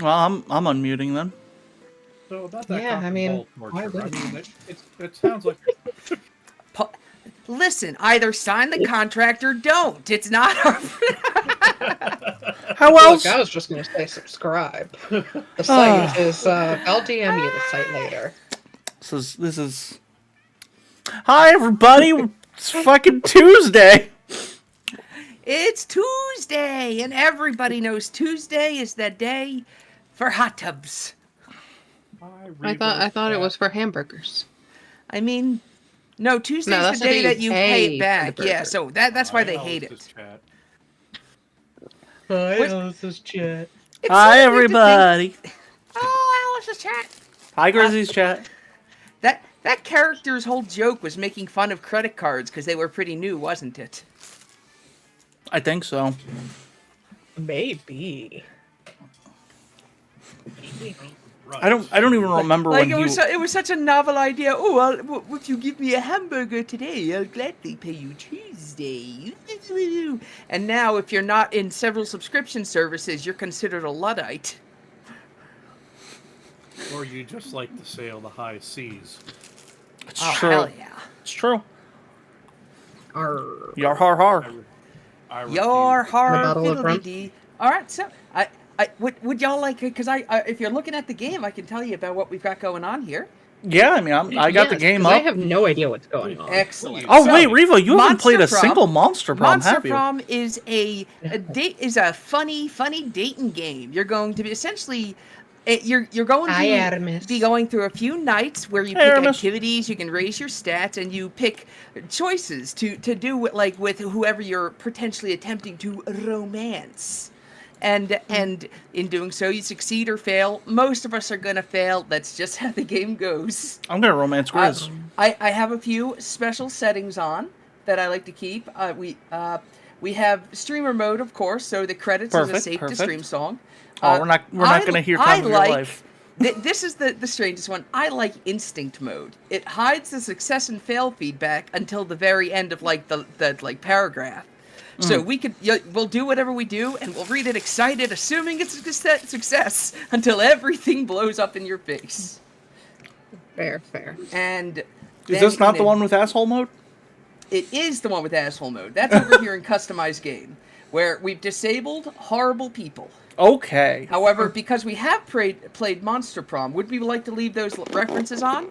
Well, I'm unmuting then. So about that Yeah, cock I and mean, ball why torture. I wouldn't mean, it sounds like Listen, either sign the contract or don't. It's not our. How Look, else? I was just going to say subscribe. The site is, I'll DM you the site later. This is. Hi everybody. It's fucking Tuesday. It's Tuesday, and everybody knows Tuesday is the day for hot tubs. I thought it was for hamburgers. I mean, no, Tuesday's that's the the day day that you you pay pay it for back. the Yeah, burger. so that's why they hate it. Chat. Hi, What- Alice's chat. It's Hi so weird to think- everybody. Oh, Alice's chat. Hi Grizzly's chat. That character's whole joke was making fun of credit cards because they were pretty new, wasn't it? I think so. Maybe. I don't even remember Like when it was such a novel idea. Oh, would you give me a hamburger today? I'll gladly pay you Tuesday. And now, if you're not in several subscription services, you're considered a Luddite. Or you just like to sail the high seas. It's Oh, true. hell yeah. It's true. Arr. Yar har har. I refuse. Your A heart bottle of rum? fiddly-dee. All right, so would y'all like? Because if you're looking at the game, I can tell you about what we've got going on here. Yeah, I mean I got the Yes, game 'cause up. I have no idea what's going on. Excellent. Oh So, wait, Revo, you haven't Monster played a Prom- single Monster Prom, Monster have you? Prom is a funny dating game. You're going to be essentially. You're going Hi, to Aramis. be going through a few nights where you Hey, pick Aramis. activities, you can raise your stats, and you pick choices to do with whoever you're potentially attempting to romance. And in doing so, you succeed or fail. Most of us are gonna fail. That's just how the game goes. I'm gonna romance Grizz. I have a few special settings on that I like to keep. We have streamer mode, of course, so the credits is a Perfect, safe to perfect. stream song. Oh, we're not gonna hear time of your life. This is the strangest one. I like instinct mode. It hides the success and fail feedback until the very end of the paragraph. So we'll do whatever we do, and we'll read it excited, assuming it's a success, until everything blows up in your face. Fair. And Is then this not in the one with asshole mode? It is the one with asshole mode. That's over here in customized game, where we've disabled horrible people. Okay. However, because we have played Monster Prom, would we like to leave those references on,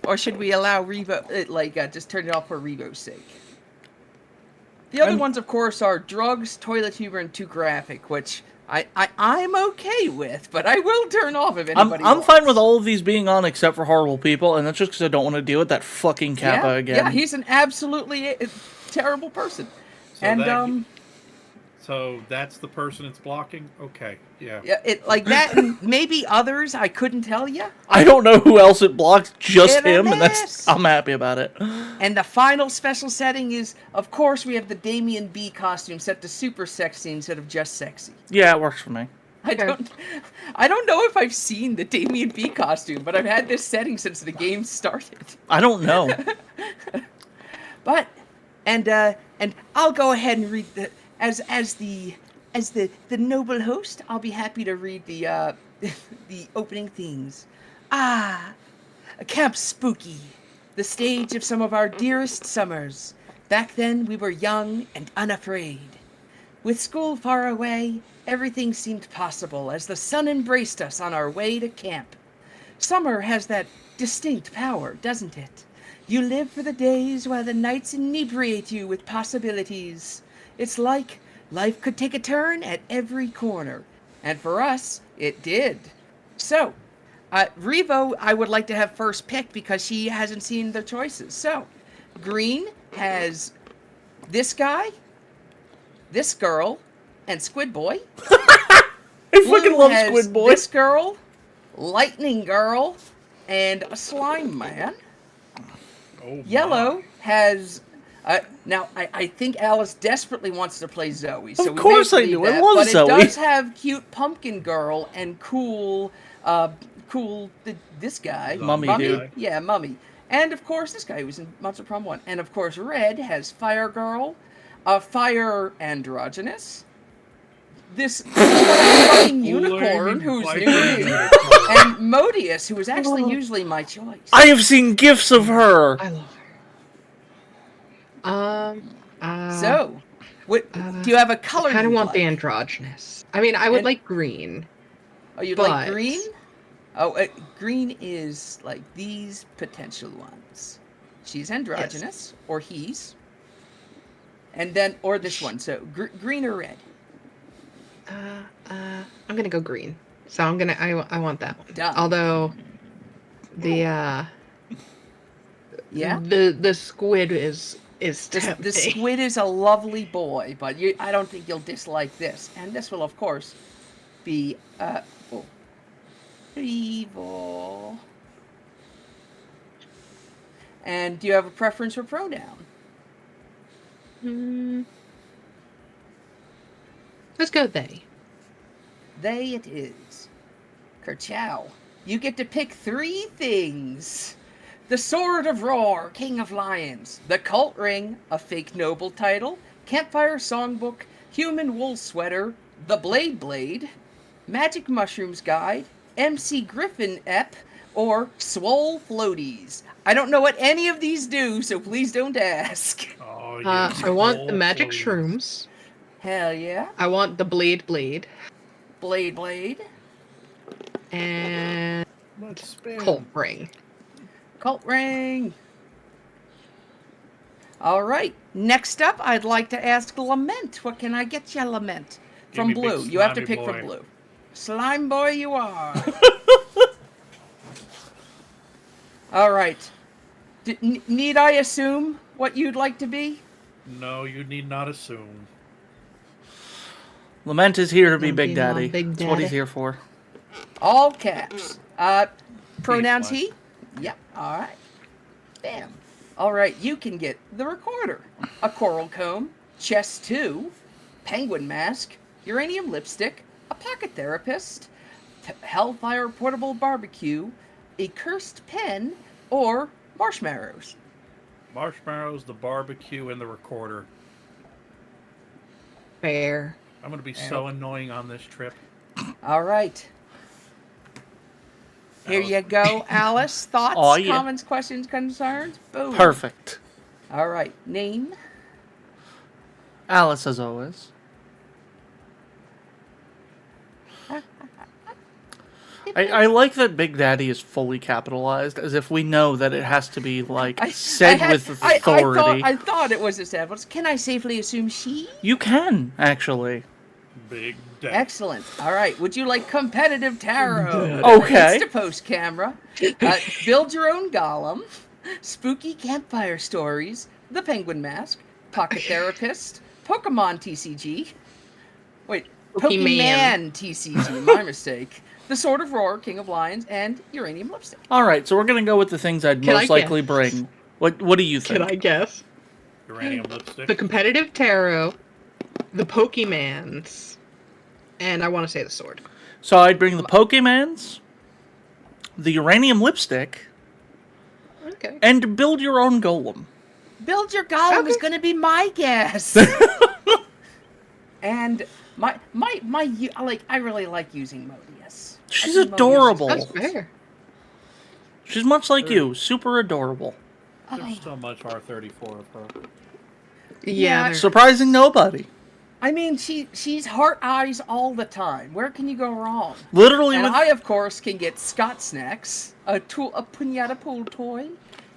or should we allow Revo just turn it off for Revo's sake? The other ones, of course, are drugs, toilet humor, and too graphic, which I'm okay with, but I will turn off if anybody I'm wants. fine with all of these being on except for horrible people, and that's just because I don't want to deal with that fucking Kappa again. Yeah, he's an absolutely terrible person. So so that's the person it's blocking? Okay, yeah. Yeah, it like that, and maybe others. I couldn't tell you. I don't know who else it blocks, just Hit a him, and miss. I'm happy about it. And the final special setting is, of course, we have the Damien B costume set to super sexy instead of just sexy. Yeah, it works for me. I don't know if I've seen the Damien B costume, but I've had this setting since the game started. I don't know. But and I'll go ahead and read as the noble host. I'll be happy to read the the opening themes. Camp Spooky, the stage of some of our dearest summers. Back then we were young and unafraid. With school far away, everything seemed possible as the sun embraced us on our way to camp. Summer has that distinct power, doesn't it? You live for the days while the nights inebriate you with possibilities. It's like life could take a turn at every corner. And for us, it did. So, Revo, I would like to have first pick because she hasn't seen the choices. So, Green has this guy, this girl, and Squid Boy. I fucking Blue love has Squid Boy. This girl, Lightning Girl, and a Slime Man. Oh, Yellow has. Now, I think Alyss desperately wants to play Zoe. So Of course I do. I love but Zoe. But it does have cute Pumpkin Girl and cool, this guy. Mummy dude. Yeah, Mummy. And, of course, this guy who was in Monster Prom 1. And, of course, Red has Fire Girl, Fire Androgynous, this fucking unicorn Flaming who's biker new to me, unicorn. and Modius, who was actually usually my choice. I have seen gifs of her. I love her. So, what do you have a color? I kind of you'd want like? the androgynous. I mean, I would And- like green. Oh, you'd like but- green? Oh, green is like these potential ones. She's androgynous, or he's. And then, or this one. So, green or red? I'm gonna go green. So I want that one. Done. Although, the Yeah. the squid is The tempting. squid is a lovely boy, but I don't think you'll dislike this. And this will, of course, be evil. And do you have a preference for pronoun? Let's go they. They it is. Kerchow. You get to pick 3 things. The Sword of Roar, King of Lions. The Cult Ring, a fake noble title. Campfire Songbook, Human Wool Sweater. The Blade, Magic Mushrooms Guide, MC Griffin Ep, or Swole Floaties. I don't know what any of these do, so please don't ask. Oh, yes, I want the roll magic floaties. shrooms. Hell yeah. I want the blade, Blade. and Let's spin. cult ring. Cult Ring. All right. Next up, I'd like to ask Lament. What can I get you, Lament? Give From me big Blue. You have to slimy pick boy. from Blue. Slime boy you are. All right. Need I assume what you'd like to be? No, you need not assume. Lament is here to be Don't Big be my Daddy. Big That's what he's Daddy. here for. All caps. Pronouns Please, he? Yep. All right. Bam. All right. You can get the recorder, a coral comb, chest 2, penguin mask, uranium lipstick, a pocket therapist, hellfire portable barbecue, a cursed pen, or marshmallows. Marshmallows, the barbecue, and the recorder. Fair. I'm going to be so annoying on this trip. All right. Here you go, Alice. Thoughts, Oh, yeah. comments, questions, concerns? Boom. Perfect. All right. Name? Alyss, as always. I like that Big Daddy is fully capitalized, as if we know that it has to be, like, said with authority. I thought it was established. Can I safely assume she? You can, actually. Big Daddy. Excellent. All right. Would you like competitive tarot? Okay. Instapost camera. Build your own golem. Spooky campfire stories. The penguin mask. Pocket therapist. Pokemon TCG. Wait. Pokemon TCG. My mistake. The Sword of Roar, King of Lions, and uranium lipstick. All right, so we're going to go with the things I'd Can most I likely guess? bring. What do you think? Can I guess? Uranium lipstick. The competitive tarot, the Pokemans, and I want to say the sword. So I'd bring the Pokemans, the uranium lipstick, Okay. and build your own golem. Build your golem is Okay. going to be my guess. And I really like using Modius. She's I think Modius is adorable. That's fair. She's much like you, super adorable. There's so much R34 of her. Yeah. Yeah, they're- Surprising nobody. I mean, she's heart eyes all the time. Where can you go wrong? Literally And with I, of course, can get Scott snacks, a pinata pool toy,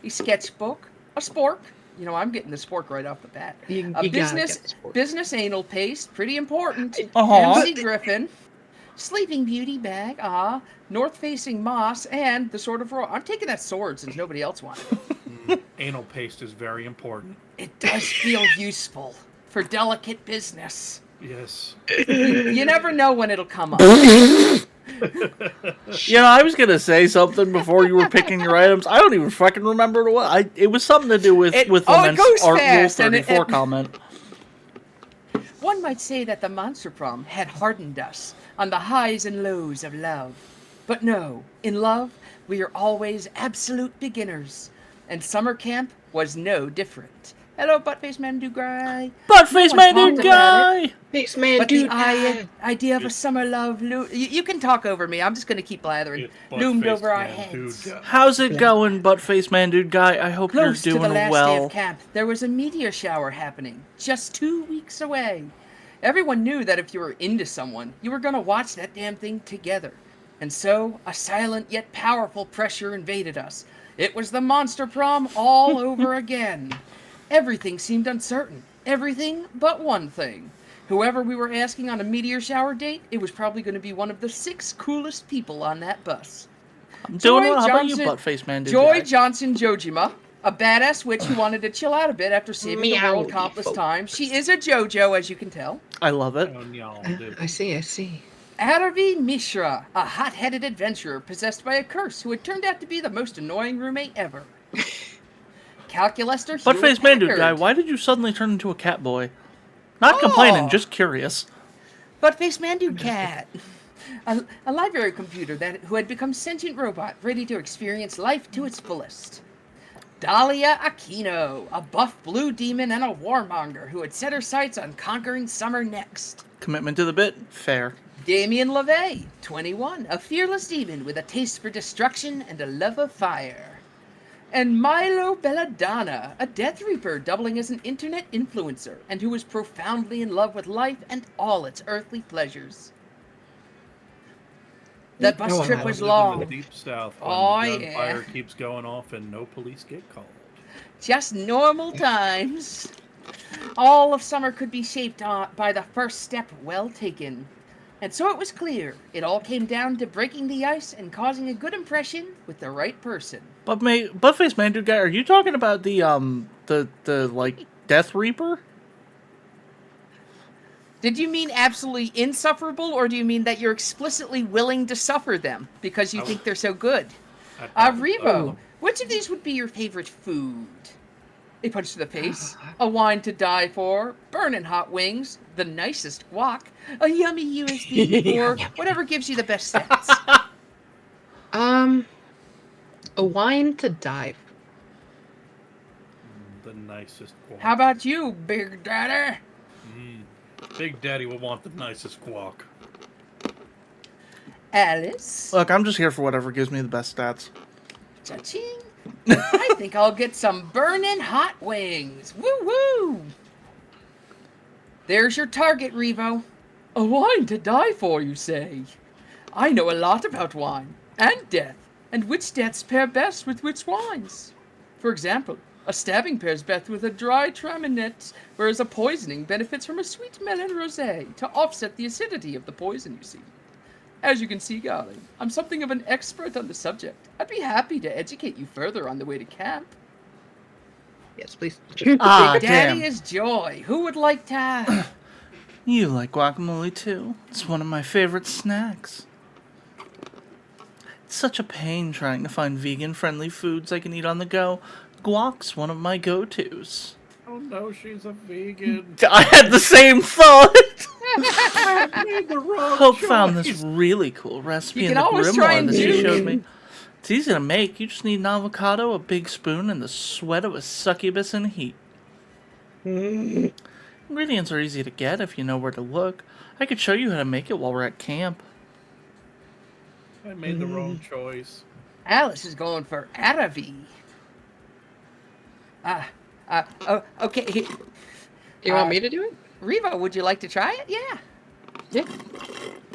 a sketchbook, a spork. You know, I'm getting the spork right off the bat. You A gotta business get the spork. business anal paste, pretty important. Uh-huh. MC Griffin, Sleeping Beauty bag, north-facing moss, and the Sword of Roar. I'm taking that sword since nobody else wanted it. Anal paste is very important. It does feel useful for delicate business. Yes. You never know when it'll come up. You know, I was gonna say something before you were picking your items. I don't even fucking remember what. It was something to do with It Lament's goes Art Rule fast, and 34 comment. One might say that the Monster Prom had hardened us on the highs and lows of love. But no, in love, we are always absolute beginners. And summer camp was no different. Hello, butt-faced man, dude guy. Butt-faced No one man, dude talked about it. guy! Face man, But dude. the idea of a summer love, you can talk over me. I'm just gonna keep blathering. It's Loomed butt-faced over our man, dude heads. guy. How's it going, butt-faced man, dude guy? I hope Close you're to the doing last day well. of camp, there was a meteor shower happening, just 2 weeks away. Everyone knew that if you were into someone, you were gonna watch that damn thing together. And so, a silent yet powerful pressure invaded us. It was the monster prom all over again. Everything seemed uncertain. Everything but one thing. Whoever we were asking on a meteor shower date, it was probably going to be one of the 6 coolest people on that bus. I'm doing well. How about you, Johnson- butt-faced man, dude Joy guy? Johnson Jojima, a badass witch who wanted to chill out a bit after saving the Meow, world countless folks. times. She is a JoJo, as you can tell. I love it. Oh, y'all do. I see. Aravi Mishra, a hot-headed adventurer possessed by a curse who had turned out to be the most annoying roommate ever. Calculester Butt-faced man, dude Packard. guy, why did you suddenly turn into a cat boy? Not complaining, Oh. just curious. Butt-faced man, dude cat. A library computer who had become sentient robot, ready to experience life to its fullest. Dahlia Aquino, a buff blue demon and a warmonger who had set her sights on conquering summer next. Commitment to the bit? Fair. Damien LaVey, 21, a fearless demon with a taste for destruction and a love of fire. And Milo Belladonna, a Death Reaper doubling as an internet influencer and who was profoundly in love with life and all its earthly pleasures. That bus No, trip I was Live in long. the deep south when Oh, the yeah. gunfire keeps going off and no police get called. Just normal times. All of summer could be shaped by the first step well taken. And so it was clear. It all came down to breaking the ice and causing a good impression with the right person. Butt-faced man, dude guy, are you talking about the like, Death Reaper? Did you mean absolutely insufferable, or do you mean that you're explicitly willing to suffer them because you think they're so good? Revo, which of these would be your favorite food? A punch to the face, a wine to die for, burning hot wings, the nicest guac, a yummy USB, or whatever gives you the best stats. A wine to die The nicest guac. How about you, Big Daddy? Big Daddy will want the nicest guac. Alyss? Look, I'm just here for whatever gives me the best stats. Cha-ching. I think I'll get some burning hot wings. Woo-woo! There's your target, Revo. A wine to die for, you say? I know a lot about wine and death, and which deaths pair best with which wines. For example, a stabbing pairs best with a dry traminet, whereas a poisoning benefits from a sweet melon rosé to offset the acidity of the poison, you see. As you can see, darling, I'm something of an expert on the subject. I'd be happy to educate you further on the way to camp. Yes, please. Ah, Big Daddy damn. is joy. Who would like to... You like guacamole too. It's one of my favorite snacks. It's such a pain trying to find vegan-friendly foods I can eat on the go. Guac's one of my go-tos. Oh no, she's a vegan. I had the same thought! I made the wrong Hope choice. found this really cool recipe You in can the always try grimoire and that she do- showed me. It's easy to make. You just need an avocado, a big spoon, and the sweat of a succubus in heat. Ingredients are easy to get if you know where to look. I could show you how to make it while we're at camp. I made the wrong choice. Alyss is going for Aravi. Okay. You want me to do it? Revo, would you like to try it? Yeah. Yeah.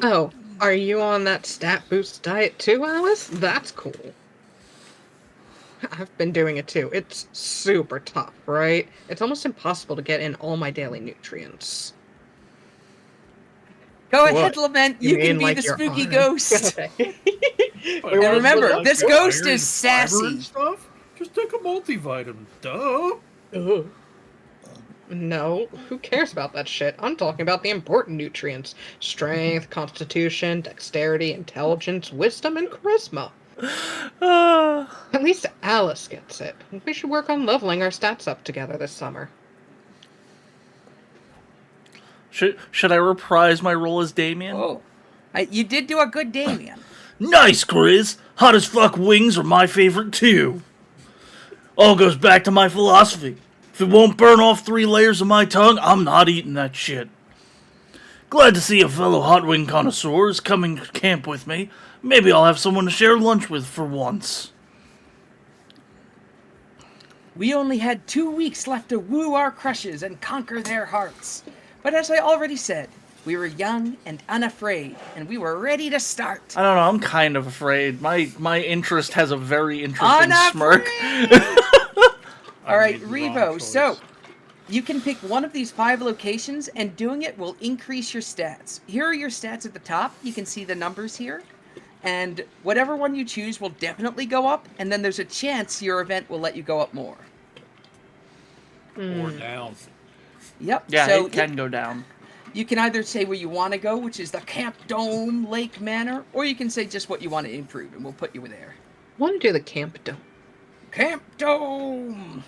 Oh, are you on that stat boost diet too, Alice? That's cool. I've been doing it too. It's super tough, right? It's almost impossible to get in all my daily nutrients. Go What? ahead, Lament. You can mean be like the your spooky arm? ghost. Okay. But And also, remember, like, this your ghost iron is and fiber sassy. and stuff? Just take a multivitamin. Duh. Ugh. No, who cares about that shit? I'm talking about the important nutrients. Strength, constitution, dexterity, intelligence, wisdom, and charisma. At least Alice gets it. We should work on leveling our stats up together this summer. Should I reprise my role as Damien? Oh. You did do a good Damien. Nice, Grizz! Hot as fuck wings are my favorite too. All goes back to my philosophy. If it won't burn off 3 layers of my tongue, I'm not eating that shit. Glad to see a fellow hot wing connoisseur is coming to camp with me. Maybe I'll have someone to share lunch with for once. We only had 2 weeks left to woo our crushes and conquer their hearts. But as I already said, we were young and unafraid, and we were ready to start. I don't know, I'm kind of afraid. My interest has a very interesting smirk. All right, Revo, so you can pick one of these 5 locations, and doing it will increase your stats. Here are your stats at the top. You can see the numbers here. And whatever one you choose will definitely go up, and then there's a chance your event will let you go up more. Or down. Yep. Yeah, so it can go down. You can either say where you want to go, which is the Camp Dome Lake Manor, or you can say just what you want to improve, and we'll put you there. I want to do the Camp Dome. Camp Dome!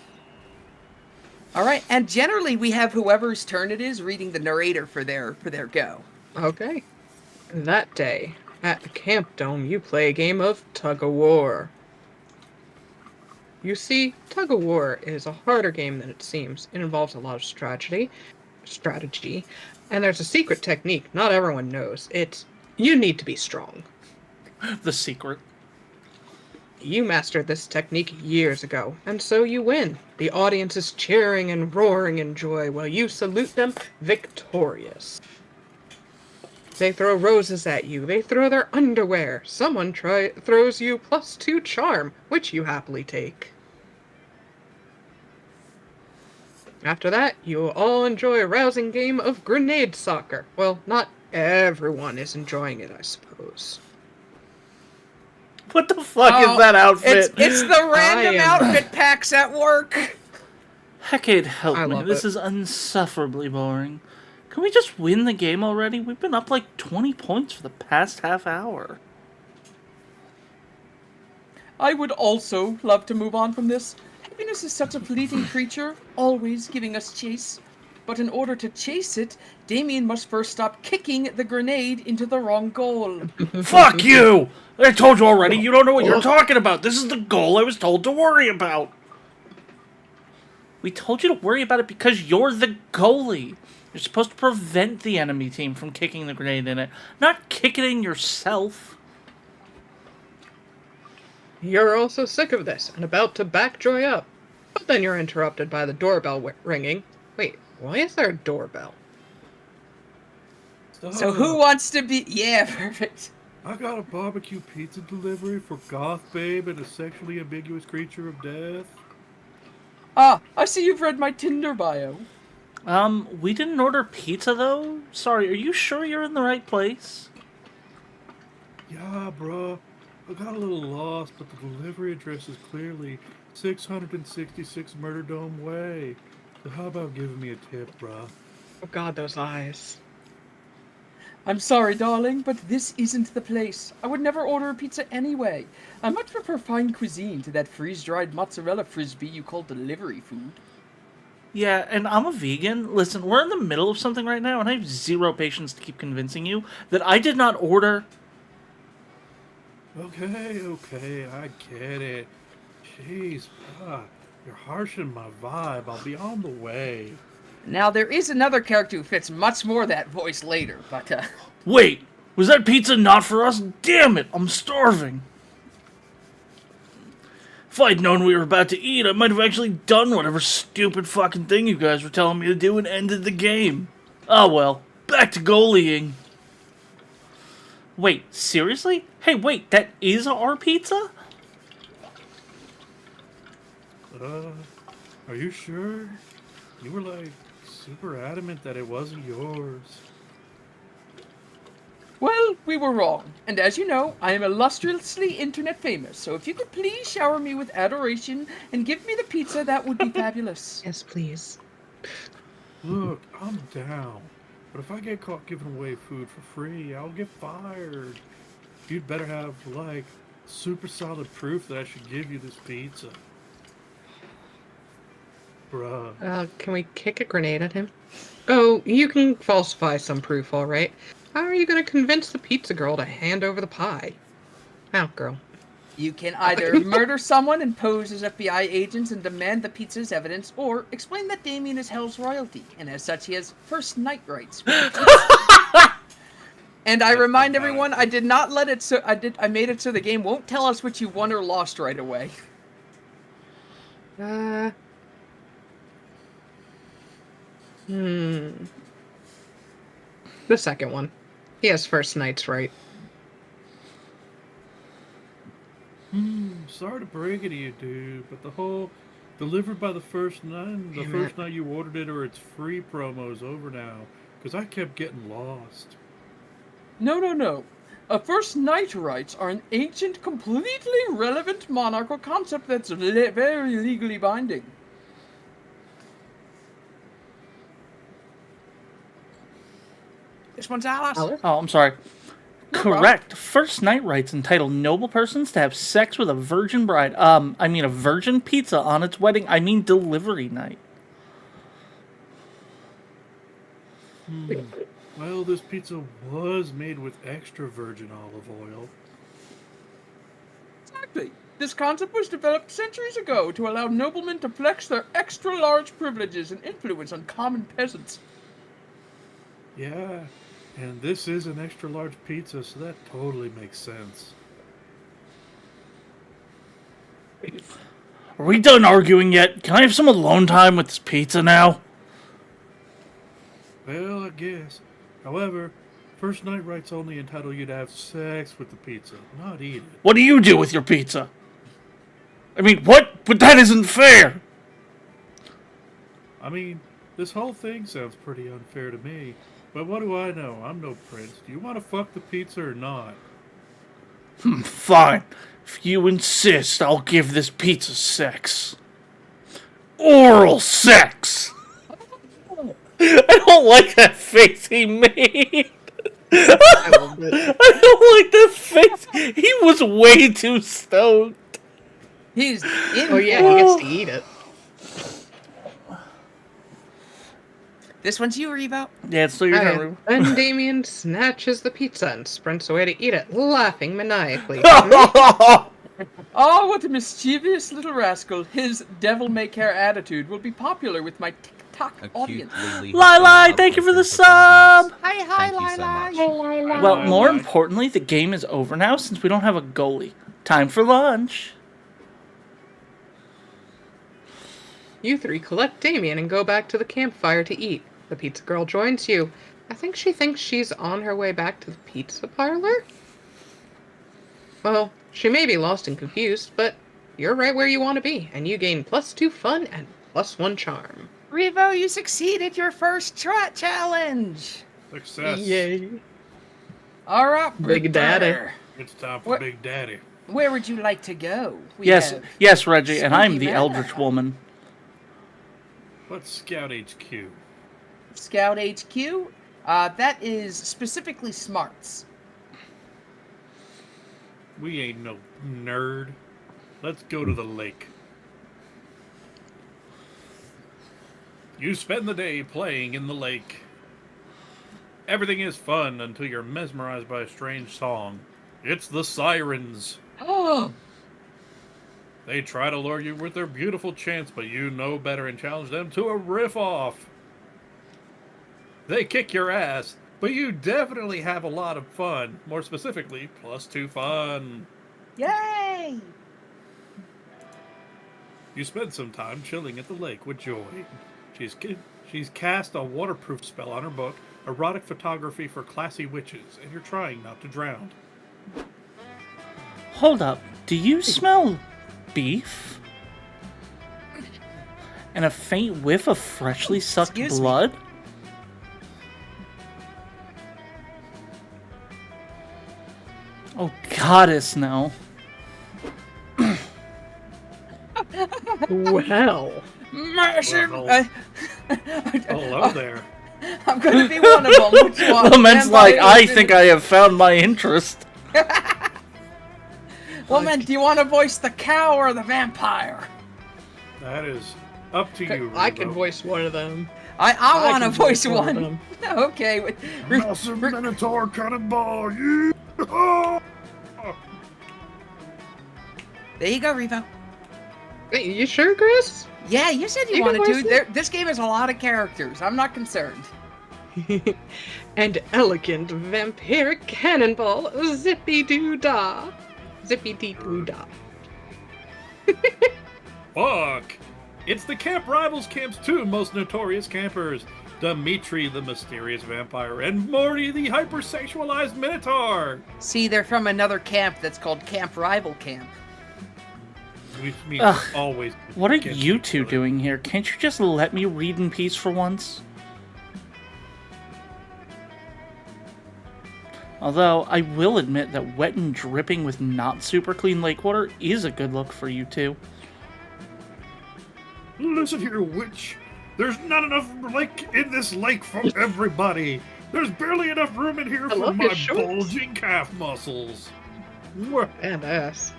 All right, and generally we have whoever's turn it is reading the narrator for their go. Okay. That day, at the Camp Dome, you play a game of tug-of-war. You see, tug-of-war is a harder game than it seems. It involves a lot of strategy, and there's a secret technique not everyone knows. It's, you need to be strong. The secret. You mastered this technique years ago, and so you win. The audience is cheering and roaring in joy while you salute them victorious. They throw roses at you. They throw their underwear. Someone throws you +2 charm, which you happily take. After that, you will all enjoy a rousing game of grenade soccer. Well, not everyone is enjoying it, I suppose. What the fuck is that outfit? It's the random outfit packs at work. Hecate, help I me. love This it. is insufferably boring. Can we just win the game already? We've been up like 20 points for the past half hour. I would also love to move on from this. Happiness is such a fleeting creature, always giving us chase. But in order to chase it, Damien must first stop kicking the grenade into the wrong goal. Fuck you! I told you already, you don't know what you're talking about. This is the goal I was told to worry about. We told you to worry about it because you're the goalie. You're supposed to prevent the enemy team from kicking the grenade in it, not kick it in yourself. You're also sick of this and about to back Joy up. But then you're interrupted by the doorbell ringing. Wait, why is there a doorbell? So who wants to be... Yeah, perfect. I got a barbecue pizza delivery for Goth Babe and a sexually ambiguous creature of death. Ah, I see you've read my Tinder bio. We didn't order pizza though? Sorry, are you sure you're in the right place? Yeah, bruh. I got a little lost, but the delivery address is clearly 666 Murder Dome Way. So how about giving me a tip, bruh? Oh god, those eyes. I'm sorry, darling, but this isn't the place. I would never order a pizza anyway. I much prefer fine cuisine to that freeze-dried mozzarella frisbee you call delivery food. Yeah, and I'm a vegan. Listen, we're in the middle of something right now, and I have zero patience to keep convincing you that I did not order... Okay, I get it. Jeez, bruh. You're harshing my vibe. I'll be on the way. Now, there is another character who fits much more that voice later, but, Wait, was that pizza not for us? Damn it, I'm starving. If I'd known we were about to eat, I might have actually done whatever stupid fucking thing you guys were telling me to do and ended the game. Oh well, back to goalieing. Wait, seriously? Hey, wait, that is our pizza? Are you sure? You were like super adamant that it wasn't yours. well, we were wrong. And as you know, I am illustriously internet famous, so if you could please shower me with adoration and give me the pizza, that would be fabulous. Yes, please. Look, I'm down. But if I get caught giving away food for free, I'll get fired. You'd better have, like, super solid proof that I should give you this pizza. Bruh. Can we kick a grenade at him? Oh, you can falsify some proof, alright. How are you gonna convince the pizza girl to hand over the pie? Out, girl. You can either murder someone and pose as FBI agents and demand the pizza's evidence, or explain that Damien is Hell's royalty, and as such he has first night rights. And I remind everyone, I did not let it so I made it so the game won't tell us what you won or lost right away. The second one. He has first night's right. Sorry to break it to you, dude, but the whole delivered by the first night, you ordered it or it's free promo is over now. Because I kept getting lost. No. First night rights are an ancient, completely relevant monarchical concept that's very legally binding. This one's Alyss. Oh, I'm sorry. No Correct. First night rights entitle noble persons to have sex with a virgin bride. A virgin pizza on its wedding. Delivery night. Well, this pizza was made with extra virgin olive oil. Exactly. This concept was developed centuries ago to allow noblemen to flex their extra-large privileges and influence on common peasants. Yeah, and this is an extra large pizza, so that totally makes sense. Are we done arguing yet? Can I have some alone time with this pizza now? Well, I guess. However, first night rights only entitle you to have sex with the pizza, not eat it. What do you do with your pizza? What? But that isn't fair! This whole thing sounds pretty unfair to me. But what do I know? I'm no prince. Do you want to fuck the pizza or not? Fine. If you insist, I'll give this pizza sex. Oral sex! I don't like that face he made. I loved it. I don't like that face. He was way too stoned. He's in. Oh yeah, he gets to eat it. This one's you, Revo. Yeah, it's still your Okay. turn. Then Damien snatches the pizza and sprints away to eat it, laughing maniacally. Oh, what a mischievous little rascal. His devil-may-care attitude will be popular with my TikTok audience. Lili, thank you for the sub! Hi, Thank you so much. Well, more importantly, the game is over now since we don't have a goalie. Time for lunch. You three collect Damien and go back to the campfire to eat. The pizza girl joins you. I think she thinks she's on her way back to the pizza parlor? Well, she may be lost and confused, but you're right where you want to be, and you gain +2 fun and +1 charm. Revo, you succeeded your first challenge. Success. Yay. All right, Big Daddy. brother. It's time for What? Big Daddy. Where would you like to go? We Yes, have yes, Reggie, and I'm Spooky the Manor. Eldritch Woman. What's Scout HQ? Scout HQ. That is specifically smarts. We ain't no nerd. Let's go to the lake. You spend the day playing in the lake. Everything is fun until you're mesmerized by a strange song. It's the sirens. Oh, They try to lure you with their beautiful chants, but you know better and challenge them to a riff-off. They kick your ass, but you definitely have a lot of fun. More specifically, +2 fun. yay! You spend some time chilling at the lake with Joy. She's cast a waterproof spell on her book, Erotic Photography for Classy Witches, and you're trying not to drown. Hold up. Do you smell beef? And a faint whiff of freshly sucked Excuse me. blood? Oh, goddess, no. Well. Mercy! Well, Hello there. I'm going to be one of them. Which one? Lament's like, Vampire I or think I have found my interest. Lament, do you want to voice the cow or the vampire? That is up to you, I can Revo. voice one of them. I want to can voice of one. them. Okay. Massive Minotaur Cannonball! Yeah! There you go, Revo. Hey, you sure, Chris? Yeah, you said you You can wanted voice to. it. This game has a lot of characters. I'm not concerned. And elegant vampiric cannonball, zippy doo dah. Zippy dee doo dah. Fuck! It's the Camp Rivals Camp's two most notorious campers, Dimitri the mysterious vampire and Morty the hypersexualized minotaur. See, they're from another camp that's called Camp Rival Camp. Which means Ugh. always. What are against you each two other. doing here? Can't you just let me read in peace for once? Although, I will admit that wet and dripping with not super clean lake water is a good look for you two. Listen here, witch. There's not enough lake in this lake for everybody. There's barely enough room in here I for love my your shorts. bulging calf muscles. Mwah. Badass.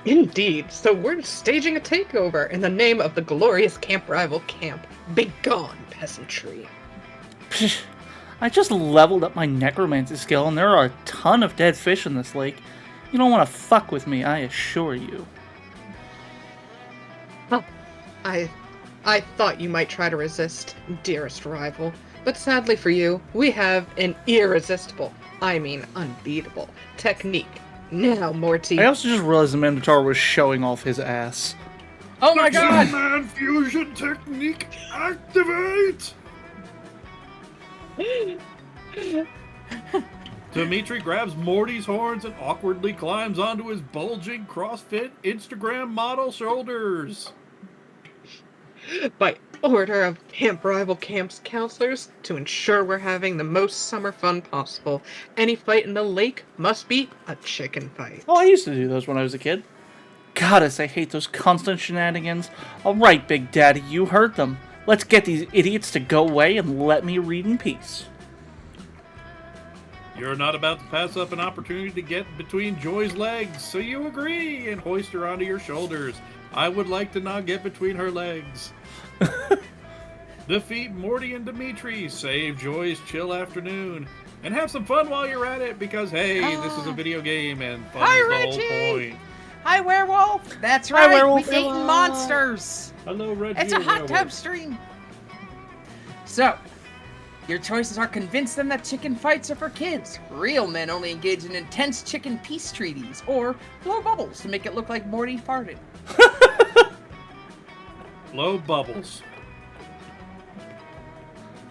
Indeed, so we're staging a takeover in the name of the glorious camp rival camp. Begone, peasantry. Psh, I just leveled up my necromancy skill and there are a ton of dead fish in this lake. You don't want to fuck with me, I assure you. I thought you might try to resist, dearest rival. But sadly for you, we have an irresistible, I mean unbeatable, technique. Now, Morty. I also just realized the Minotaur was showing off his ass. Oh my god! Man fusion technique activate! Dimitri grabs Morty's horns and awkwardly climbs onto his bulging CrossFit Instagram model shoulders. By order of Camp Rival Camp's counselors, to ensure we're having the most summer fun possible, any fight in the lake must be a chicken fight. Oh, I used to do those when I was a kid. Goddess, I hate those constant shenanigans. Alright, Big Daddy, you heard them. Let's get these idiots to go away and let me read in peace. You're not about to pass up an opportunity to get between Joy's legs, so you agree and hoist her onto your shoulders. I would like to not get between her legs. Defeat Morty and Dimitri, save Joy's chill afternoon, and have some fun while you're at it because, hey, this is a video game and fun Hi, is the Reggie! whole point. Hi, werewolf! That's Hi, right, werewolf. we eat monsters! Hello, Reggie. It's a hot Werewolf. tub stream! So, your choices are convince them that chicken fights are for kids, real men only engage in intense chicken peace treaties, or blow bubbles to make it look like Morty farted. Blow bubbles.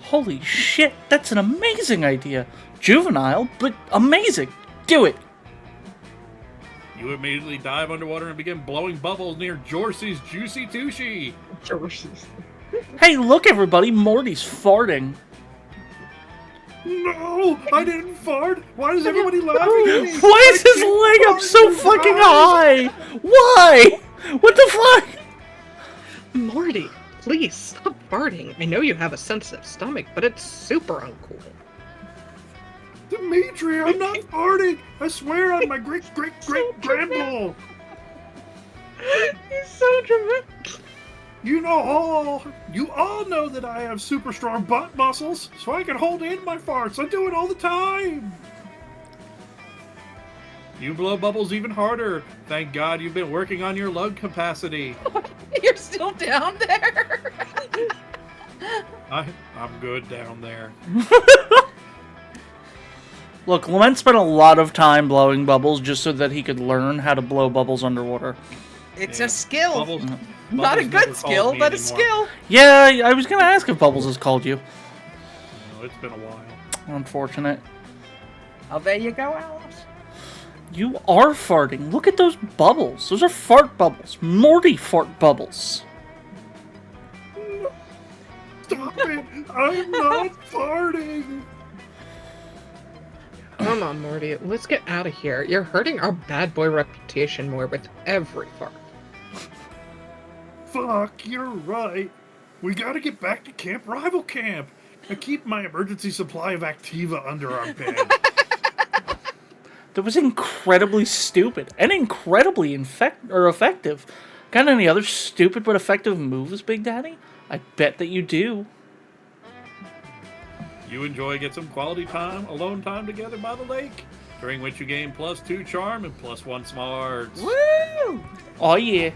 Holy shit, that's an amazing idea. Juvenile, but amazing. Do it. You immediately dive underwater and begin blowing bubbles near Jorcy's Juicy Tushy. Hey, look everybody, Morty's farting. No, I didn't fart. Why is everybody laughing at me? Why is his leg up so fucking high? Why? What the fuck? Morty, please stop farting. I know you have a sensitive stomach, but it's super uncool. Dimitri, I'm not farting. I swear on my great grandpa. He's so dramatic. You all know that I have super strong butt muscles, so I can hold in my farts. I do it all the time. You blow bubbles even harder. Thank God you've been working on your lung capacity. You're still down there? I'm good down there. Look, Lament spent a lot of time blowing bubbles just so that he could learn how to blow bubbles underwater. It's Yeah. a skill. Bubbles, Not a Bubbles never good called skill, me but a anymore. skill. Yeah, I was gonna ask if Bubbles has called you. No, it's been a while. Unfortunate. Oh, there you go, Alice. You are farting. Look at those bubbles. Those are fart bubbles. Morty fart bubbles. Stop it! I'm not farting. Come on, Morty, let's get out of here. You're hurting our bad boy reputation more with every fart. Fuck, you're right. We gotta get back to Camp Rival Camp and keep my emergency supply of Activa under our bed. That was incredibly stupid and incredibly effective. Got any other stupid but effective moves, Big Daddy? I bet that you do. You enjoy get some quality time, alone time together by the lake? during which you gain +2 charm and +1 smarts. Woo! Oh, yeah.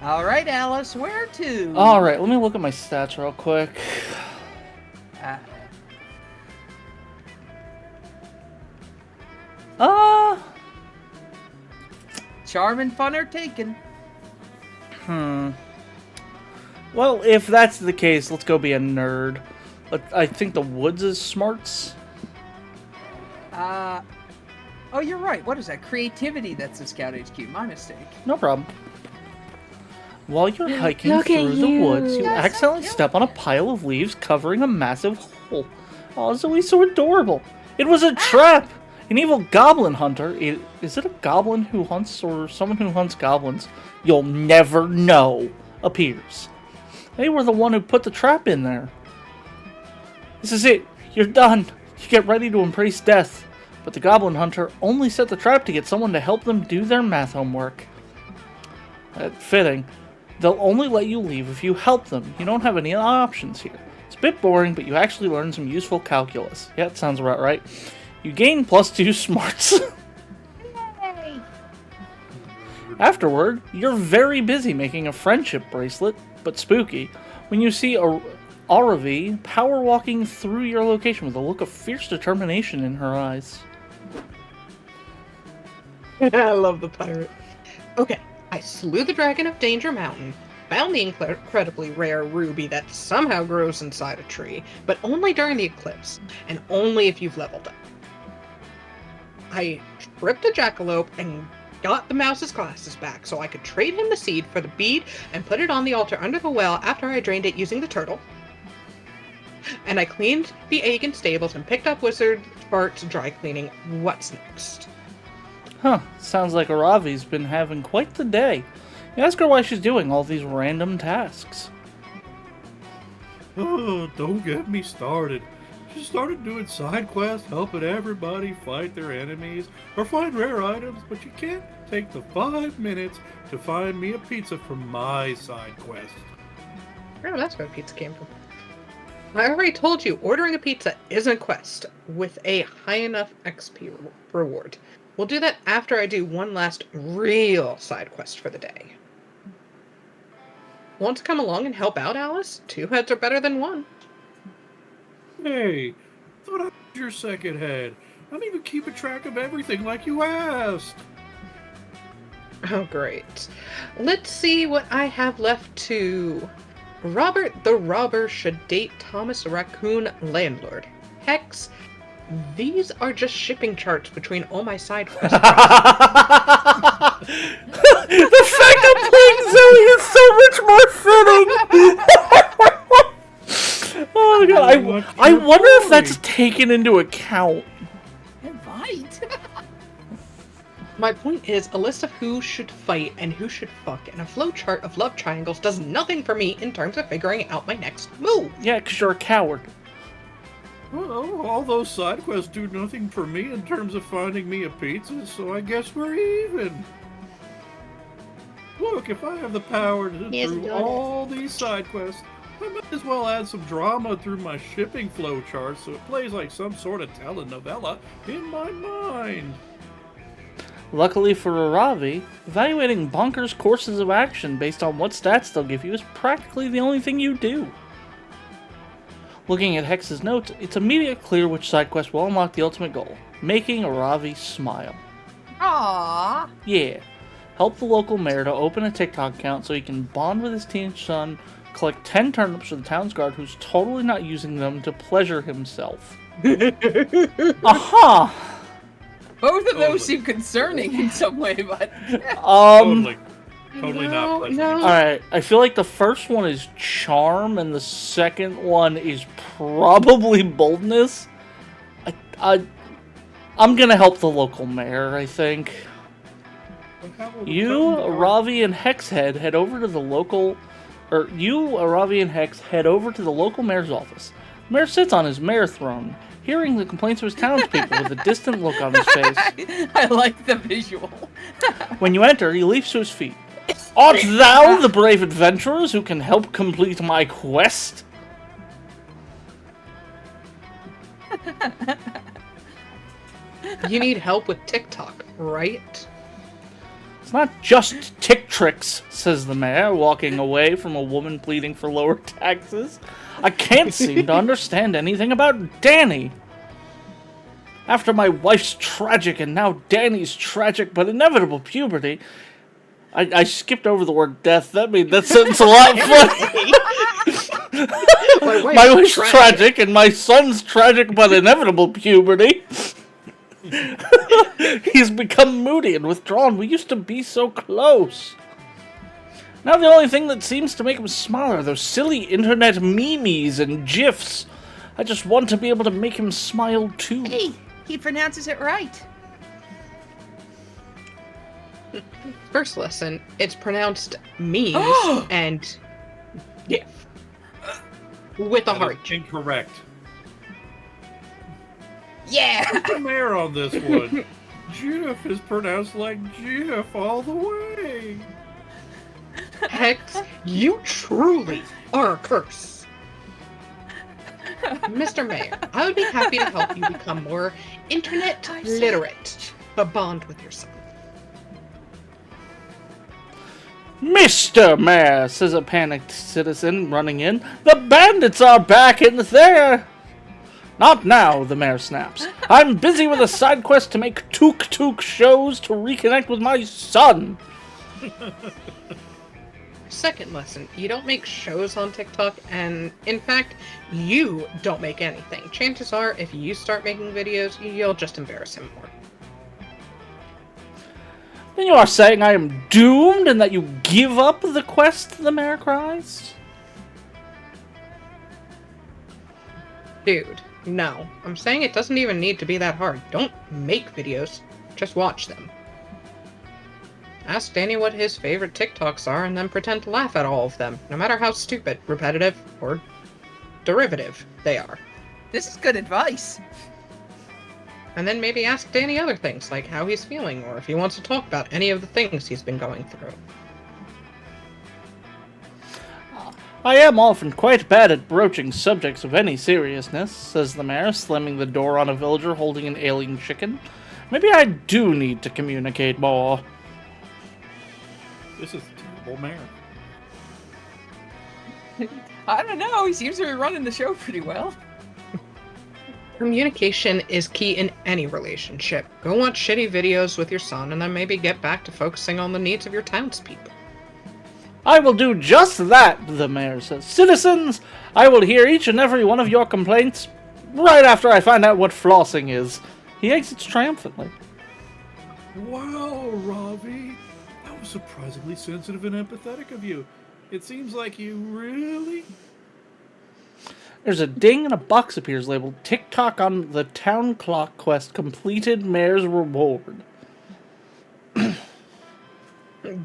All right, Alyss, where to? All right, let me look at my stats real quick. Uh, Charm and fun are taken. Well, if that's the case, let's go be a nerd. I think the woods is smarts. Oh, you're right. What is that? Creativity. That's a Scout HQ. My mistake. No problem. While you're hiking Look at through the you. woods, you That's so accidentally cute. step on a pile of leaves covering a massive hole. Oh, Zoe's so adorable. It was a trap! An evil goblin hunter. Is it a goblin who hunts or someone who hunts goblins? You'll never know. Appears. They were the one who put the trap in there. This is it. You're done. You get ready to embrace death. But the goblin hunter only set the trap to get someone to help them do their math homework. Fitting. They'll only let you leave if you help them. You don't have any options here. It's a bit boring, but you actually learn some useful calculus. Yeah, that sounds about right. You gain +2 smarts. Yay. Afterward, you're very busy making a friendship bracelet, but spooky, when you see Aravi power walking through your location with a look of fierce determination in her eyes. I love the pirate. Okay, I slew the dragon of Danger Mountain, found the incredibly rare ruby that somehow grows inside a tree, but only during the eclipse, and only if you've leveled up. I tripped a jackalope and got the mouse's glasses back so I could trade him the seed for the bead and put it on the altar under the well after I drained it using the turtle. And I cleaned the Aegon stables and picked up Wizard Bart's dry cleaning. What's next? Huh, sounds like Aravi's been having quite the day. You ask her why she's doing all these random tasks. Oh, don't get me started. She started doing side quests, helping everybody fight their enemies or find rare items, but you can't take the 5 minutes to find me a pizza from my side quest. Oh, that's where pizza came from. I already told you, ordering a pizza isn't a quest with a high enough XP reward. We'll do that after I do one last real side quest for the day. Want to come along and help out, Alyss? 2 heads are better than 1. Hey, thought I was your second head. I'm even keeping track of everything like you asked. Oh, great. Let's see what I have left to... Robert the Robber should date Thomas the Raccoon Landlord. Hex, these are just shipping charts between all my side quests. The fact that playing Zoe is so much more fitting! Oh my god, I wonder if that's taken into account. Invite. My point is, a list of who should fight and who should fuck, and a flowchart of love triangles does nothing for me in terms of figuring out my next move. Yeah, because you're a coward. Well, all those side quests do nothing for me in terms of finding me a pizza, so I guess we're even. Look, if I have the power to He hasn't do done it. all these side quests, I might as well add some drama through my shipping flowchart so it plays like some sort of telenovela in my mind. Luckily for Aravi, evaluating bonkers courses of action based on what stats they'll give you is practically the only thing you do. Looking at Hex's notes, it's immediately clear which side quest will unlock the ultimate goal, making Aravi smile. Aww. Yeah, help the local mayor to open a TikTok account so he can bond with his teenage son, collect 10 turnips for the town's guard who's totally not using them to pleasure himself. Aha! Both of Totally. those seem concerning in some way, but Totally not pleasant. no. Alright, I feel like the first one is charm and the second one is probably boldness. I'm gonna help the local mayor, I think. You, Aravi, and Hexhead head over to the local... Aravi, and Hex head over to the local mayor's office. The mayor sits on his mayor throne, hearing the complaints of his townspeople with a distant look on his face. I like the visual. When you enter, he leaps to his feet. Art thou the brave adventurers who can help complete my quest? You need help with TikTok, right? It's not just tick tricks, says the mayor, walking away from a woman pleading for lower taxes. I can't seem to understand anything about Danny. After my wife's tragic and now Danny's tragic but inevitable puberty, I skipped over the word death. That made that sentence a lot funny. My wife's tragic and my son's tragic but inevitable puberty. He's become moody and withdrawn. We used to be so close. Now the only thing that seems to make him smile are those silly internet memes and gifs. I just want to be able to make him smile too. Hey, he pronounces it right. First lesson, it's pronounced memes and GIF. With a That heart. is incorrect. Yeah. The mayor on this one. GIF is pronounced like GIF all the way. Hex, you truly are a curse. Mr. Mayor, I would be happy to help you become more internet literate, but bond with your son. Mr. Mayor, says a panicked citizen running in. The bandits are back in there. Not now, the mayor snaps. I'm busy with a side quest to make tuk-tuk shows to reconnect with my son. Second lesson, you don't make shows on TikTok, and in fact, you don't make anything. Chances are, if you start making videos, you'll just embarrass him more. Then you are saying I am doomed and that you give up the quest, the mayor cries? Dude, no. I'm saying it doesn't even need to be that hard. Don't make videos, just watch them. Ask Danny what his favorite TikToks are and then pretend to laugh at all of them, no matter how stupid, repetitive, or derivative they are. This is good advice. And then maybe ask Danny other things, like how he's feeling, or if he wants to talk about any of the things he's been going through. I am often quite bad at broaching subjects of any seriousness, says the mayor, slamming the door on a villager holding an alien chicken. Maybe I do need to communicate more. This is a terrible mayor. I don't know. He seems to be running the show pretty well. Communication is key in any relationship. Go watch shitty videos with your son and then maybe get back to focusing on the needs of your townspeople. I will do just that, the mayor says. Citizens, I will hear each and every one of your complaints right after I find out what flossing is. He exits triumphantly. Wow, Ravi. That was surprisingly sensitive and empathetic of you. It seems like you really... There's a ding and a box appears labeled TikTok on the town clock quest completed mayor's reward.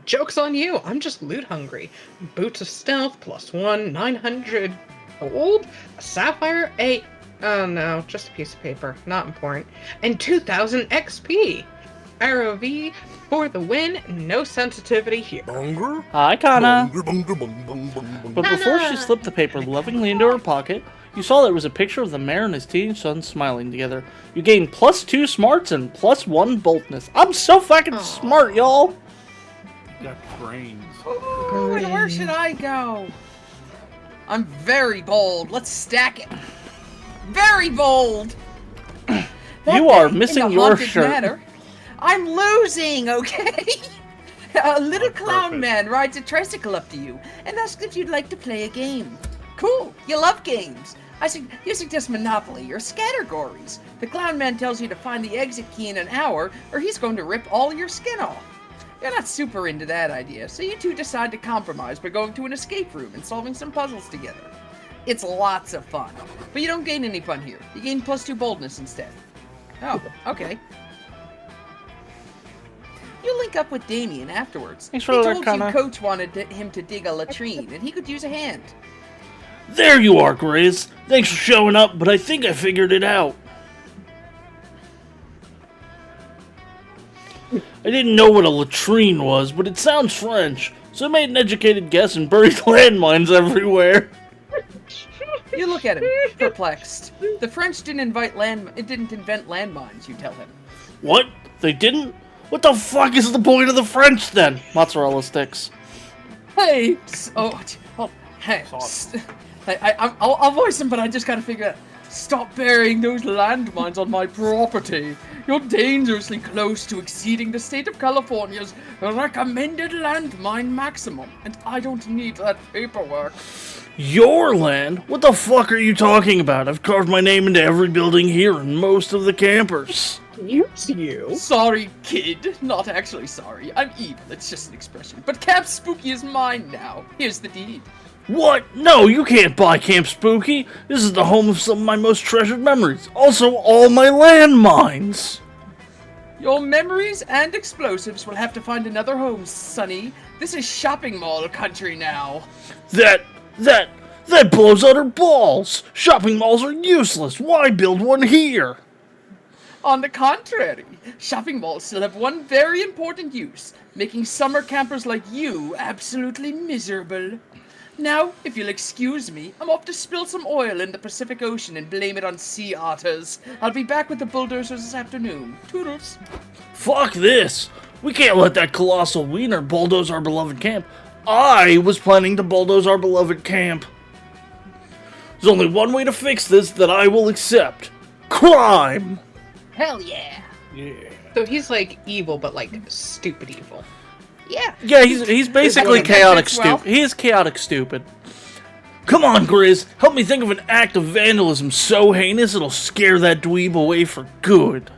Joke's on you, I'm just loot hungry. Boots of Stealth, +1, 900 gold, a sapphire, oh no, just a piece of paper, not important, and 2000 XP. Arrow V for the win, no sensitivity here. Hi, Kana. But before she slipped the paper lovingly into her pocket, you saw that it was a picture of the mayor and his teenage son smiling together. You gained +2 smarts and +1 boldness. I'm so fucking smart, y'all. got brains. Ooh, and where should I go? I'm very bold. Let's stack it. Very bold. You are missing your shirt. Manor, I'm losing, okay? A little On clown purpose. man rides a tricycle up to you and asks if you'd like to play a game. Cool, you love games. You suggest Monopoly or Scattergories. The clown man tells you to find the exit key in an hour or he's going to rip all your skin off. You're not super into that idea, so you two decide to compromise by going to an escape room and solving some puzzles together. It's lots of fun, but you don't gain any fun here. You gain +2 boldness instead. Oh, okay. You link up with Damien afterwards. Thanks He for told you Connor. Coach wanted him to dig a latrine, and he could use a hand. There you are, Grizz. Thanks for showing up, but I think I figured it out. I didn't know what a latrine was, but it sounds French, so I made an educated guess and buried landmines everywhere. You look at him, perplexed. The French didn't invent landmines, you tell him. What? They didn't? What the fuck is the point of the French then? Mozzarella sticks. Hey! Hey. Sauce. I'll voice him, but I just gotta figure out. Stop burying those landmines on my property. You're dangerously close to exceeding the state of California's recommended landmine maximum, and I don't need that paperwork. Your land? What the fuck are you talking about? I've carved my name into every building here and most of the campers. You? Sorry, kid. Not actually sorry. I'm evil. It's just an expression. But Camp Spooky is mine now. Here's the deed. What? No, you can't buy Camp Spooky. This is the home of some of my most treasured memories. Also, all my landmines. Your memories and explosives will have to find another home, Sonny. This is shopping mall country now. That blows out her balls. Shopping malls are useless. Why build one here? On the contrary, shopping malls still have one very important use, making summer campers like you absolutely miserable. Now, if you'll excuse me, I'm off to spill some oil in the Pacific Ocean and blame it on sea otters. I'll be back with the bulldozers this afternoon. Toodles. Fuck this. We can't let that colossal wiener bulldoze our beloved camp. I was planning to bulldoze our beloved camp. There's only one way to fix this that I will accept. Crime! Hell yeah. Yeah. So he's like evil, but like stupid evil. Yeah. Yeah, he's basically That chaotic fits well. stupid. He is chaotic stupid. Come on, Grizz. Help me think of an act of vandalism so heinous it'll scare that dweeb away for good.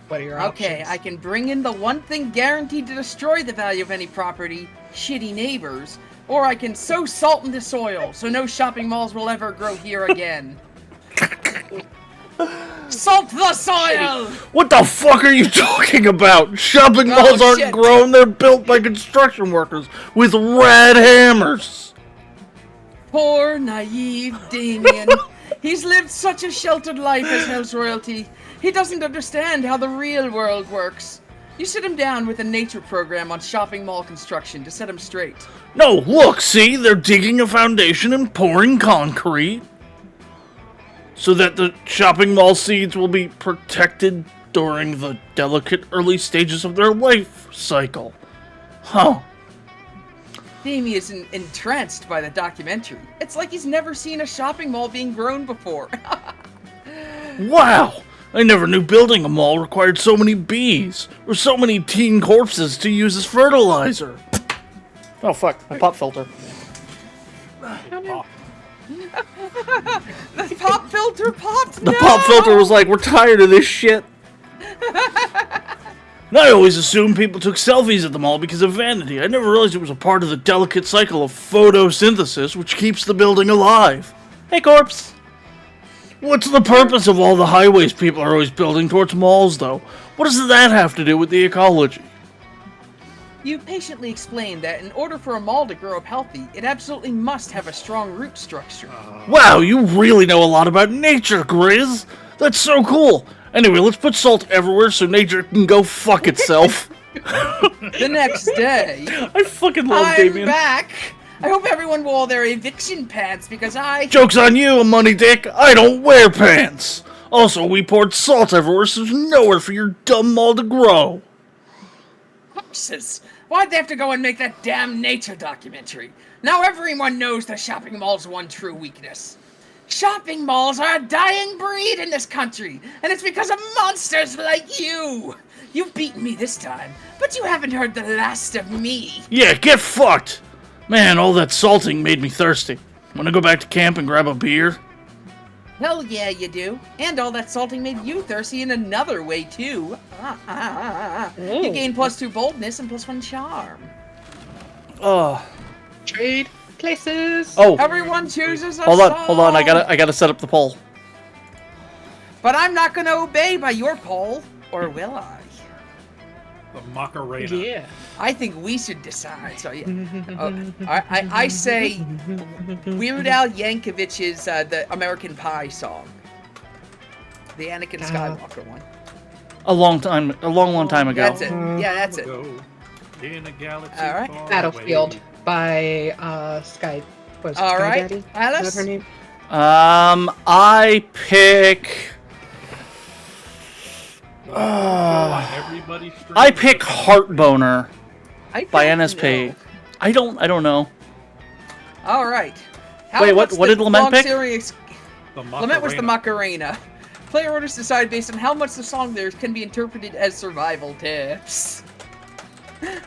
What are your Okay, options? I can bring in the one thing guaranteed to destroy the value of any property, shitty neighbors, or I can sow salt in the soil so no shopping malls will ever grow here again. Salt the soil! What the fuck are you talking about? Shopping Oh, malls aren't shit. grown, they're built by construction workers with rad hammers. Poor, naive Damien. He's lived such a sheltered life as house royalty. He doesn't understand how the real world works. You sit him down with a nature program on shopping mall construction to set him straight. No, look, see, they're digging a foundation and pouring concrete so that the shopping mall seeds will be protected during the delicate early stages of their life cycle. Huh. Damien's entranced by the documentary. It's like he's never seen a shopping mall being grown before. Wow! I never knew building a mall required so many bees, or so many teen corpses to use as fertilizer. Oh fuck, my pop filter. The pop filter popped. The pop filter was like, we're tired of this shit. And I always assumed people took selfies at the mall because of vanity. I never realized it was a part of the delicate cycle of photosynthesis which keeps the building alive. Hey, corpse. What's the purpose of all the highways people are always building towards malls, though? What does that have to do with the ecology? You patiently explained that in order for a mall to grow up healthy, it absolutely must have a strong root structure. Wow, you really know a lot about nature, Grizz. That's so cool. Anyway, let's put salt everywhere so nature can go fuck itself. The next day, I fucking love I'm Damien. back. I hope everyone wore their eviction pants because Joke's on you, money dick. I don't wear pants. Also, we poured salt everywhere so there's nowhere for your dumb mall to grow. Horses. Why'd they have to go and make that damn nature documentary? Now everyone knows the shopping mall's one true weakness. Shopping malls are a dying breed in this country, and it's because of monsters like you. You've beaten me this time, but you haven't heard the last of me. Yeah, get fucked. Man, all that salting made me thirsty. Wanna go back to camp and grab a beer? Hell yeah, you do. And all that salting made you thirsty in another way, too. You gain +2 boldness and +1 charm. Trade places. Oh, Everyone chooses a hold on. I song. gotta set up the poll. But I'm not gonna obey by your poll, or will I? The Macarena. Yeah. I think we should decide. So yeah, I say Weird Al Yankovic's the American Pie song, the Anakin Skywalker one. A long time ago. That's it. Yeah, that's it. Go in a galaxy All right. far Battlefield away. by Sky. Was it All Sky right, Daddy? Is Alyss? that her name? I pick Everybody I pick Heart Boner I by don't NSP. know. I don't know. All right. Wait, what much did the Lament long pick? series- Lament was the Macarena. Player orders decide based on how much the song lyrics can be interpreted as survival tips. Have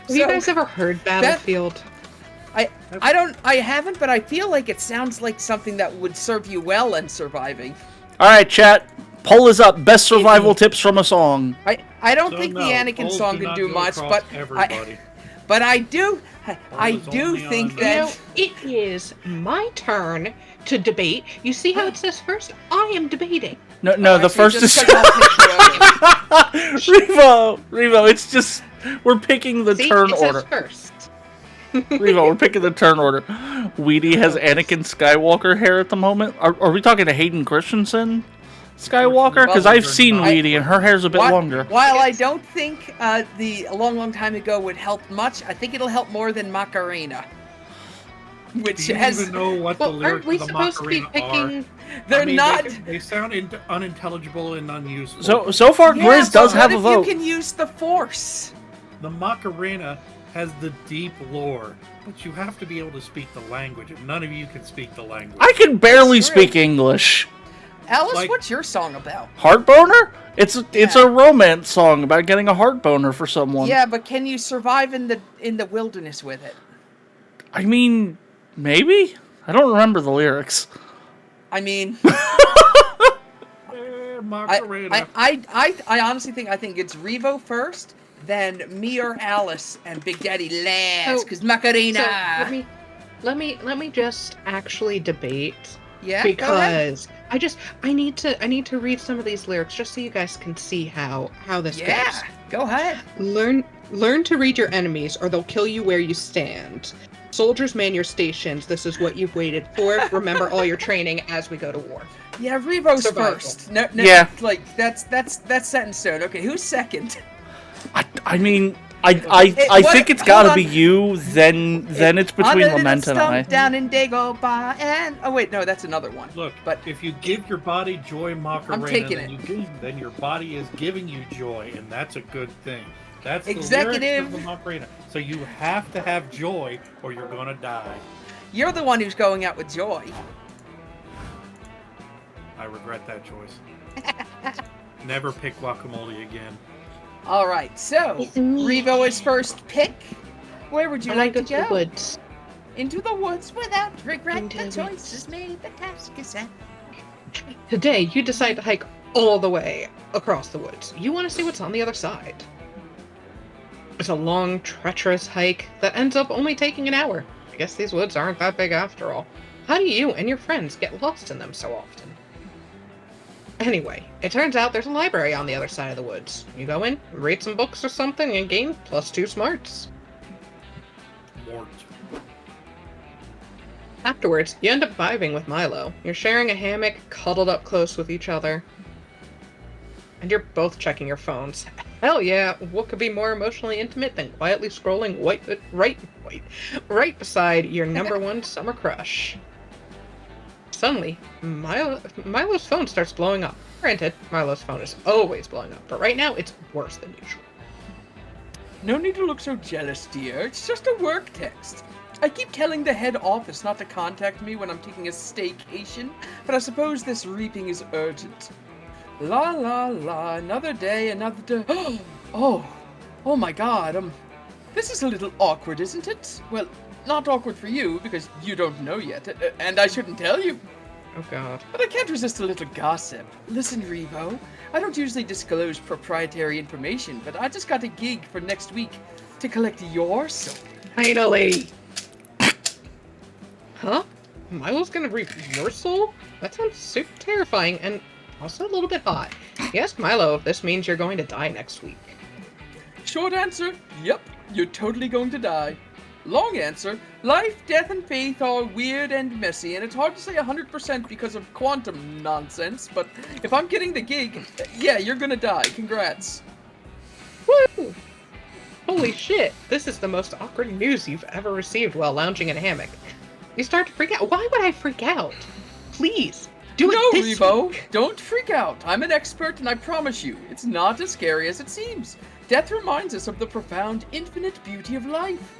you guys ever heard Battlefield? I haven't, but I feel like it sounds like something that would serve you well in surviving. All right, chat. Poll is up. Best survival tips from a song. I don't think the Anakin song can do much, but I do think You know, that it is my turn to debate. You see how it says first? I am debating. No, the first is just 'cause I'll pick you over. Revo. It's just we're picking the See, turn it order. says first. Revo, we're picking the turn order. Weedy has Anakin Skywalker hair at the moment. Are we talking to Hayden Christensen Skywalker? Because I've seen Weedy and her hair's a bit longer. While I don't think a long time ago would help much, I think it'll help more than Macarena. Which Do you has even know what the Well, lyrics aren't we of the supposed to be Macarena are? picking? they're I mean, not. They sound unintelligible and unuseful. So far, Yeah, Grizz does but have a what vote. if you can use the Force? The Macarena has the deep lore, but you have to be able to speak the language, and none of you can speak the language. I can barely That's true. speak English. Alice, Like- what's your song about? Heart boner? It's a romance song about getting a heart boner for someone. Yeah, but can you survive in the wilderness with it? I mean, maybe. I don't remember the lyrics. I mean, Macarena. I honestly think it's Revo first, then me or Alice and Big Daddy last, So- because Macarena. So let me just actually debate Yeah, go ahead. because I need to read some of these lyrics just so you guys can see how this Yeah, goes. go ahead. Learn to read your enemies or they'll kill you where you stand. Soldiers man your stations. This is what you've waited for. Remember all your training as we go to war. Yeah, Revo's Survival. first. No, Yeah. like that's set in stone. Okay, who's second? I mean, I think it's hold gotta on. be you. Then it's between On a little Lament and stump I. down in Dagobah and oh wait, no, that's another one. Look, but if you give your body joy, Macarena, taking then your body is giving you joy, and that's a good thing. That's the Executive. lyrics of the Macarena. So you have to have joy, or you're gonna die. you're the one who's going out with joy. I regret that choice. Never pick guacamole again. All right, so It's me. Revo is first pick. Where would you And I like go to to the go? woods. Into the woods without regret. Into The the choice woods. is made. The task is set. Today, you decide to hike all the way across the woods. You want to see what's on the other side. It's a long, treacherous hike that ends up only taking an hour. I guess these woods aren't that big after all. How do you and your friends get lost in them so often? Anyway, it turns out there's a library on the other side of the woods. You go in, read some books or something, and gain +2 smarts. Mort. Afterwards, you end up vibing with Milo. You're sharing a hammock, cuddled up close with each other. And you're both checking your phones. Hell yeah, what could be more emotionally intimate than quietly scrolling right beside your number one summer crush? Suddenly, Milo's phone starts blowing up. Granted, Milo's phone is always blowing up, but right now it's worse than usual. No need to look so jealous, dear. It's just a work text. I keep telling the head office not to contact me when I'm taking a staycation, but I suppose this reaping is urgent. La la la, another day, another day. Oh my god, this is a little awkward, isn't it? Well, not awkward for you, because you don't know yet, and I shouldn't tell you. Oh god. But I can't resist a little gossip. Listen, Revo, I don't usually disclose proprietary information, but I just got a gig for next week to collect your soul. Finally! Huh? Milo's gonna reap your soul? That sounds super terrifying and also a little bit hot. You ask Milo if this means you're going to die next week. Short answer, yep, you're totally going to die. Long answer, life, death, and faith are weird and messy, and it's hard to say 100% because of quantum nonsense, but if I'm getting the gig, yeah, you're gonna die. Congrats. Woo! Holy shit, this is the most awkward news you've ever received while lounging in a hammock. You start to freak out. Why would I freak out? Please, Do it No, this Revo, week. don't freak out. I'm an expert, and I promise you, it's not as scary as it seems. Death reminds us of the profound, infinite beauty of life.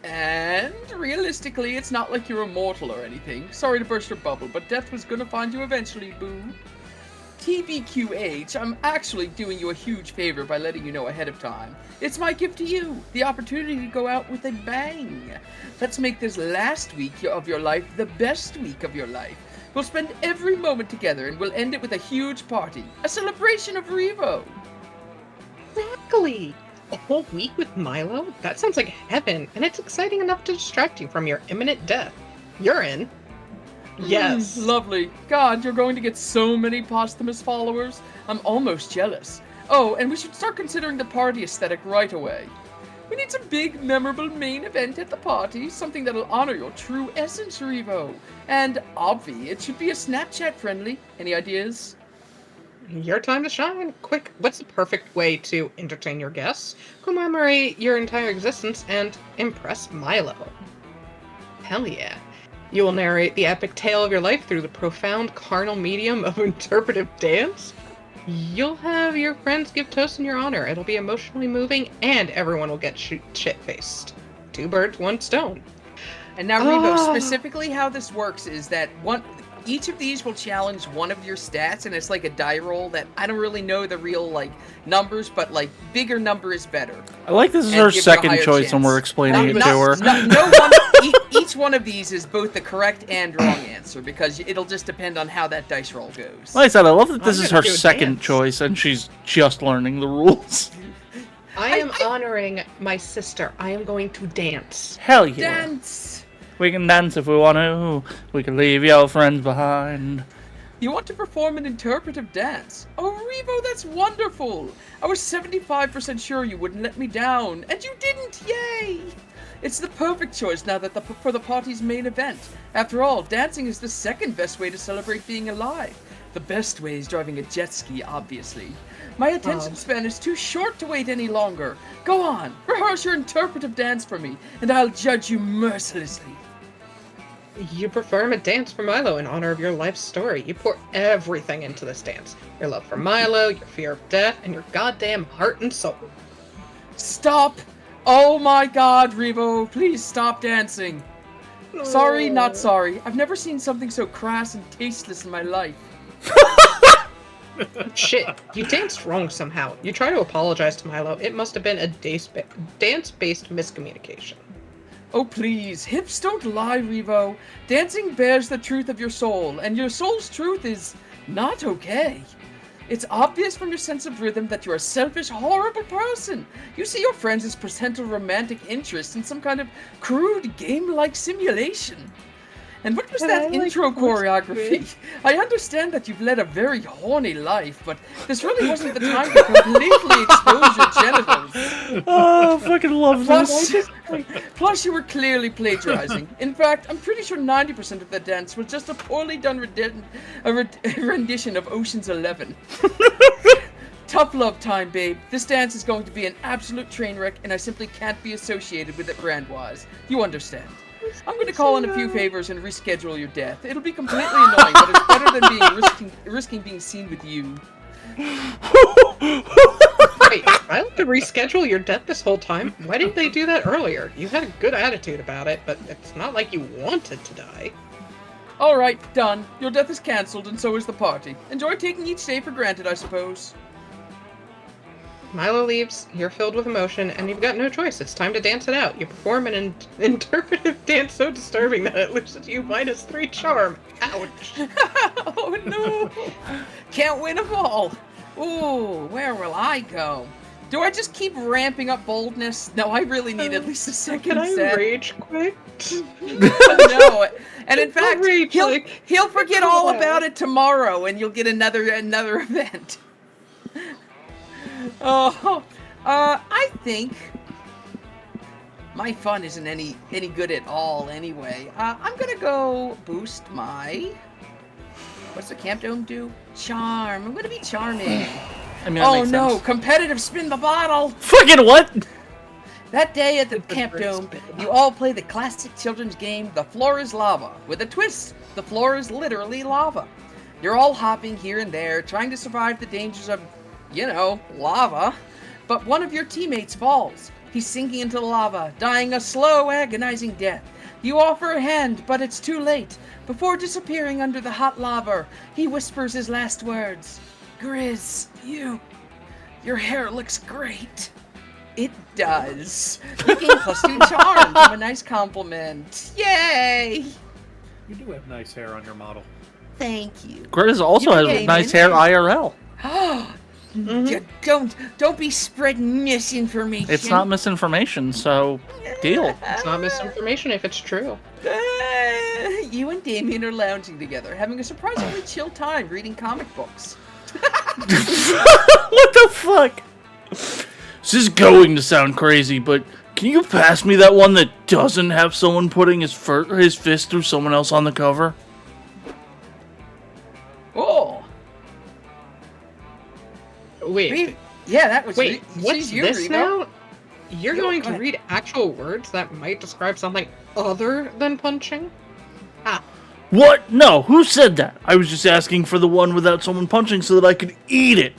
And realistically, it's not like you're immortal or anything. Sorry to burst your bubble, but death was gonna find you eventually, boo. TBQH, I'm actually doing you a huge favor by letting you know ahead of time. It's my gift to you, the opportunity to go out with a bang. Let's make this last week of your life the best week of your life. We'll spend every moment together and we'll end it with a huge party. A celebration of Revo. Broccoli! A whole week with Milo? That sounds like heaven, and it's exciting enough to distract you from your imminent death. You're in. Yes. Lovely. God, you're going to get so many posthumous followers. I'm almost jealous. Oh, and we should start considering the party aesthetic right away. We need some big, memorable main event at the party, something that'll honor your true essence, Revo. And, obvi, it should be a Snapchat friendly. Any ideas? Your time to shine. Quick, what's the perfect way to entertain your guests, commemorate your entire existence, and impress Milo? Hell yeah. You will narrate the epic tale of your life through the profound carnal medium of interpretive dance. You'll have your friends give toasts in your honor. It'll be emotionally moving, and everyone will get shit-faced. 2 birds, 1 stone. And now, Revo, specifically how this works is that each of these will challenge one of your stats, and it's like a die roll that I don't really know the real numbers, but bigger number is better. I like this is And her give you a second higher choice, and chance. we're explaining it to her. Each one of these is both the correct and wrong answer because it'll just depend on how that dice roll goes. Like I said, I love that this I'm is gonna her do a second dance. choice, and she's just learning the rules. I am honoring my sister. I am going to dance. Hell yeah. Dance! We can dance if we want to. We can leave your friends behind. You want to perform an interpretive dance? Oh, Revo, that's wonderful! I was 75% sure you wouldn't let me down, and you didn't! Yay! It's the perfect choice now that for the party's main event. After all, dancing is the second best way to celebrate being alive. The best way is driving a jet ski, obviously. My attention span is too short to wait any longer. Go on, rehearse your interpretive dance for me, and I'll judge you mercilessly. You perform a dance for Milo in honor of your life story. You pour everything into this dance. Your love for Milo, your fear of death, and your goddamn heart and soul. Stop! Oh my god, Revo, please stop dancing. Sorry, not sorry. I've never seen something so crass and tasteless in my life. Shit, you danced wrong somehow. You try to apologize to Milo. It must have been a dance-based miscommunication. Oh please, hips don't lie, Revo. Dancing bears the truth of your soul, and your soul's truth is not okay. It's obvious from your sense of rhythm that you're a selfish, horrible person. You see your friends as potential romantic interests in some kind of crude, game-like simulation. And what was that intro choreography? I understand that you've led a very horny life, but this really wasn't the time to completely expose your genitals. Oh, I fucking love this. Plus, you were clearly plagiarizing. In fact, I'm pretty sure 90% of the dance was just a poorly done rendition of Ocean's 11. Tough love time, babe. This dance is going to be an absolute train wreck, and I simply can't be associated with it brand-wise. You understand. I'm going to call in a few favors and reschedule your death. It'll be completely annoying, but it's better than risking being seen with you. Wait, I like to reschedule your death this whole time? Why didn't they do that earlier? You had a good attitude about it, but it's not like you wanted to die. Alright, done. Your death is cancelled, and so is the party. Enjoy taking each day for granted, I suppose. Milo leaves, you're filled with emotion, and you've got no choice. It's time to dance it out. You perform an interpretive dance so disturbing that it loses you -3 charm. Ouch. Oh no! Can't win them all! Ooh, where will I go? Do I just keep ramping up boldness? No, I really need at least a second Can I set. rage quit? No, and in fact, rage, he'll forget all about it tomorrow, and you'll get another event. Oh, I think my fun isn't any good at all anyway. I'm gonna go boost my... What's the Camp Dome do? Charm. I'm gonna be charming. I mean, that Oh makes no, sense. competitive spin the bottle! Fucking what? That day at the Camp Dome, you all play the classic children's game, The Floor is Lava. With a twist, the floor is literally lava. You're all hopping here and there, trying to survive the dangers of, lava. But one of your teammates falls. He's sinking into the lava, dying a slow, agonizing death. You offer a hand, but it's too late. Before disappearing under the hot lava, he whispers his last words. Grizz, your hair looks great. It does. You gain +2 charm from a nice compliment. Yay! You do have nice hair on your model. Thank you. Grizz also You has came nice in hair there. IRL. Don't be spreading misinformation. It's not misinformation, so deal. It's not misinformation if it's true. You and Damien are lounging together, having a surprisingly chill time reading comic books. What the fuck? This is going to sound crazy, but can you pass me that one that doesn't have someone putting his fist through someone else on the cover? Oh, Wait, yeah, that was. what's you, this Revo. now? You're Yo, going go to ahead. read actual words that might describe something other than punching? Ah, What? No, who said that? I was just asking for the one without someone punching so that I could eat it.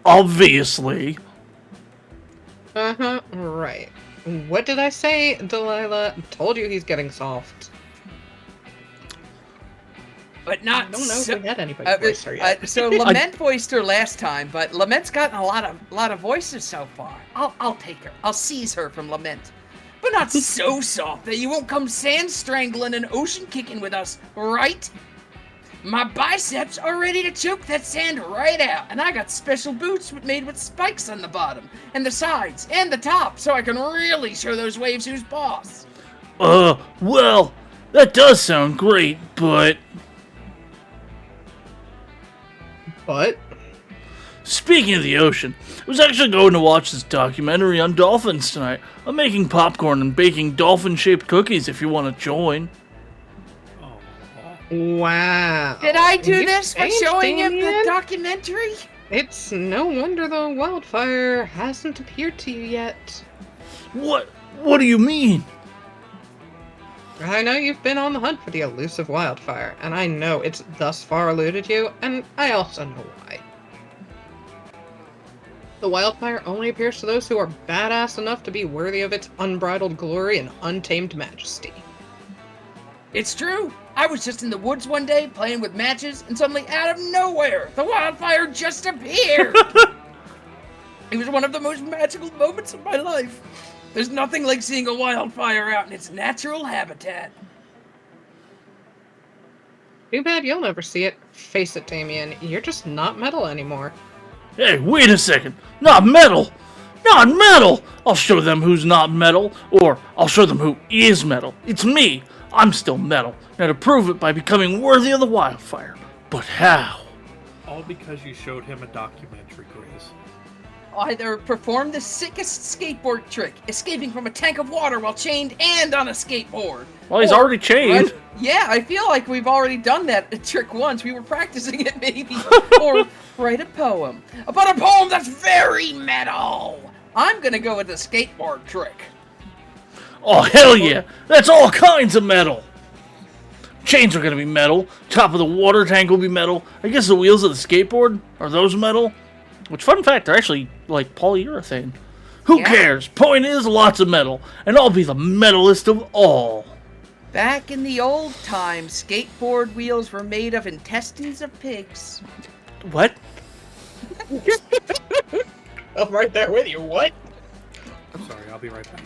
Obviously. right. What did I say, Delilah? Told you he's getting soft. But not I don't know so, if we had anybody voice her yet. so Lament voiced her last time, but Lament's gotten a lot of voices so far. I'll take her. I'll seize her from Lament. But not so soft that you won't come sand strangling and ocean kicking with us, right? My biceps are ready to choke that sand right out, and I got special boots made with spikes on the bottom, and the sides, and the top, so I can really show those waves who's boss. Well, that does sound great, but... But Speaking of the ocean, I was actually going to watch this documentary on dolphins tonight. I'm making popcorn and baking dolphin-shaped cookies if you want to join. wow. Did I do You this for changed, showing him the Damien? documentary? It's no wonder the wildfire hasn't appeared to you yet. What do you mean? I know you've been on the hunt for the elusive wildfire, and I know it's thus far eluded you, and I also know why. The wildfire only appears to those who are badass enough to be worthy of its unbridled glory and untamed majesty. It's true. I was just in the woods one day playing with matches, and suddenly, out of nowhere, the wildfire just appeared. It was one of the most magical moments of my life. There's nothing like seeing a wildfire out in its natural habitat. Too bad you'll never see it. Face it, Damien, you're just not metal anymore. Hey, wait a second. Not metal! Not metal! I'll show them who's not metal, or I'll show them who is metal. It's me. I'm still metal. Now to prove it by becoming worthy of the wildfire. But how? All because you showed him a documentary, Grizz. Either perform the sickest skateboard trick, escaping from a tank of water while chained and on a skateboard. Well, he's Or already chained. Yeah, I feel like we've already done that trick once. We were practicing it, maybe. Or write a poem. About a poem that's very metal. I'm gonna go with the skateboard trick. Oh, hell yeah! That's all kinds of metal! Chains are gonna be metal. Top of the water tank will be metal. I guess the wheels of the skateboard, are those metal? Which, fun fact, they're actually, like, polyurethane. Who Yeah. cares? Point is, lots of metal. And I'll be the metalist of all. Back in the old times, skateboard wheels were made of intestines of pigs. What? I'm right there with you, what? Sorry, I'll be right back.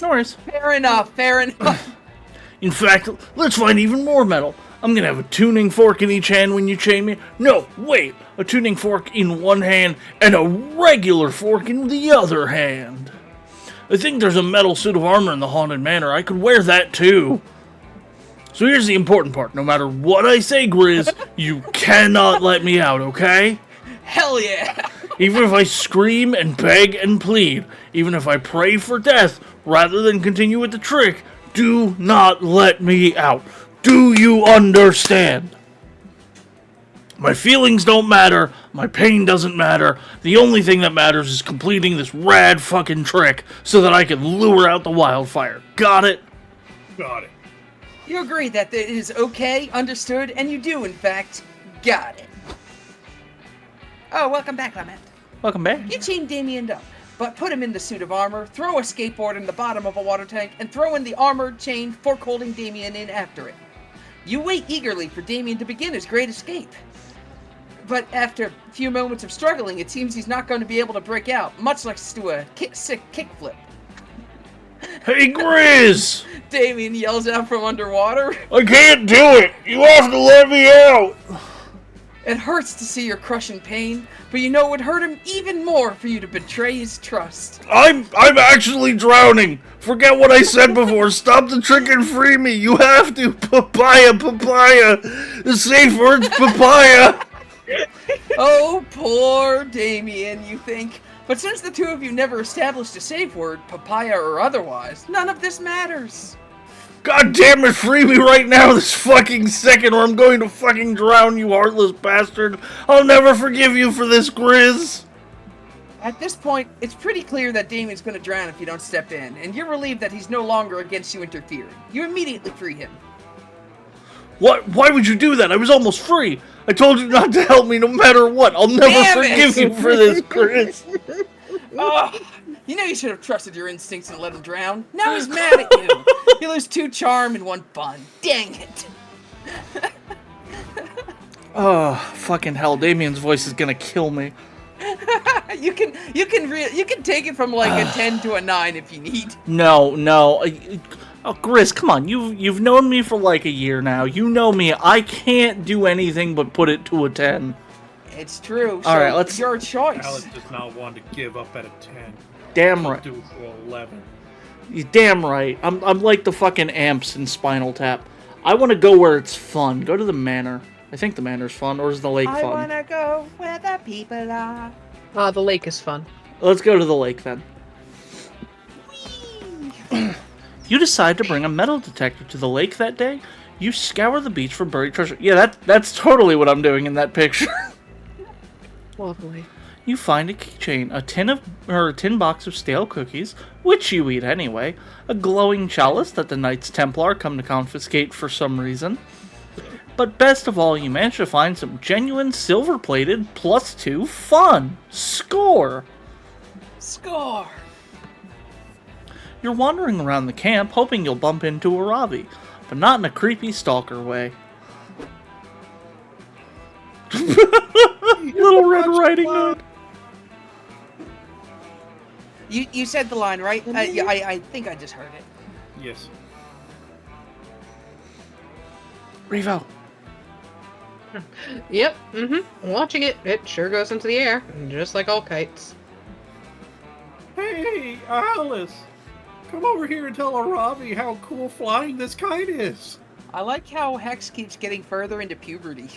No worries. Fair enough, fair enough. In fact, let's find even more metal. I'm gonna have a tuning fork in each hand when you chain me. No, wait! A tuning fork in one hand and a regular fork in the other hand. I think there's a metal suit of armor in the Haunted Manor. I could wear that too. So here's the important part. No matter what I say, Grizz, you cannot let me out, okay? Hell yeah! Even if I scream and beg and plead, even if I pray for death rather than continue with the trick, do not let me out. Do you understand? My feelings don't matter. My pain doesn't matter. The only thing that matters is completing this rad fucking trick so that I can lure out the wildfire. Got it? Got it. You agree that it is okay, understood, and you do, in fact, got it. Oh, welcome back, Lament. Welcome back. You chain Damien up, but put him in the suit of armor, throw a skateboard in the bottom of a water tank, and throw in the armored chain, fork holding Damien in after it. You wait eagerly for Damien to begin his great escape. But after a few moments of struggling, it seems he's not going to be able to break out, much like to a sick kickflip. Hey, Grizz! Damien yells out from underwater. I can't do it! You have to let me out! It hurts to see your crushing pain, but you know it would hurt him even more for you to betray his trust. I'm actually drowning! Forget what I said before. Stop the trick and free me! You have to! Papaya! The safe word's papaya! Oh, poor Damien, you think. But since the two of you never established a safe word, papaya or otherwise, none of this matters. God damn it, free me right now this fucking second or I'm going to fucking drown, you heartless bastard. I'll never forgive you for this, Grizz. At this point, it's pretty clear that Damien's gonna drown if you don't step in, and you're relieved that he's no longer against you interfering. You immediately free him. What? Why would you do that? I was almost free. I told you not to help me no matter what. I'll never Damn forgive it. you for this, Grizz. Ugh. You know you should have trusted your instincts and let him drown. Now he's mad at you. You lose 2 charm and 1 fun. Dang it. Oh, fucking hell. Damien's voice is gonna kill me. You can take it from like a 10 to a 9 if you need. No. Oh, Grizz, come on. You've known me for like a year now. You know me. I can't do anything but put it to a 10. It's true. All right, let's. Your choice. Alyss does not want to give up at a 10. Damn right. Do it to 11. You're damn right. I'm like the fucking amps in Spinal Tap. I want to go where it's fun. Go to the manor. I think the manor's fun, or is the lake I fun? wanna go where the people are. The lake is fun. Let's go to the lake then. You decide to bring a metal detector to the lake that day. You scour the beach for buried treasure. Yeah, that's totally what I'm doing in that picture. Lovely. You find a keychain, a tin box of stale cookies, which you eat anyway, a glowing chalice that the Knights Templar come to confiscate for some reason. But best of all, you manage to find some genuine silver-plated +2 fun. Score! Score. You're wandering around the camp, hoping you'll bump into a Ravi, but not in a creepy stalker way. Little Red Riding Hood. You said the line, right? Yeah, I think I just heard it. Yes. Revo. Yep, watching it. It sure goes into the air, just like all kites. Hey, Alyss! Come over here and tell Aravi how cool flying this kite is. I like how Hex keeps getting further into puberty.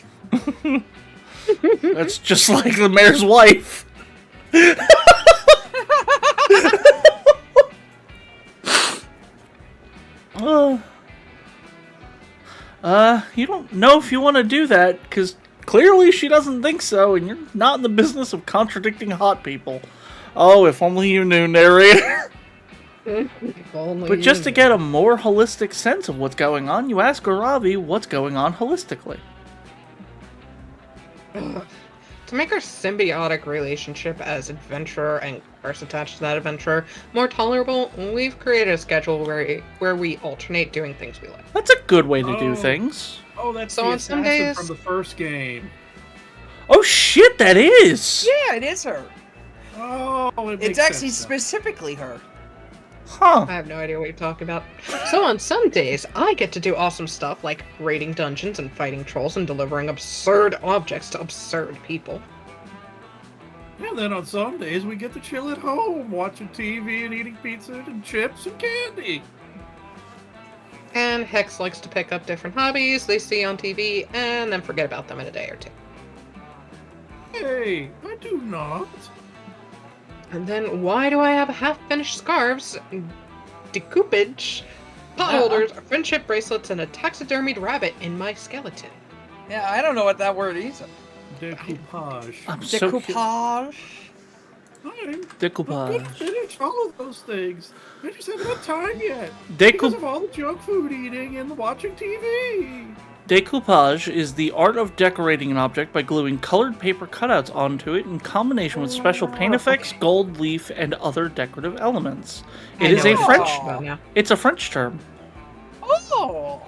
That's just like the mayor's wife. You don't know if you want to do that, because clearly she doesn't think so, and you're not in the business of contradicting hot people. Oh, if only you knew, narrator. But just to get a more holistic sense of what's going on, you ask Aravi what's going on holistically. To make our symbiotic relationship as adventurer and curse attached to that adventurer more tolerable, we've created a schedule where we alternate doing things we like. That's a good way to do things. Oh, that's So the on some assassin days- from the first game. Oh shit, that is! Yeah, it is her. Oh, it makes It's actually sense now. specifically her. Huh. I have no idea what you're talking about. So on some days, I get to do awesome stuff like raiding dungeons and fighting trolls and delivering absurd objects to absurd people. And then on some days we get to chill at home, watching TV and eating pizza and chips and candy. And Hex likes to pick up different hobbies they see on TV and then forget about them in a day or two. Hey, I do not. And then why do I have half-finished scarves, decoupage, potholders, friendship bracelets, and a taxidermied rabbit in my skeleton? Yeah, I don't know what that word is. Decoupage. I'm so curious. Decoupage. I'm Decoupage. gonna finish all of those things. I just haven't had time yet. Decoup- Because of all the junk food eating and watching TV. Decoupage is the art of decorating an object by gluing colored paper cutouts onto it in combination with special paint effects, gold leaf, and other decorative elements. It is know a what French. you're talking about now. It's a French term. Oh!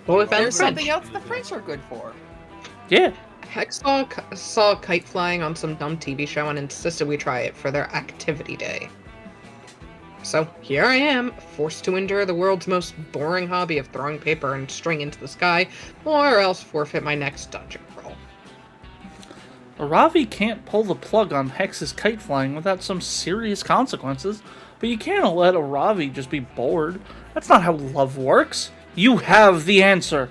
Well, we found There's French. something else the French are good for. Yeah. Hex saw kite flying on some dumb TV show and insisted we try it for their activity day. So here I am, forced to endure the world's most boring hobby of throwing paper and string into the sky, or else forfeit my next dungeon crawl. Ravi can't pull the plug on Hex's kite flying without some serious consequences, but you can't let a Ravi just be bored. That's not how love works. You have the answer.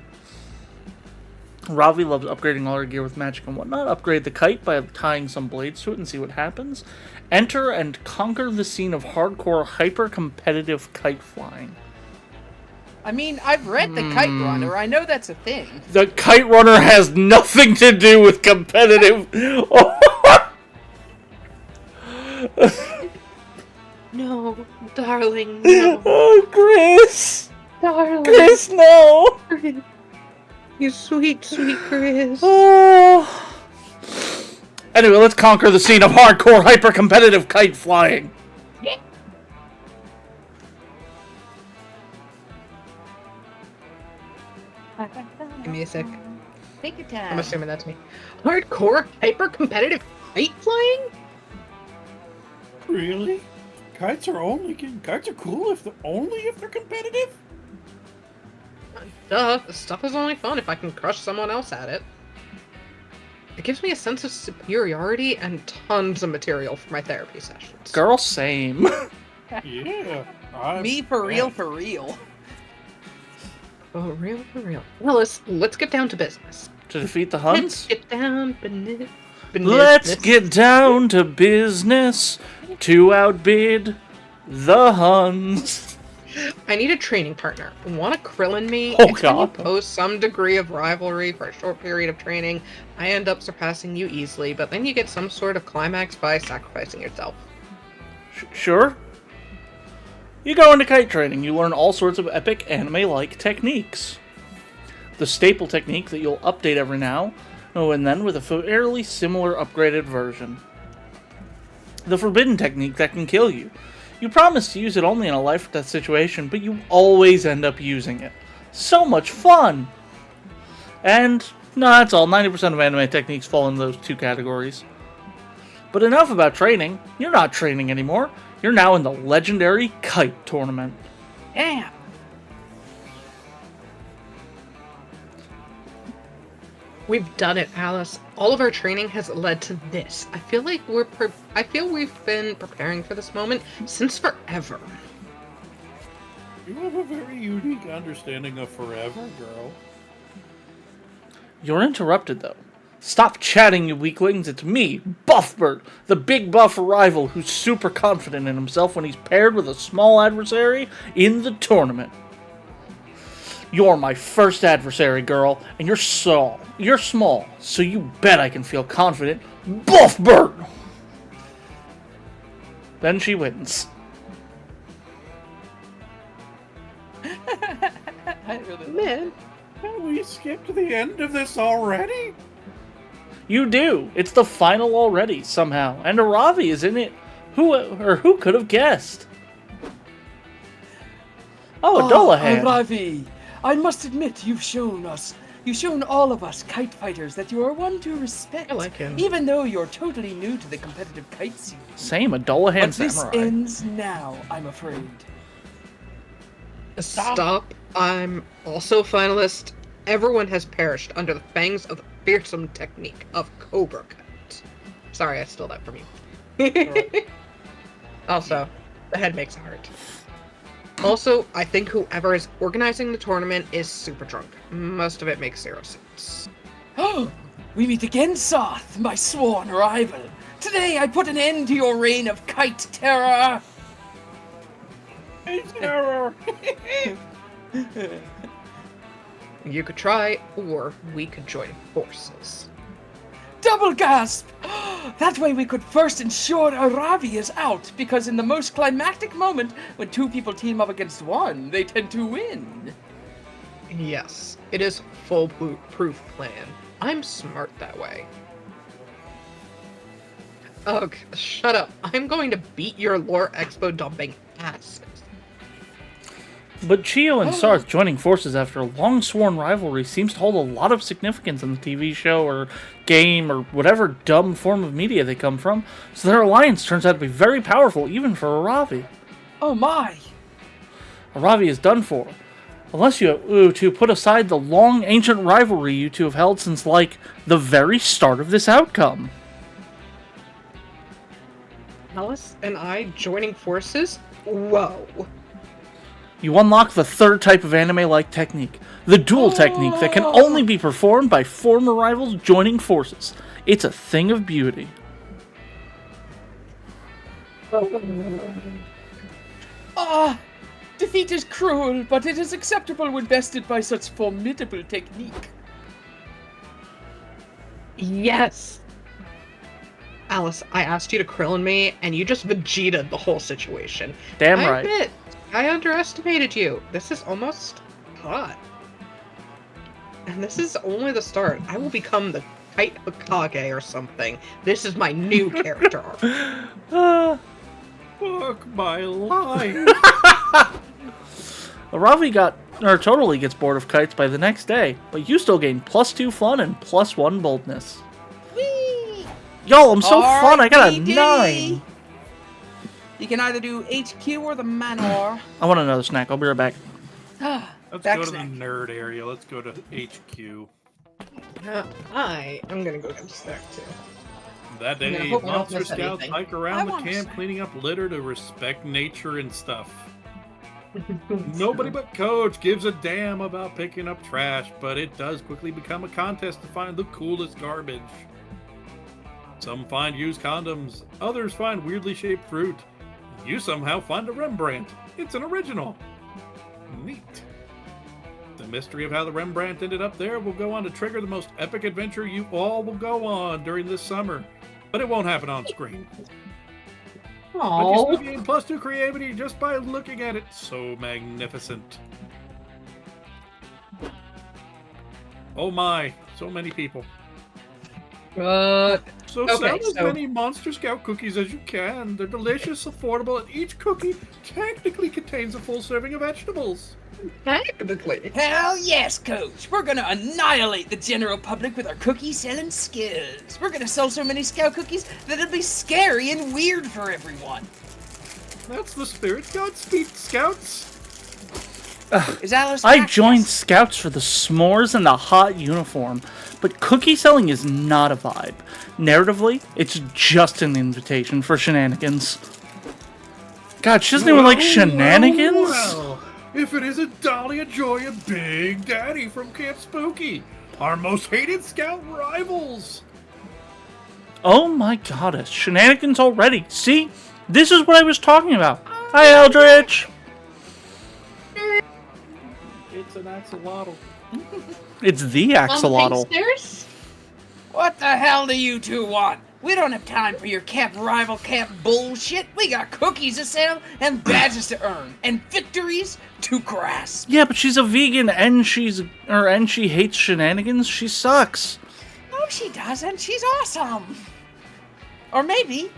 Ravi loves upgrading all her gear with magic and whatnot. Upgrade the kite by tying some blades to it and see what happens. Enter and conquer the scene of hardcore, hyper-competitive kite flying. I mean, I've read The Kite Runner. I know that's a thing. The Kite Runner has nothing to do with competitive. No, darling, no. Oh, Chris! Darling. Chris, no! You sweet, sweet Chris. Oh. Anyway, let's conquer the scene of hardcore, hyper-competitive kite flying. Give me a sec. Take your I'm time. assuming that's me. Hardcore, hyper-competitive kite flying? Really? Kites are cool if they're competitive. Duh, the stuff is only fun if I can crush someone else at it. It gives me a sense of superiority and tons of material for my therapy sessions. Girl, same. Yeah. Me for real, for real. Oh, real, for real. Well, let's get down to business. To defeat the Let's Huns? get down beneath. Let's get down to business to outbid the Huns. I need a training partner. Want to Krillin me? Oh, and when you God. pose some degree of rivalry for a short period of training, I end up surpassing you easily, but then you get some sort of climax by sacrificing yourself. Sure. You go into kite training, you learn all sorts of epic anime-like techniques. The staple technique that you'll update every now and then with a fairly similar upgraded version. The forbidden technique that can kill you. You promise to use it only in a life or death situation, but you always end up using it. So much fun! And, no, that's all. 90% of anime techniques fall into those two categories. But enough about training. You're not training anymore. You're now in the legendary kite tournament. Damn. We've done it, Alice. All of our training has led to this. I feel like we've been preparing for this moment since forever. You have a very unique understanding of forever, girl. You're interrupted, though. Stop chatting, you weaklings. It's me, Buffbert, the big buff rival who's super confident in himself when he's paired with a small adversary in the tournament. You're my first adversary, girl, and you're small, so you bet I can feel confident. Buffbert! Then she wins. I really Man, Can we skip to the end of this already? You do. It's the final already, somehow. And Aravi is in it. Who could have guessed? Oh, Dolahan. Ravi, I must admit you've shown all of us kite fighters that you are one to respect. I like him. Even though you're totally new to the competitive kite scene. Same, a Dolahan But this samurai. ends now, I'm afraid. Stop. I'm also a finalist. Everyone has perished under the fangs of the fearsome technique of Cobra Kite. Sorry, I stole that from you. Also, the head makes a heart. Also, I think whoever is organizing the tournament is super drunk. Most of it makes zero sense. Oh, we meet again, Soth, my sworn rival. Today I put an end to your reign of kite terror. It's error. You could try, or we could join forces. Double gasp! That way we could first ensure Aravi is out, because in the most climactic moment, when two people team up against one, they tend to win. Yes, it is foolproof plan. I'm smart that way. Ugh, shut up. I'm going to beat your lore expo dumping ass. But Chio and Sarth joining forces after a long-sworn rivalry seems to hold a lot of significance in the TV show or game or whatever dumb form of media they come from, so their alliance turns out to be very powerful even for Aravi. Oh my! Aravi is done for. Unless you two put aside the long ancient rivalry you two have held since, like, the very start of this outcome. Alyss and I joining forces? Whoa. You unlock the third type of anime-like technique, the duel technique that can only be performed by former rivals joining forces. It's a thing of beauty. Defeat is cruel, but it is acceptable when bested by such formidable technique. Yes! Alyss, I asked you to Krillin me, and you just Vegeta'd the whole situation. Damn I right. admit, I underestimated you. This is almost hot. And this is only the start. I will become the Kite Hokage or something. This is my new character arc. Fuck my life. Aravi totally gets bored of kites by the next day, but you still gain +2 fun and +1 boldness. Whee! Yo, I'm so fun, I got a RIPD. 9! You can either do HQ or the Manor. I want another snack, I'll be right back. Let's Back go to snack. the nerd area. Let's go to HQ. I am gonna go get a snack too. That I day, hope I don't Monster miss Scouts anything. hike I around the want a camp snack. cleaning up litter to respect nature and stuff. Nobody but Coach gives a damn about picking up trash, but it does quickly become a contest to find the coolest garbage. Some find used condoms, others find weirdly shaped fruit. You somehow find a Rembrandt. It's an original. Neat. The mystery of how the Rembrandt ended up there will go on to trigger the most epic adventure you all will go on during this summer. But it won't happen on screen. But you still gain +2 creativity just by looking at it. So magnificent. Oh my, so many people. So Okay, sell as so- many Monster Scout cookies as you can. They're delicious, affordable, and each cookie technically contains a full serving of vegetables. Technically. Hell yes, Coach. We're gonna annihilate the general public with our cookie selling skills. We're gonna sell so many Scout cookies that it'll be scary and weird for everyone. That's the spirit. Godspeed, Scouts. Is Alyss I back? joined Yes. Scouts for the s'mores and the hot uniform, but cookie selling is not a vibe. Narratively, it's just an invitation for shenanigans. God, she doesn't even like shenanigans? Well, if it isn't Dahlia Joy and Big Daddy from Camp Spooky, our most hated Scout rivals. Oh my goddess, shenanigans already. See? This is what I was talking about. Hi, Eldritch! It's an axolotl. It's the axolotl. What the hell do you two want? We don't have time for your camp rival camp bullshit. We got cookies to sell and badges to earn and victories to grasp. Yeah, but she's a vegan and she hates shenanigans. She sucks. No, she doesn't. She's awesome. Or maybe.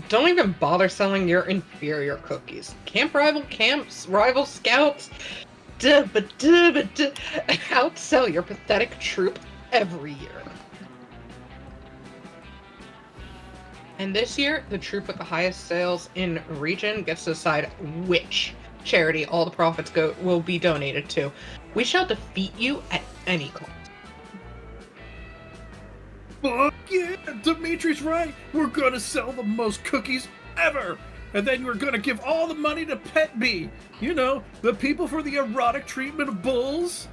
Don't even bother selling your inferior cookies. Rival scouts, outsell your pathetic troop every year. And this year, the troop with the highest sales in region gets to decide which charity all the profits will be donated to. We shall defeat you at any cost. Fuck yeah, Dimitri's right. We're gonna sell the most cookies ever. And then we're gonna give all the money to Pet Bee. You know, the people for the erotic treatment of bulls.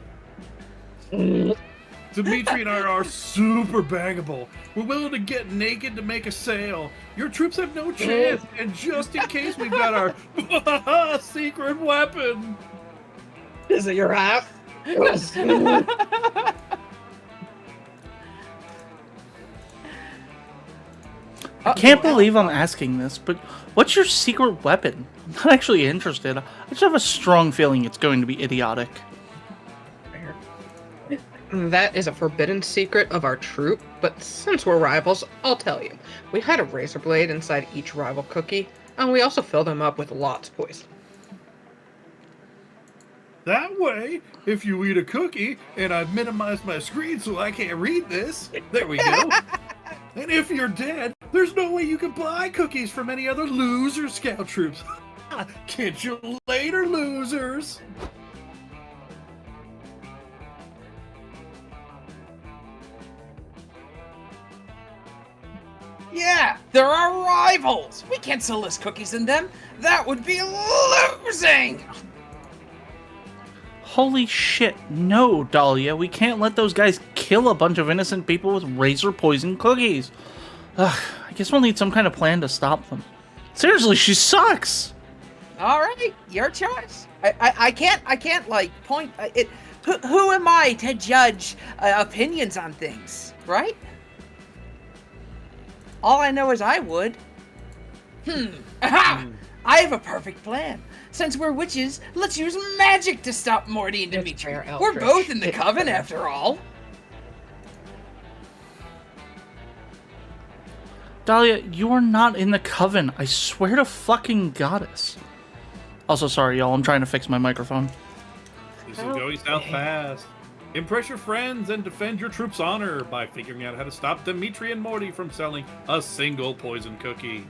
Dimitri and I are super bangable. We're willing to get naked to make a sale. Your troops have no chance. And just in case, we've got our secret weapon. Is it your hat? I can't believe I'm asking this, but what's your secret weapon? I'm not actually interested. I just have a strong feeling it's going to be idiotic. That is a forbidden secret of our troop, but since we're rivals, I'll tell you. We hide a razor blade inside each rival cookie, and we also fill them up with lots of poison. That way, if you eat a cookie, and I've minimized my screen so I can't read this, there we go. And if you're dead, there's no way you can buy cookies from any other loser scout troops. Catch you later, losers. Yeah, they're our rivals. We can't sell us cookies in them. That would be losing. Holy shit, no, Dahlia. We can't let those guys kill a bunch of innocent people with razor poison cookies. Ugh, I guess we'll need some kind of plan to stop them. Seriously, she sucks. All right, your choice. I can't like point it. Who am I to judge opinions on things, right? All I know is I would. Aha! I have a perfect plan. Since we're witches, let's use magic to stop Morty and It's Dimitri. fair, We're Eldritch. both in the It's coven fair. after all. Dahlia, you are not in the coven. I swear to fucking goddess. Also, sorry, y'all. I'm trying to fix my microphone. This is going south fast. Impress your friends and defend your troops' honor by figuring out how to stop Dimitri and Morty from selling a single poison cookie.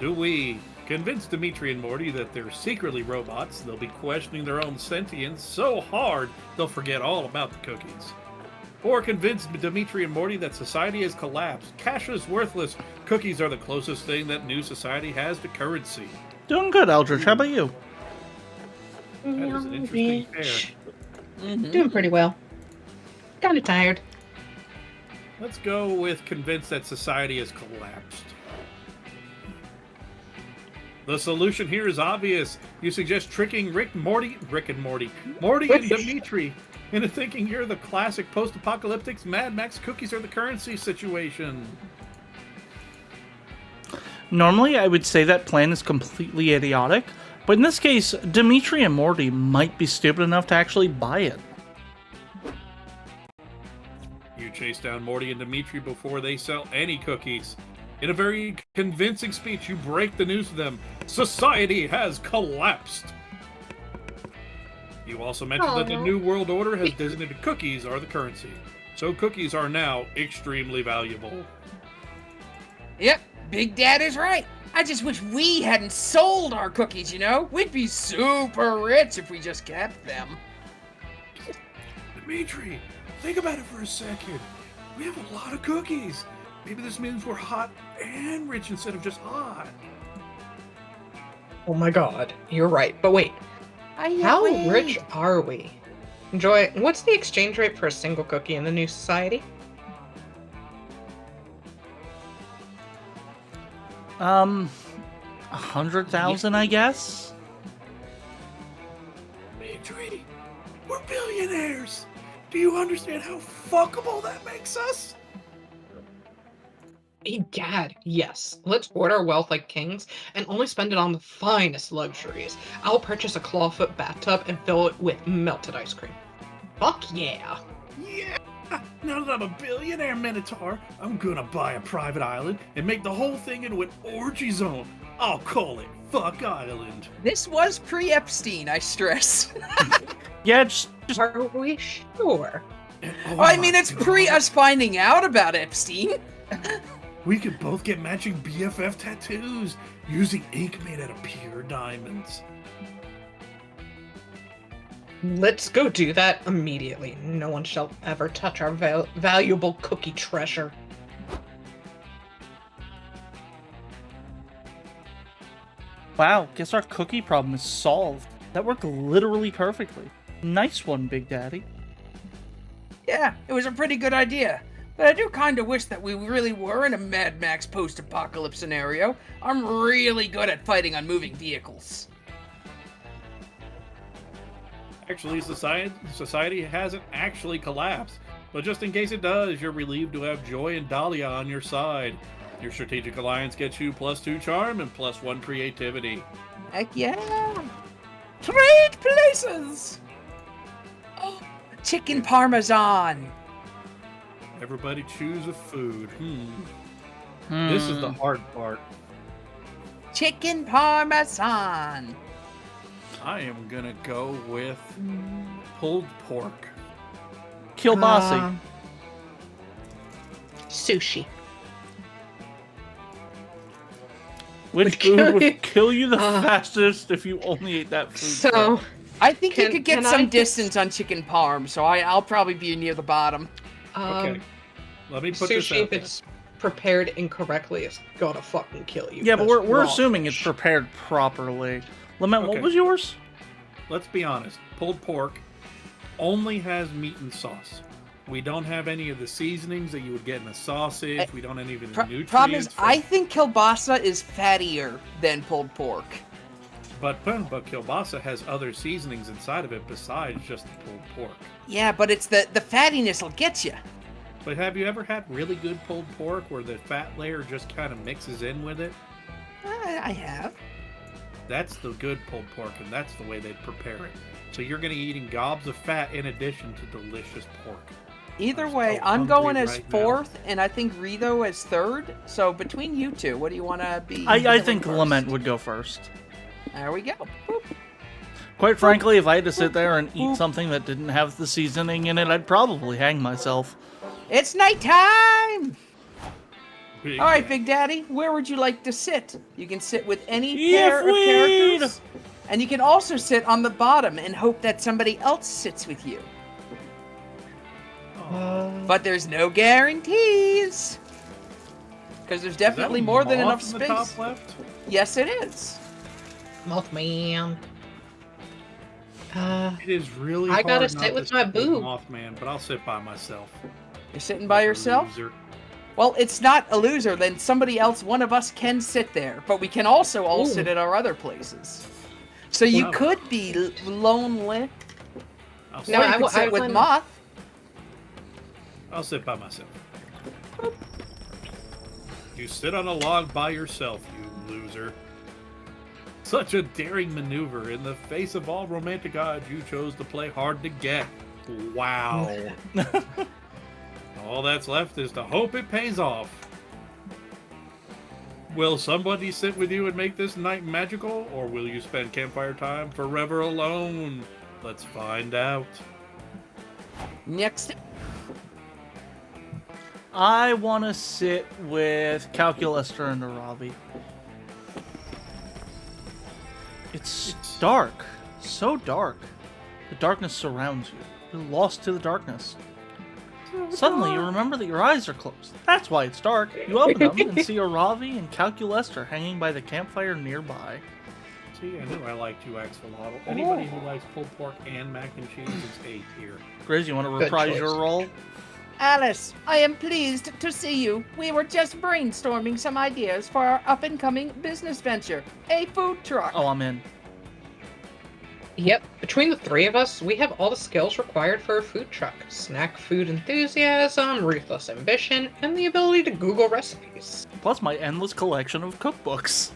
Do we convince Dimitri and Morty that they're secretly robots? They'll be questioning their own sentience so hard they'll forget all about the cookies. Or convince Dimitri and Morty that society has collapsed. Cash is worthless. Cookies are the closest thing that new society has to currency. Doing good, Eldritch. How about you? That is an interesting pair. Doing pretty well. Kind of tired. Let's go with convinced that society has collapsed. The solution here is obvious. You suggest tricking Rick and Morty and Dimitri into thinking you're the classic post-apocalyptic Mad Max cookies are the currency situation. Normally, I would say that plan is completely idiotic, but in this case, Dimitri and Morty might be stupid enough to actually buy it. You chase down Morty and Dimitri before they sell any cookies. In a very convincing speech, you break the news to them. Society has collapsed. You also mentioned that the New World Order has designated cookies are the currency. So cookies are now extremely valuable. Yep, Big Dad is right. I just wish we hadn't sold our cookies, you know? We'd be super rich if we just kept them. Dimitri, think about it for a second. We have a lot of cookies. Maybe this means we're hot and rich instead of just hot. Oh my god, you're right. But wait, how rich are we? Joy, what's the exchange rate for a single cookie in the new society? 100,000, I guess? Dimitri, we're billionaires. Do you understand how fuckable that makes us? Egad, yes. Let's hoard our wealth like kings and only spend it on the finest luxuries. I'll purchase a clawfoot bathtub and fill it with melted ice cream. Fuck yeah. Yeah! Now that I'm a billionaire Minotaur, I'm gonna buy a private island and make the whole thing into an orgy zone. I'll call it Fuck Island. This was pre-Epstein, I stress. Yeah, just Are we sure? And, I my mean, it's God, pre us finding out about Epstein. We could both get matching BFF tattoos using ink made out of pure diamonds. Let's go do that immediately. No one shall ever touch our valuable cookie treasure. wow, guess our cookie problem is solved. That worked literally perfectly. Nice one, Big Daddy. Yeah, it was a pretty good idea. But I do kind of wish that we really were in a Mad Max post-apocalypse scenario. I'm really good at fighting on moving vehicles. Actually, society hasn't actually collapsed. But just in case it does, you're relieved to have Joy and Dahlia on your side. Your strategic alliance gets you +2 charm and +1 creativity. Heck yeah. Trade places! Oh, chicken parmesan. Everybody choose a food. This is the hard part. Chicken parmesan. I am gonna go with pulled pork. Kielbasa. Sushi. Which food would kill you the fastest if you only ate that food? So, I think you Can- could get can some I distance on chicken parm, so I'll probably be near the bottom. Okay. Let me put this sushi, out if there. it's prepared incorrectly, it's gonna fucking kill you. Yeah, but That's we're raw assuming it's fish. prepared properly. Lament, what Okay. was yours? Let's be honest. Pulled pork only has meat and sauce. We don't have any of the seasonings that you would get in a sausage. We don't have any of the nutrients. Problem is, from- I think kielbasa is fattier than pulled pork. But kielbasa has other seasonings inside of it besides just the pulled pork. Yeah, but it's the fattiness will get you. But have you ever had really good pulled pork where the fat layer just kind of mixes in with it? I have. That's the good pulled pork, and that's the way they prepare it. So you're going to be eating gobs of fat in addition to delicious pork. Either I'm way, so I'm hungry going as right now. fourth, and I think Rito as third. So between you two, what do you want to be? I doing think first? Lament would go first. There we go. Boop. Quite frankly, if I had to sit there and eat something that didn't have the seasoning in it, I'd probably hang myself. It's nighttime! Big All right, guy. Big Daddy, where would you like to sit? You can sit with any Yeah, pair of Fleet! characters, and you can also sit on the bottom and hope that somebody else sits with you. But there's no guarantees. Because there's Is that definitely a more than enough moth in the top space. left? Yes, it is. Mothman. It is really I hard gotta not sit to with my boob. Mothman, but I'll sit by myself. You're sitting by Like a yourself? loser. Well, it's not a loser. Then somebody else, one of us, can sit there. But we can also all Ooh. sit at our other places. So you Well- could be lonely. I'll Or sit, No, you could sit with wanna- Moth. I'll sit by myself. You sit on a log by yourself, you loser. Such a daring maneuver. In the face of all romantic odds, you chose to play hard to get. Wow. All that's left is to hope it pays off. Will somebody sit with you and make this night magical, or will you spend campfire time forever alone? Let's find out. Next. I want to sit with Calculester and Aravi. It's dark. So dark. The darkness surrounds you. You're lost to the darkness. Suddenly, you remember that your eyes are closed. That's why it's dark. You open them and see Aravi and Calculester hanging by the campfire nearby. See, I knew I liked you, Axolotl. Anybody who likes pulled pork and mac and cheese is 8 here. Grizz, you want to Good reprise choice. your role? Alyss, I am pleased to see you. We were just brainstorming some ideas for our up-and-coming business venture, a food truck. Oh, I'm in. Yep, between the three of us, we have all the skills required for a food truck. Snack food enthusiasm, ruthless ambition, and the ability to Google recipes. Plus my endless collection of cookbooks.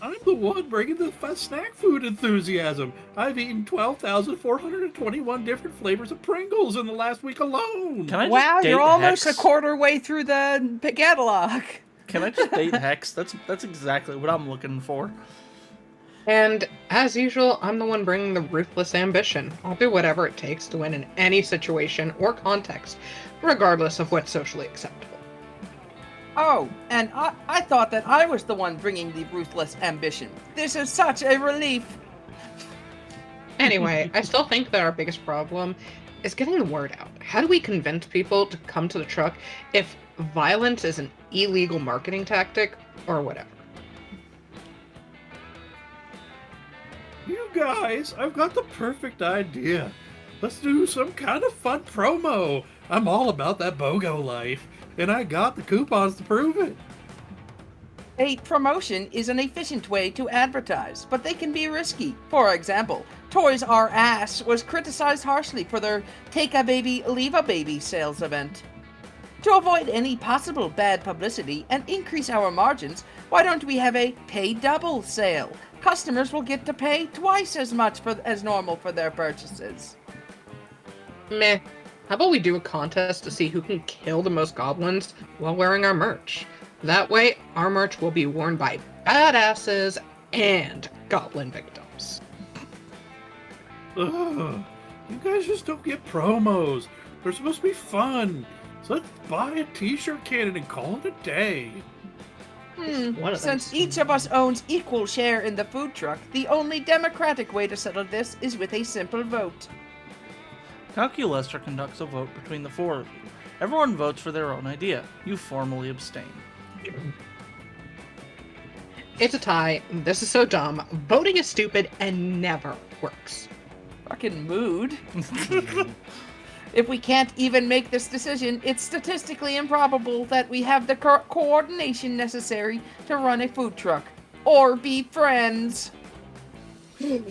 I'm the one bringing the snack food enthusiasm. I've eaten 12,421 different flavors of Pringles in the last week alone. Can I just Wow, date you're almost Hex? a quarter way through the catalog. Can I just date Hex? That's exactly what I'm looking for. And as usual, I'm the one bringing the ruthless ambition. I'll do whatever it takes to win in any situation or context, regardless of what's socially acceptable. Oh, and I thought that I was the one bringing the ruthless ambition. This is such a relief. Anyway, I still think that our biggest problem is getting the word out. How do we convince people to come to the truck if violence is an illegal marketing tactic or whatever? You guys, I've got the perfect idea. Let's do some kind of fun promo. I'm all about that BOGO life, and I got the coupons to prove it. A promotion is an efficient way to advertise, but they can be risky. For example, Toys R Us was criticized harshly for their Take a Baby, Leave a Baby sales event. To avoid any possible bad publicity and increase our margins, why don't we have a pay double sale? Customers will get to pay twice as much as normal for their purchases. Meh. How about we do a contest to see who can kill the most goblins while wearing our merch? That way, our merch will be worn by badasses and goblin victims. Ugh, you guys just don't get promos. They're supposed to be fun. So let's buy a t-shirt cannon and call it a day. One of them. Since each of us owns equal share in the food truck, the only democratic way to settle this is with a simple vote. Calculester conducts a vote between the four of you. Everyone votes for their own idea. You formally abstain. It's a tie. This is so dumb. Voting is stupid and never works. Fucking mood. If we can't even make this decision, it's statistically improbable that we have the coordination necessary to run a food truck. Or be friends.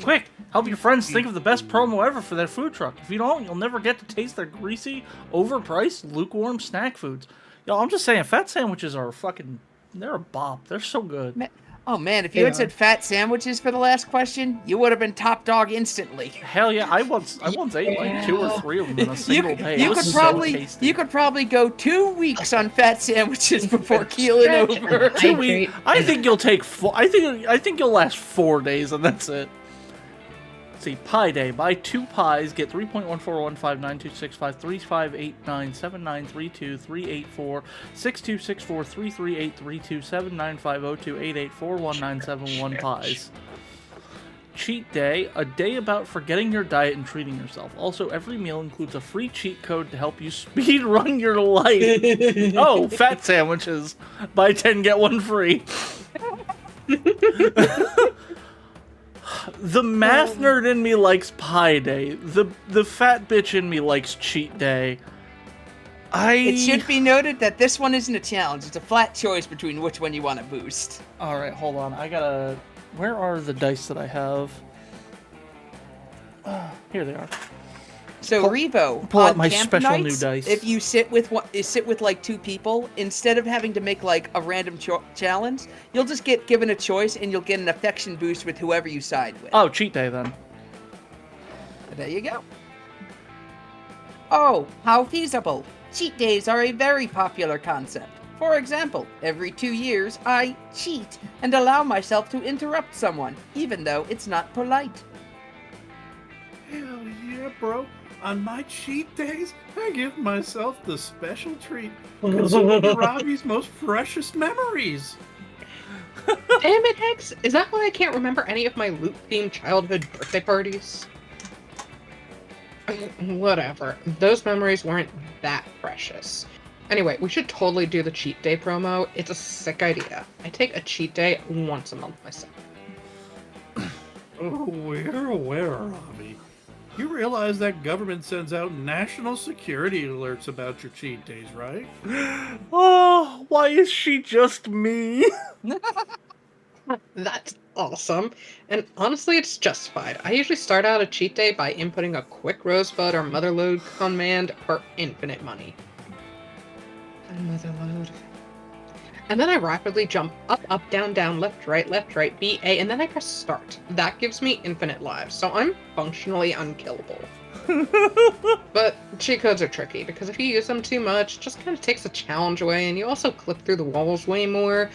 Quick! Help your friends think of the best promo ever for their food truck. If you don't, you'll never get to taste their greasy, overpriced, lukewarm snack foods. Yo, I'm just saying, fat sandwiches are they're a bop. They're so good. Oh man, if you had said fat sandwiches for the last question, you would have been top dog instantly. Hell yeah, I once ate like 2 or 3 of them in a single day. You It was could so probably tasty. you could probably go 2 weeks on fat sandwiches before keeling over. 2 weeks. I think you'll take I think you'll last 4 days and that's it. Let's see, Pie Day. Buy 2 pies, get 3.14159265358977932388479502884197 pies. Cheat Day, a day about forgetting your diet and treating yourself. Also, every meal includes a free cheat code to help you speed run your life. Oh, fat sandwiches. Buy 10, get 1 free. The math nerd in me likes Pie Day. The fat bitch in me likes Cheat Day. It should be noted that this one isn't a challenge. It's a flat choice between which one you want to boost. Alright, hold on. Where are the dice that I have? Here they are. So Revo, pull on out my camp special new nights, dice. if you sit with like 2 people, instead of having to make like a random challenge, you'll just get given a choice and you'll get an affection boost with whoever you side with. Oh, Cheat Day then. There you go. Oh, how feasible. Cheat days are a very popular concept. For example, every 2 years, I cheat and allow myself to interrupt someone, even though it's not polite. Hell yeah, bro. On my cheat days, I give myself the special treat. Consuming Robbie's most precious memories. Damn it, Hex! Is that why I can't remember any of my loot-themed childhood birthday parties? Whatever. Those memories weren't that precious. Anyway, we should totally do the cheat day promo. It's a sick idea. I take a cheat day once a month myself. Oh, we're aware, Robbie. You realize that government sends out national security alerts about your cheat days, right? Oh, why is she just me? That's awesome. And honestly, it's justified. I usually start out a cheat day by inputting a quick rosebud or motherload command for infinite money. Motherload. And then I rapidly jump up, up, down, down, left, right, B, A, and then I press start. That gives me infinite lives, so I'm functionally unkillable. But cheat codes are tricky, because if you use them too much, it just kind of takes the challenge away, and you also clip through the walls way more.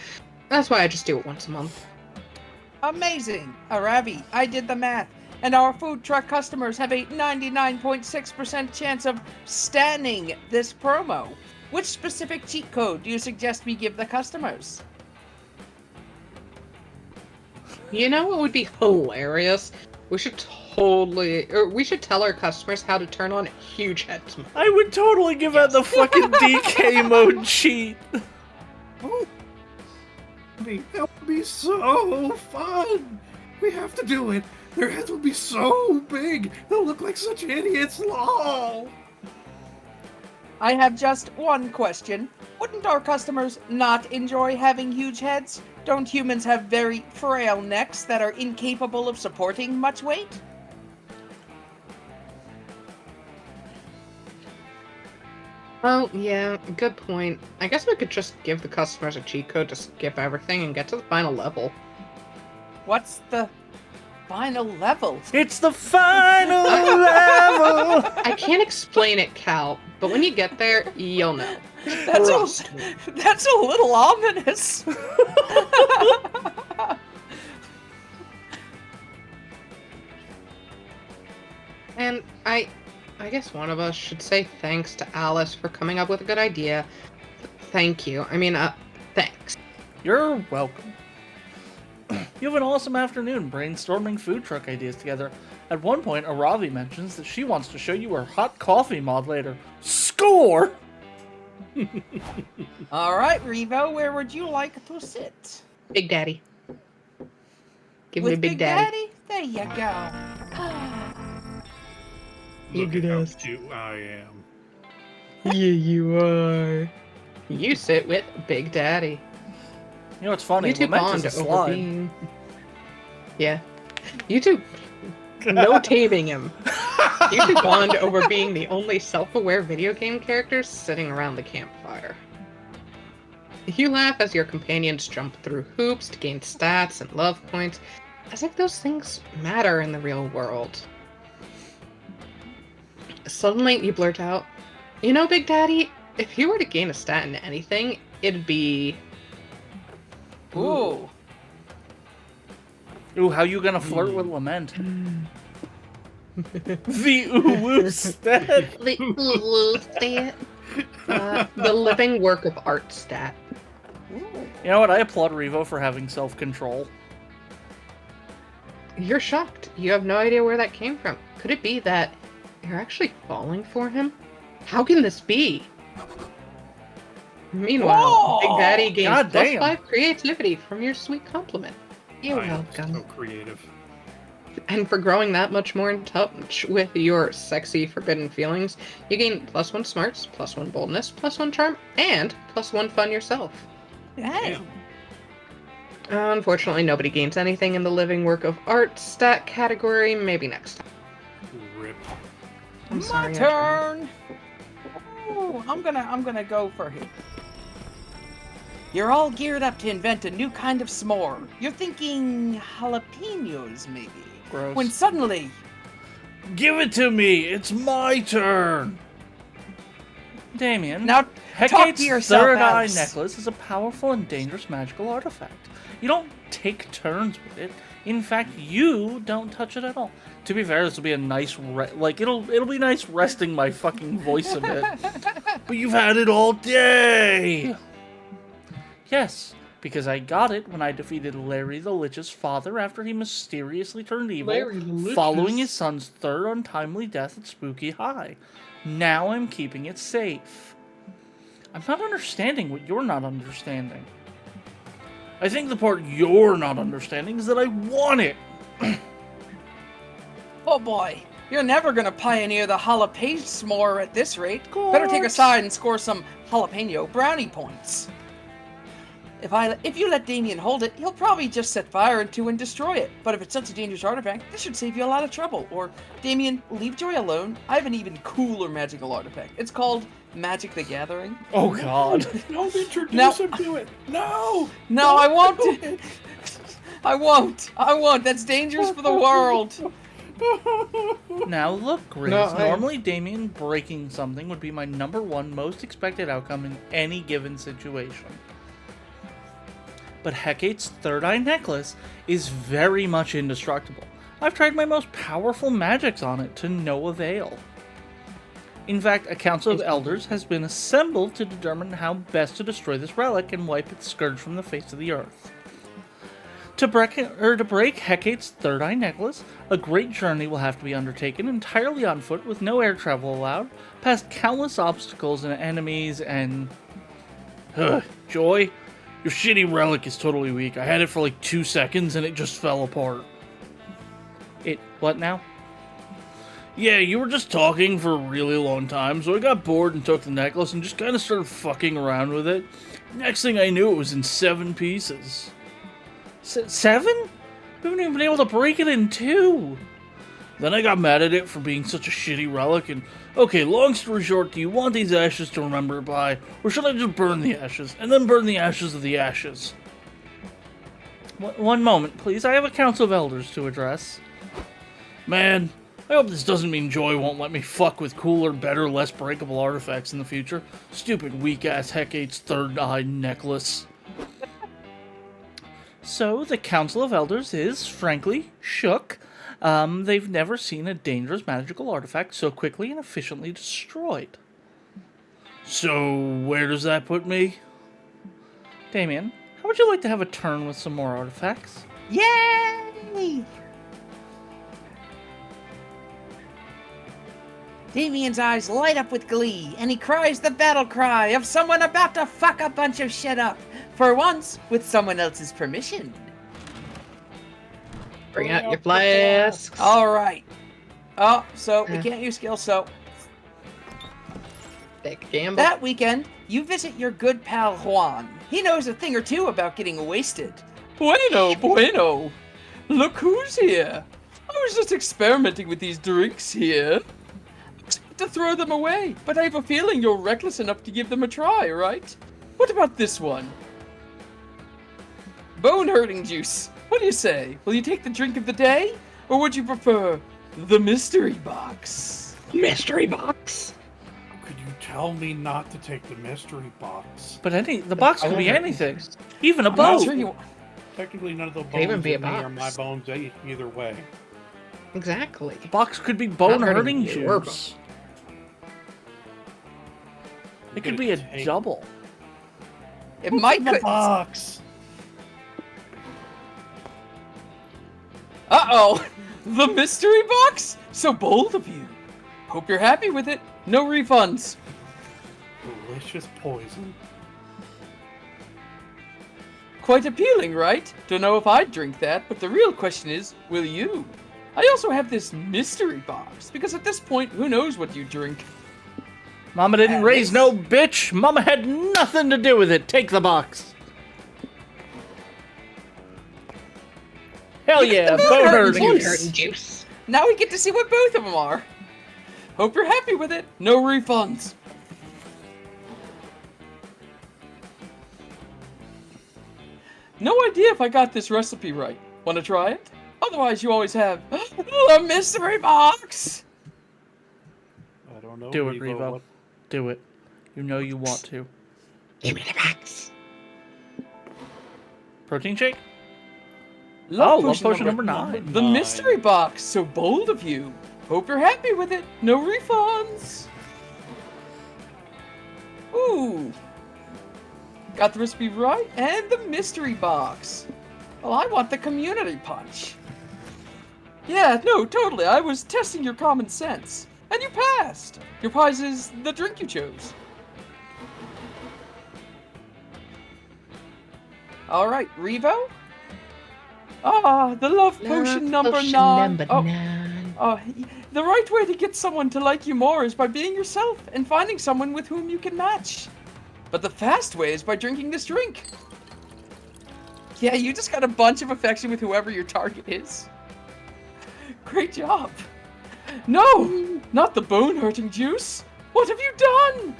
That's why I just do it once a month. Amazing! Aravi, I did the math, and our food truck customers have a 99.6% chance of standing this promo. Which specific cheat code do you suggest we give the customers? You know what would be hilarious? We should tell our customers how to turn on huge heads mode. I would totally give out the fucking DK mode cheat. Oh, that would be so fun. We have to do it. Their heads will be so big. They'll look like such idiots. Lol. I have just one question. Wouldn't our customers not enjoy having huge heads? Don't humans have very frail necks that are incapable of supporting much weight? Oh, yeah, good point. I guess we could just give the customers a cheat code to skip everything and get to the final level. What's the final level? It's the final level. I can't explain it, Cal, but when you get there, you'll know. That's that's a little ominous. And I guess one of us should say thanks to Alyss for coming up with a good idea. Thank you. I mean, thanks. You're welcome. You have an awesome afternoon brainstorming food truck ideas together. At one point, Aravi mentions that she wants to show you her hot coffee mod later. Score! All right, Revo, where would you like to sit? Big Daddy. Give With me Big Daddy. There you go. You Look good at how ass. cute I am. Yeah, you are. You sit with Big Daddy. You know what's funny? You two Lament bond is a over slide. being... Yeah. You two... No taming him. You two bond over being the only self-aware video game characters sitting around the campfire. You laugh as your companions jump through hoops to gain stats and love points, as if those things matter in the real world. Suddenly, you blurt out, "You know, Big Daddy, if you were to gain a stat in anything, it'd be..." Ooh. Ooh, how you gonna flirt with Lament? The ooh stat. The living work of art stat. You know what? I applaud Revo for having self-control. You're shocked. You have no idea where that came from. Could it be that you're actually falling for him? How can this be? Meanwhile, Whoa! Big Daddy gains God plus damn. 5 creativity from your sweet compliment. You're I am welcome. so creative. And for growing that much more in touch with your sexy, forbidden feelings, you gain +1 smarts, +1 boldness, +1 charm, and +1 fun yourself. Hey. Damn. Unfortunately, nobody gains anything in the living work of art stat category. Maybe next time. Rip. I'm My sorry. I tried. turn. Ooh, I'm gonna go for him. You're all geared up to invent a new kind of s'more. You're thinking jalapenos, maybe. Gross. When suddenly, Give it to me! It's my turn! Damien, now talk Hecate's to yourself, third eye Alyss. necklace is a powerful and dangerous magical artifact. You don't take turns with it. In fact, you don't touch it at all. To be fair, this will be a nice it'll be nice resting my fucking voice a bit. But you've had it all day. Yes, because I got it when I defeated Larry the Lich's father after he mysteriously turned evil, Larry the Lich's- following his son's third untimely death at Spooky High. Now I'm keeping it safe. I'm not understanding what you're not understanding. I think the part you're not understanding is that I want it. oh boy, you're never gonna pioneer the jalapeno s'more at this rate. Course. Better take a side and score some jalapeno brownie points. If you let Damien hold it, he'll probably just set fire to and destroy it. But if it's such a dangerous artifact, this should save you a lot of trouble. Or, Damien, leave Joy alone. I have an even cooler magical artifact. It's called Magic the Gathering. Oh god. Don't introduce Now- him to it. No. No, I won't. I won't. I won't. That's dangerous for the world. Now look, Grizz. No, Normally Damien breaking something would be my #1 most expected outcome in any given situation. But Hecate's third eye necklace is very much indestructible. I've tried my most powerful magics on it to no avail. In fact, a council of elders has been assembled to determine how best to destroy this relic and wipe its scourge from the face of the earth. To break Hecate's third eye necklace, a great journey will have to be undertaken entirely on foot with no air travel allowed, past countless obstacles and enemies and... Joy, your shitty relic is totally weak. I had it for like 2 seconds and it just fell apart. What now? Yeah, you were just talking for a really long time, so I got bored and took the necklace and just kind of started fucking around with it. Next thing I knew, it was in 7 pieces. 7? We haven't even been able to break it in 2. Then I got mad at it for being such a shitty relic and... Okay, long story short, do you want these ashes to remember it by? Or should I just burn the ashes, and then burn the ashes of the ashes? One moment, please. I have a council of elders to address. Man, I hope this doesn't mean Joy won't let me fuck with cooler, better, less breakable artifacts in the future. Stupid, weak-ass Hecate's third eye necklace. So, the Council of Elders is, frankly, shook. They've never seen a dangerous magical artifact so quickly and efficiently destroyed. So, where does that put me? Damien, how would you like to have a turn with some more artifacts? Yay! Damien's eyes light up with glee, and he cries the battle cry of someone about to fuck a bunch of shit up. For once, with someone else's permission. Bring out your flasks. Alright. Oh, so we can't use skill, so... Take a gamble. That weekend, you visit your good pal Juan. He knows a thing or two about getting wasted. Bueno, bueno. Look who's here. I was just experimenting with these drinks here. To throw them away, but I have a feeling you're reckless enough to give them a try, right? What about this one? Bone-hurting juice. What do you say? Will you take the drink of the day? Or would you prefer the mystery box? Mystery box. Could you tell me not to take the mystery box? But the box could be anything. Even a I'm not boat. sure you... Technically, none of the Could even bones be a in me are box. my bones either way. Exactly. The box could be bone-hurting hurting your juice. It could be a double. It might The could... box. Uh-oh! The mystery box? So bold of you. Hope you're happy with it. No refunds. Delicious poison. Quite appealing, right? Don't know if I'd drink that, but the real question is, will you? I also have this mystery box, because at this point, who knows what you drink? Mama didn't raise no bitch. Mama had nothing to do with it. Take the box. Hell yeah, bone-hurting Bone-hurting juice. juice. Now we get to see what both of them are. Hope you're happy with it. No refunds. No idea if I got this recipe right. Want to try it? Otherwise, you always have the mystery box. I don't know. Do it, Revo. Revo. What- Do it. You know you want to. Give me the box. Protein shake? Love Love potion number 9. The Nine. mystery box. So bold of you. Hope you're happy with it. No refunds. Ooh. Got the recipe right, and the mystery box. Well, I want the community punch. Yeah, no, totally. I was testing your common sense. And you passed. Your prize is the drink you chose. Alright, Revo? Ah, the love potion number 9. Number Oh, 9. the right way to get someone to like you more is by being yourself and finding someone with whom you can match. But the fast way is by drinking this drink. Yeah, you just got a bunch of affection with whoever your target is. Great job. No, not the bone-hurting juice. What have you done?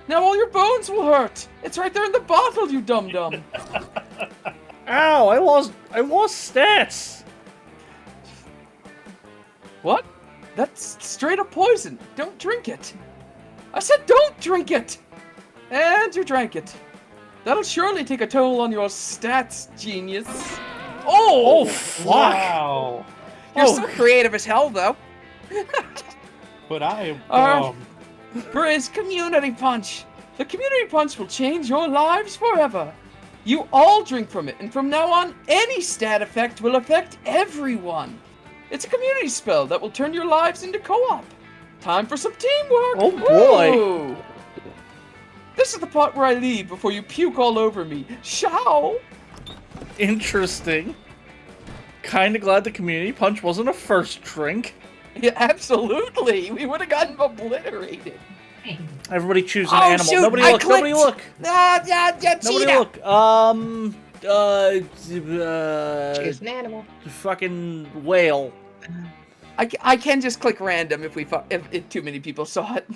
Now all your bones will hurt. It's right there in the bottle, you dum-dum. Ow, I lost stats. What? That's straight up poison. Don't drink it. I said don't drink it. And you drank it. That'll surely take a toll on your stats, genius. Oh, fuck. Wow. You're Oh. so creative as hell, though. But I am Alright. dumb. For his community punch. The community punch will change your lives forever. You all drink from it, and from now on, any stat effect will affect everyone. It's a community spell that will turn your lives into co-op. Time for some teamwork. Oh, boy. Ooh. This is the part where I leave before you puke all over me. Shao! Interesting. Kinda glad the community punch wasn't a first drink. Yeah, absolutely. We would have gotten obliterated. Everybody choose an Oh, animal. shoot, Nobody I look. Nobody clicked. look. Nobody Cheetah. look. Choose an animal. Fucking whale. I can just click random if too many people saw it.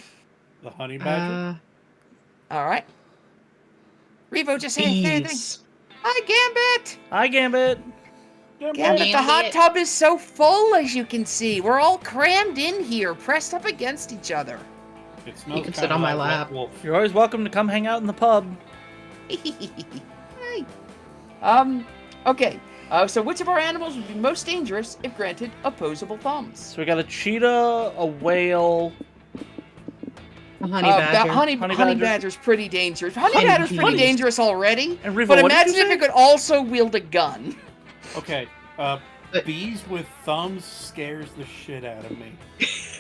The honey badger. All right. Revo, just say anything. Bees. Hi, Gambit. Hi, Gambit. Yeah, but Candy the hot it. tub is so full, as you can see. We're all crammed in here, pressed up against each other. It smells can kinda sit on my like lap. Wolf. You're always welcome to come hang out in the pub. Hey. Okay. So which of our animals would be most dangerous if granted opposable thumbs? So we got a cheetah, a whale. A honey badger. Honey Honey badger. badger's pretty dangerous. Honey Honey badger's pretty bees. dangerous already. And Revo, But what did imagine you if say? it could also wield a gun. Okay, But- bees with thumbs scares the shit out of me.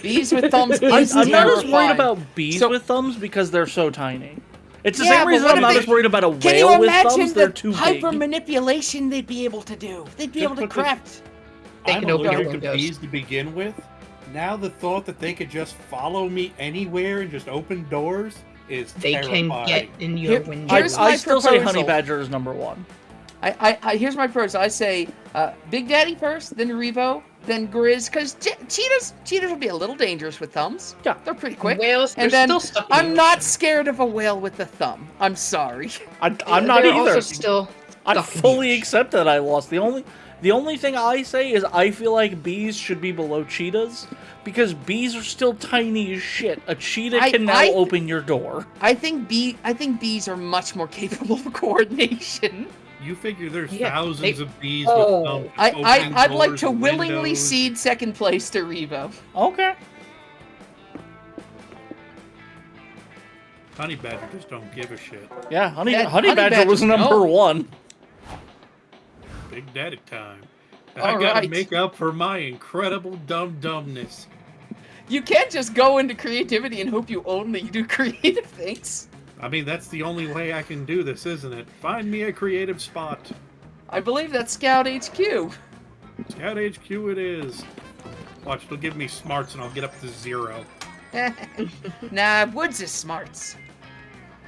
Bees with thumbs I'm is not as worried terrifying. about bees So- with thumbs because they're so tiny. It's the Yeah, same but reason what I'm if not they- as worried about a Can you whale with imagine thumbs. They're the too hyper big. manipulation they'd be able to do? They'd be Just able to because- craft. They I'm can open your allergic to windows. bees to begin with. Now the thought that they could just follow me anywhere and just open doors is They terrifying. can get in your Here- window. here's I my still say honey proposal. badger is number one. Here's my proposal. I say Big Daddy first, then Revo, then Grizz, because cheetahs would be a little dangerous with thumbs. Yeah. They're pretty quick. Whales, they're And then still stuck in I'm the not ocean. scared of a whale with a thumb. I'm sorry. I'm not They're either. also still I stuck in the fully ocean. accept that I lost. The only thing I say is I feel like bees should be below cheetahs because bees are still tiny as shit. A cheetah can now open your door. I think bees are much more capable of coordination. You figure there's Yeah, thousands they- of bees Oh. with thumbs. I'd like doors to and willingly windows. cede second place to Revo. Okay. Honey badger just don't give a shit. Yeah, honey Honey badger was badgers, number no. one. Big daddy time. I All gotta right. make up for my incredible dumbness. You can't just go into creativity and hope you only do creative things. I mean, that's the only way I can do this, isn't it? Find me a creative spot. I believe that's Scout HQ. Scout HQ it is. Watch, it'll give me smarts and I'll get up to 0. Nah, Woods is smarts.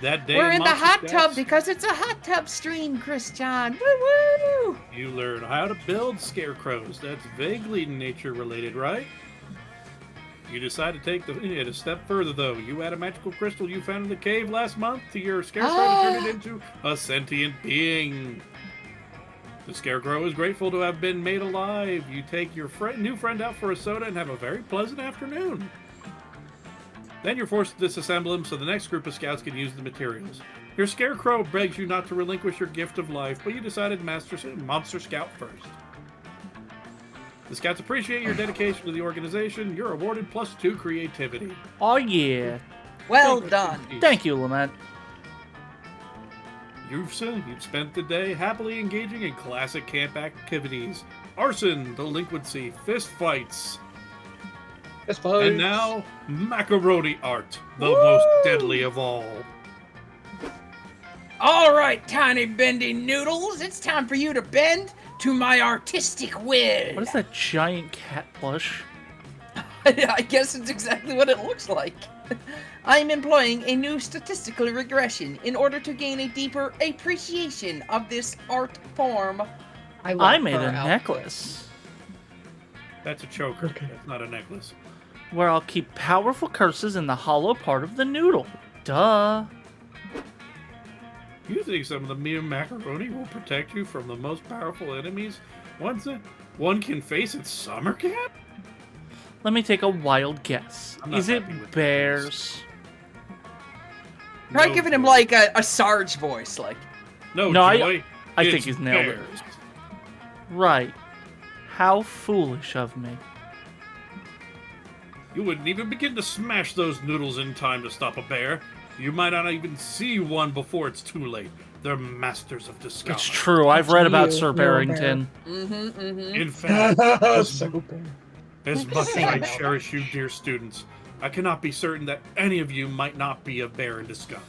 That day We're in the Monster hot tub Scouts, because it's a hot tub stream, Christian. Woo woo! you learn how to build scarecrows. That's vaguely nature related, right? You decide to take it a step further, though. You add a magical crystal you found in the cave last month to your scarecrow to turn it into a sentient being. The scarecrow is grateful to have been made alive. You take your new friend out for a soda and have a very pleasant afternoon. Then you're forced to disassemble him so the next group of scouts can use the materials. Your scarecrow begs you not to relinquish your gift of life, but you decided Monster Scout first. The scouts appreciate your dedication to the organization. You're awarded +2 creativity. Oh yeah. Well done. Thank you, Lament. You've spent the day happily engaging in classic camp activities. Arson, delinquency, fist fights. That's fine. And now, macaroni art, the most deadly of all. All right, tiny bendy noodles, it's time for you to bend to my artistic will. What is that giant cat plush? I guess it's exactly what it looks like. I am employing a new statistical regression in order to gain a deeper appreciation of this art form. I made a necklace That's a choker. Okay. That's not a necklace. where I'll keep powerful curses in the hollow part of the noodle. Duh. You think some of the mere macaroni will protect you from the most powerful enemies one can face at summer camp? Let me take a wild guess. I'm not Is it happy with bears? Try No giving him joy. like a Sarge voice, like. No, No, Joy. I it's think he's nailed it. bears. Right. How foolish of me. You wouldn't even begin to smash those noodles in time to stop a bear. You might not even see one before it's too late. They're masters of disguise. It's true. I've read about you, Sir no bear. Barrington. In fact, as much as Sing I about cherish you, dear students, I cannot be certain that any of you might not be a bear in disguise.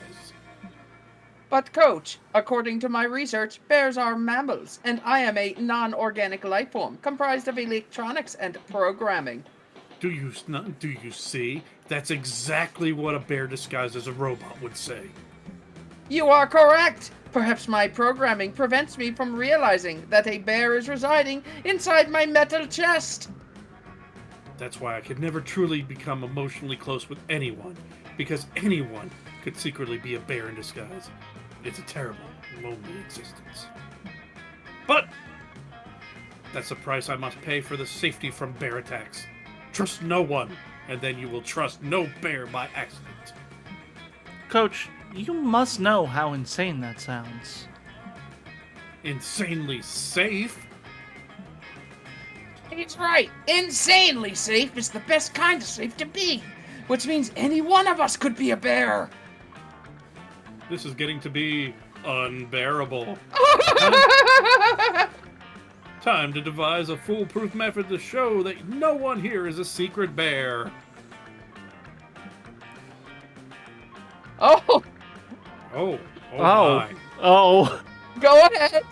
But, Coach, according to my research, bears are mammals, and I am a non-organic life form comprised of electronics and programming. Do you see? That's exactly what a bear disguised as a robot would say. You are correct! Perhaps my programming prevents me from realizing that a bear is residing inside my metal chest. That's why I could never truly become emotionally close with anyone, because anyone could secretly be a bear in disguise. It's a terrible, lonely existence. But That's the price I must pay for the safety from bear attacks. Trust no one, and then you will trust no bear by accident. Coach, you must know how insane that sounds. Insanely safe? He's right. Insanely safe is the best kind of safe to be. Which means any one of us could be a bear. This is getting to be unbearable. Time to devise a foolproof method to show that no one here is a secret bear. Oh, Oh Oh. my. Oh. go ahead.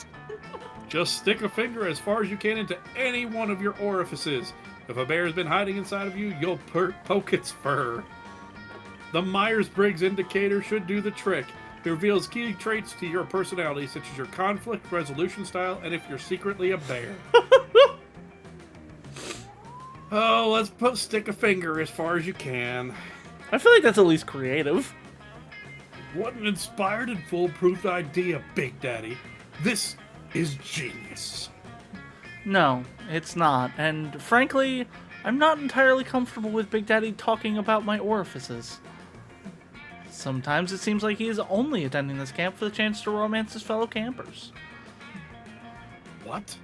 Just stick a finger as far as you can into any one of your orifices. If a bear has been hiding inside of you, you'll poke its fur. The Myers-Briggs indicator should do the trick. It reveals key traits to your personality, such as your conflict resolution style and if you're secretly a bear. Oh, let's stick a finger as far as you can. I feel like that's at least creative. What an inspired and foolproof idea, Big Daddy. This is genius. No, it's not. And frankly, I'm not entirely comfortable with Big Daddy talking about my orifices. Sometimes it seems like he is only attending this camp for the chance to romance his fellow campers. What?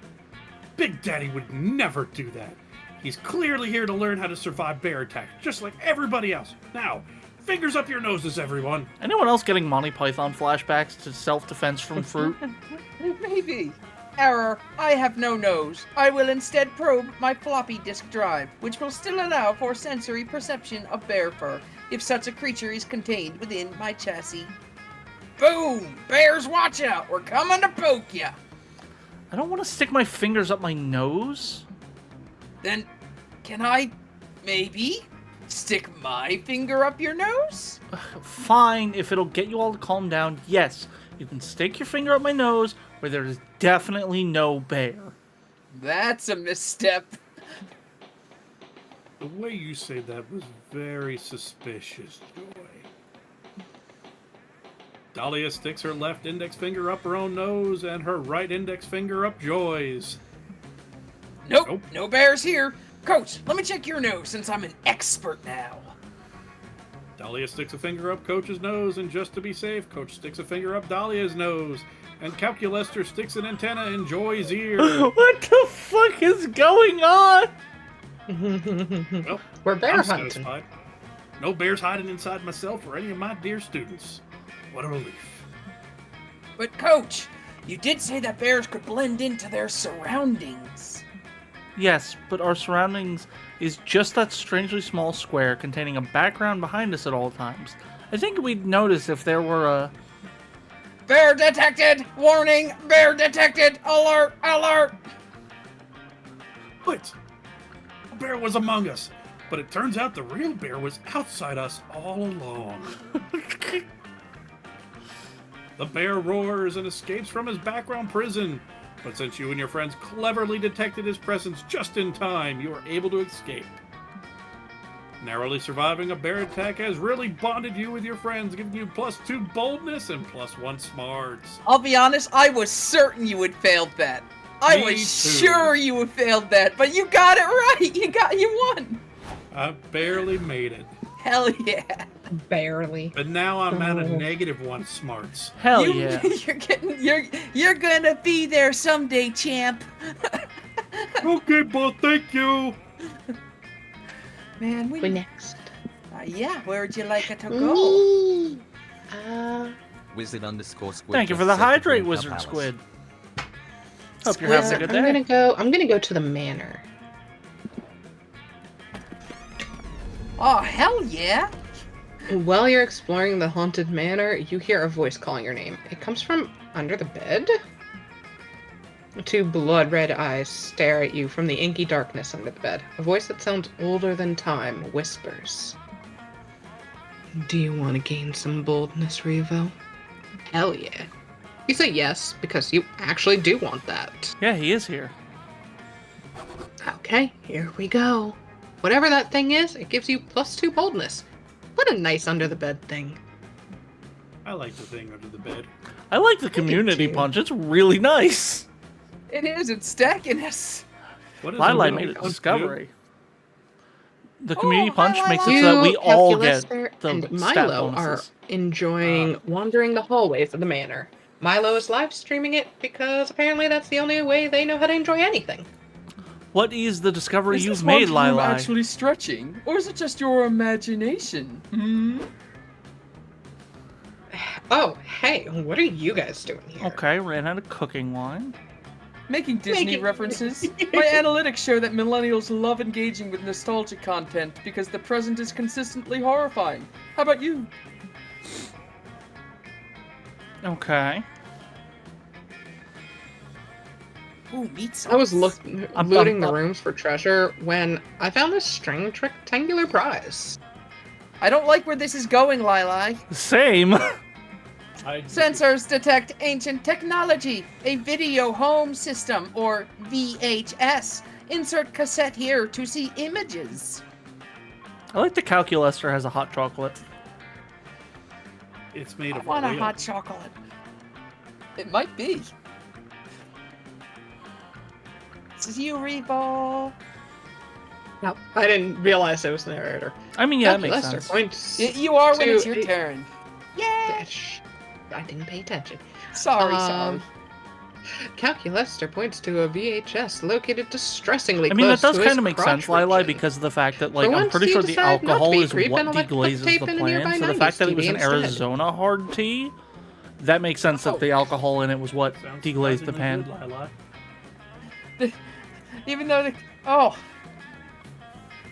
Big Daddy would never do that. He's clearly here to learn how to survive bear attacks, just like everybody else. Now, fingers up your noses, everyone. Anyone else getting Monty Python flashbacks to self-defense from fruit? Maybe. Error. I have no nose. I will instead probe my floppy disk drive, which will still allow for sensory perception of bear fur, if such a creature is contained within my chassis. Boom! Bears, watch out! We're coming to poke ya! I don't want to stick my fingers up my nose. Then, can I, maybe, stick my finger up your nose? Fine, if it'll get you all to calm down, yes. You can stick your finger up my nose where there is definitely no bear. That's a misstep. The way you say that was very suspicious, Joy. Dahlia sticks her left index finger up her own nose and her right index finger up Joy's. Nope, no bears here. Coach, let me check your nose since I'm an expert now. Dahlia sticks a finger up Coach's nose, and just to be safe, Coach sticks a finger up Dahlia's nose, and Calculester sticks an antenna in Joy's ear. What the fuck is going on? Well, We're bear I'm hunting. satisfied. No bears hiding inside myself or any of my dear students. What a relief. But Coach, you did say that bears could blend into their surroundings. Yes, but our surroundings is just that strangely small square containing a background behind us at all times. I think we'd notice if there were a... Bear detected! Warning! Bear detected! Alert! Alert! But a bear was among us, but it turns out the real bear was outside us all along. The bear roars and escapes from his background prison. But since you and your friends cleverly detected his presence just in time, you are able to escape. Narrowly surviving a bear attack has really bonded you with your friends, giving you +2 boldness and +1 smarts. I'll be honest, I was certain you had failed that. I Me was too. sure you had failed that, but you got it right! You won! I barely made it. Hell yeah. Barely. But now I'm at a -1 smarts. Hell yeah. You're gonna be there someday, champ. Okay, boss, thank you. Man, We next. yeah, where'd you like it to go? Me. Wizard_squid. Thank you for just the said to hydrate, bring up Wizard Alyss. Squid. Hope you're having a good I'm day. gonna go to the manor. Oh, hell yeah. While you're exploring the haunted manor, you hear a voice calling your name. It comes from under the bed. 2 blood-red eyes stare at you from the inky darkness under the bed. A voice that sounds older than time whispers. Do you want to gain some boldness, Revo? Hell yeah. You say yes, because you actually do want that. Yeah, he is here. Okay, here we go. Whatever that thing is, it gives you +2 boldness. What a nice under-the-bed thing. I like the thing under the bed. I like the community too. punch. It's really nice. It is, it's stacking us. What is Lili it? made a Punch discovery. The community hi, punch makes it You, so that we all Calculus get Bear, the and stat Milo are bonuses. enjoying wandering the hallways of the manor. Milo is live streaming it because apparently that's the only way they know how to enjoy anything. What is the discovery Is you've this made, haunted room Lili? actually stretching, or is it just your imagination? Hmm? Oh, hey, what are you guys doing here? Okay, ran out of cooking wine. Making Disney Making- references. My analytics show that millennials love engaging with nostalgic content because the present is consistently horrifying. How about you? Okay. Ooh, meat I was sauce. looting the rooms for treasure when I found this strange rectangular prize. I don't like where this is going, Lili. Same. Sensors detect ancient technology. A video home system, or VHS. Insert cassette here to see images. I like the calculator has a hot chocolate. It's made I of want a oil. hot chocolate. It might be. This is you, Revo. No, I didn't realize I was the narrator. I mean, yeah, that makes Calculus sense. points. You are when it's your to- turn. Yay! Yeah, shh, I didn't pay attention. Sorry, Um, Calculester points to a VHS located distressingly I mean, that close does to his kind of make sense, crotch Lili, region. because of the fact that, For like, I'm once, pretty you sure the decide not to alcohol be is creeping what and let deglazes tape the in a plant. nearby So the 90s fact that it was TV an instead. Arizona hard tea, that makes sense that the alcohol in it was what Sounds deglazed the surprisingly pan. good, Lili. Even though the... Oh.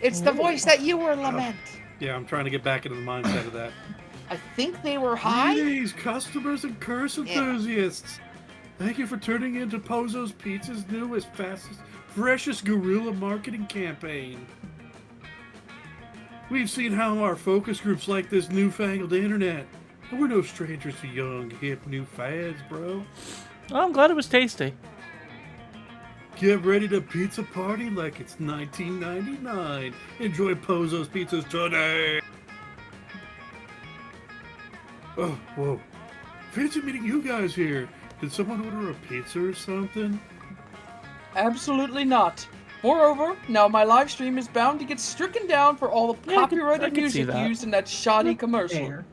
It's the voice that you were lament. Yeah, I'm trying to get back into the mindset of that. I think they were high. Greetings, customers and curse Yeah. enthusiasts. Thank you for tuning in to Pozo's Pizza's newest, fastest, freshest guerrilla marketing campaign. We've seen how our focus groups like this newfangled internet. And we're no strangers to young, hip, new fads, bro. Oh, I'm glad it was tasty. Get ready to pizza party like it's 1999. Enjoy Pozo's Pizzas today. Oh, whoa. Fancy meeting you guys here. Did someone order a pizza or something? Absolutely not. Moreover, now my live stream is bound to get stricken down for all the Yeah, I could copyrighted see music that. used in that shoddy commercial. Fair.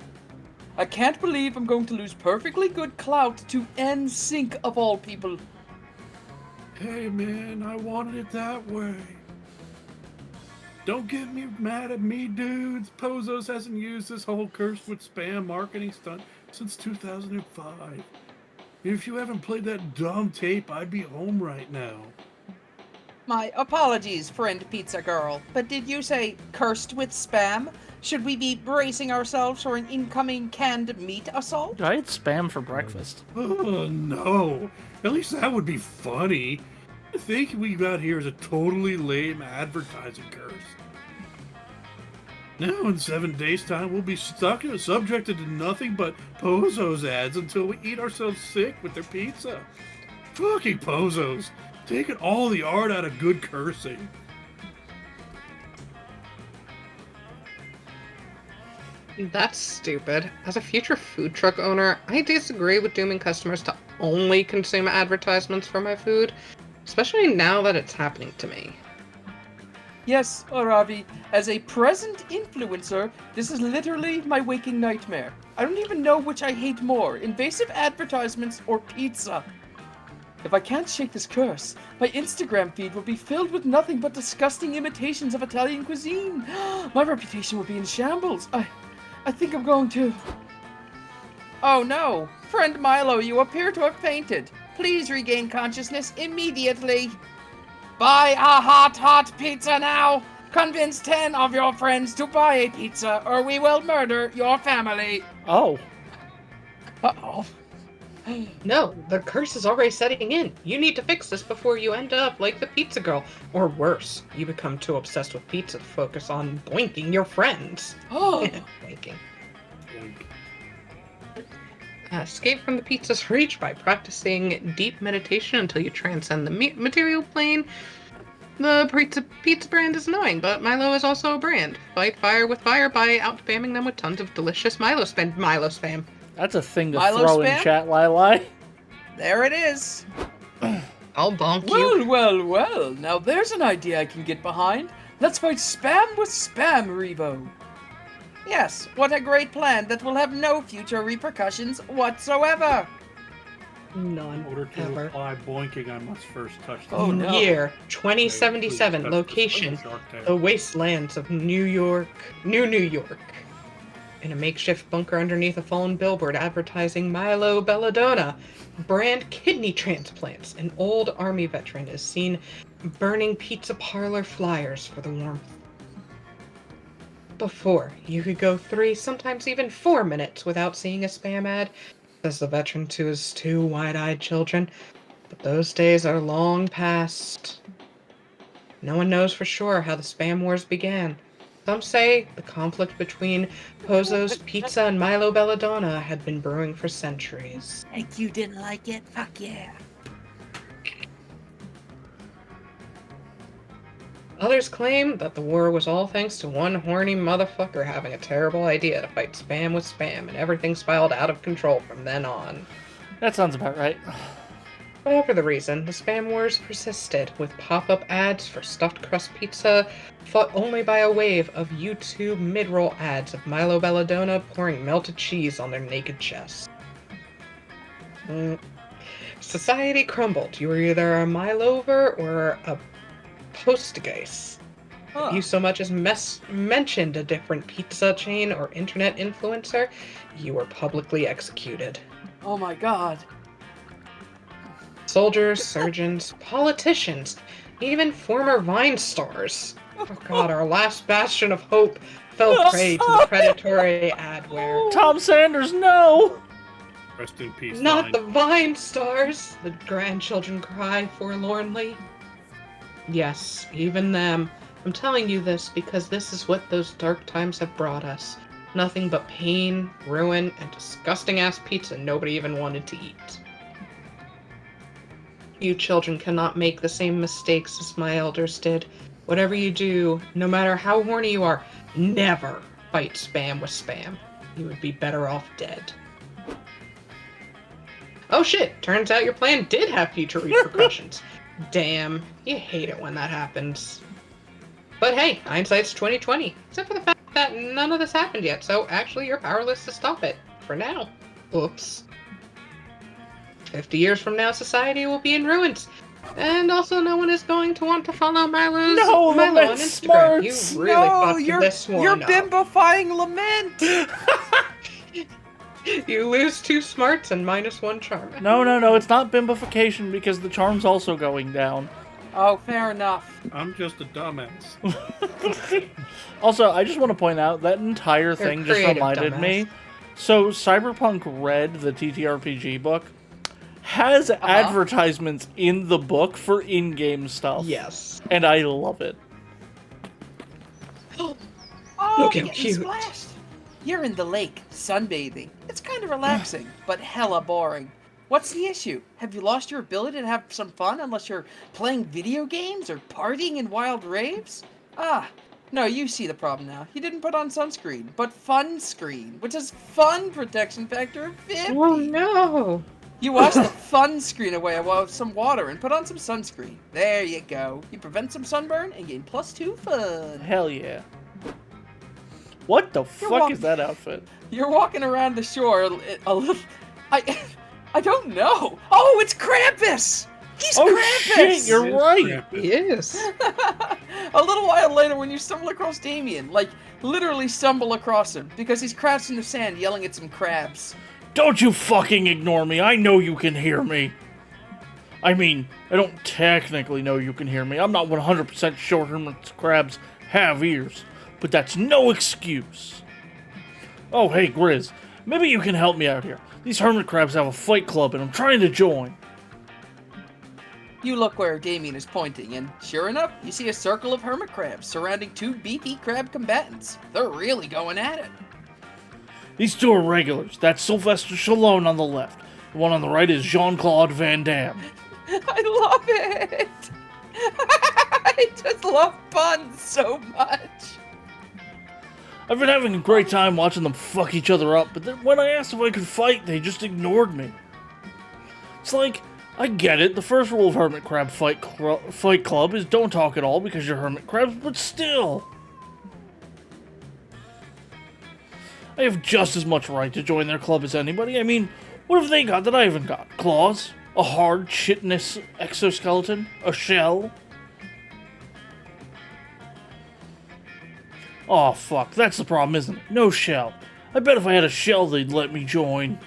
I can't believe I'm going to lose perfectly good clout to NSYNC of all people. Hey man, I wanted it that way. Don't get me mad at me, dudes. Pozos hasn't used this whole curse with spam marketing stunt since 2005. If you haven't played that dumb tape, I'd be home right now. My apologies, friend pizza girl. But did you say cursed with spam? Should we be bracing ourselves for an incoming canned meat assault? I ate spam for breakfast. Oh no. At least that would be funny. I think we got here is a totally lame advertising curse. Now in 7 days' time, we'll be subjected to nothing but Pozos ads until we eat ourselves sick with their pizza. Fucking Pozos, taking all the art out of good cursing. That's stupid. As a future food truck owner, I disagree with dooming customers to only consume advertisements for my food, especially now that it's happening to me. Yes, Aravi, as a present influencer, this is literally my waking nightmare. I don't even know which I hate more, invasive advertisements or pizza. If I can't shake this curse, my Instagram feed will be filled with nothing but disgusting imitations of Italian cuisine. My reputation will be in shambles. I think I'm going to... Oh no! Friend Milo, you appear to have fainted. Please regain consciousness immediately. Buy a hot pizza now! Convince 10 of your friends to buy a pizza, or we will murder your family. Oh. Uh-oh. No, the curse is already setting in. You need to fix this before you end up like the pizza girl. Or worse, you become too obsessed with pizza to focus on boinking your friends. Oh, Boinking. Escape from the pizza's reach by practicing deep meditation until you transcend the material plane. The pizza brand is annoying, but Milo is also a brand. Fight fire with fire by out-spamming them with tons of delicious Milo spam. That's a thing to Milo throw in spam? chat, Lili. There it is. I'll bonk you. Well. Now there's an idea I can get behind. Let's fight spam with spam, Revo. Yes, what a great plan that will have no future repercussions whatsoever. None. In order to Ever. apply boinking, I must first touch the Oh, no. Year Please 2077. touch Location: the shark tail. the wastelands of New York. New York. In a makeshift bunker underneath a fallen billboard advertising Milo Belladonna brand kidney transplants, an old army veteran is seen burning pizza parlor flyers for the warmth. Before, you could go 3, sometimes even 4 minutes without seeing a spam ad, says the veteran to his 2 wide-eyed children. But those days are long past. No one knows for sure how the spam wars began. Some say the conflict between Pozo's Pizza and Milo Belladonna had been brewing for centuries. And you didn't like it? Fuck yeah. Others claim that the war was all thanks to one horny motherfucker having a terrible idea to fight spam with spam, and everything spiraled out of control from then on. That sounds about right. Whatever the reason, the spam wars persisted, with pop-up ads for stuffed crust pizza fought only by a wave of YouTube mid-roll ads of Milo Belladonna pouring melted cheese on their naked chests. Society crumbled. You were either a Milover or a Postgeist. If you so much as mentioned a different pizza chain or internet influencer, you were publicly executed. Oh my god. Soldiers, surgeons, politicians, even former Vine stars. Oh god, our last bastion of hope fell prey to the predatory adware. Tom Sanders, no! Rest in peace, Not Vine. the Vine stars, the grandchildren cry forlornly. Yes, even them. I'm telling you this because this is what those dark times have brought us. Nothing but pain, ruin, and disgusting-ass pizza nobody even wanted to eat. You children cannot make the same mistakes as my elders did. Whatever you do, no matter how horny you are, never fight spam with spam. You would be better off dead. Oh shit, turns out your plan did have future repercussions. Damn, you hate it when that happens. But hey, hindsight's 20/20, except for the fact that none of this happened yet, so actually you're powerless to stop it. For now. Oops. 50 years from now, society will be in ruins. And also no one is going to want to follow Milo on Lament's Instagram. You smarts. really No, fucked you're this one up. bimbifying lament. You lose 2 smarts and -1 charm. No, it's not bimbification because the charm's also going down. Oh, fair enough. I'm just a dumbass. Also, I just want to point out that entire thing just creative, reminded me. dumbass. So, Cyberpunk Red, the TTRPG book, has advertisements in the book for in-game stuff. Yes. And I love it. Oh, Look how getting cute. splashed. You're in the lake, sunbathing. It's kind of relaxing, but hella boring. What's the issue? Have you lost your ability to have some fun unless you're playing video games or partying in wild raves? Ah, no, you see the problem now. You didn't put on sunscreen, but fun screen, which has fun protection factor of 50. Oh no. You wash the fun screen away with some water and put on some sunscreen. There you go. You prevent some sunburn and gain +2 fun. Hell yeah. What the fuck is that outfit? You're walking around the shore a little. I don't know. Oh, it's Krampus. He's Oh Krampus. shit, you're right. Krampus. Yes. A little while later, when you stumble across Damien, like literally stumble across him because he's crouched in the sand yelling at some crabs. Don't you fucking ignore me. I know you can hear me. I mean, I don't technically know you can hear me. I'm not 100% sure hermit crabs have ears, but that's no excuse. Oh, hey, Grizz. Maybe you can help me out here. These hermit crabs have a fight club and I'm trying to join. You look where Damien is pointing, and sure enough, you see a circle of hermit crabs surrounding 2 beefy crab combatants. They're really going at it. These 2 are regulars. That's Sylvester Stallone on the left. The one on the right is Jean-Claude Van Damme. I love it! I just love puns so much. I've been having a great time watching them fuck each other up, but then when I asked if I could fight, they just ignored me. It's like I get it. The first rule of Hermit Crab Fight Club is don't talk at all because you're hermit crabs, but still. I have just as much right to join their club as anybody. I mean, what have they got that I haven't got? Claws? A hard, chitinous exoskeleton? A shell? Aw, fuck. That's the problem, isn't it? No shell. I bet if I had a shell, they'd let me join.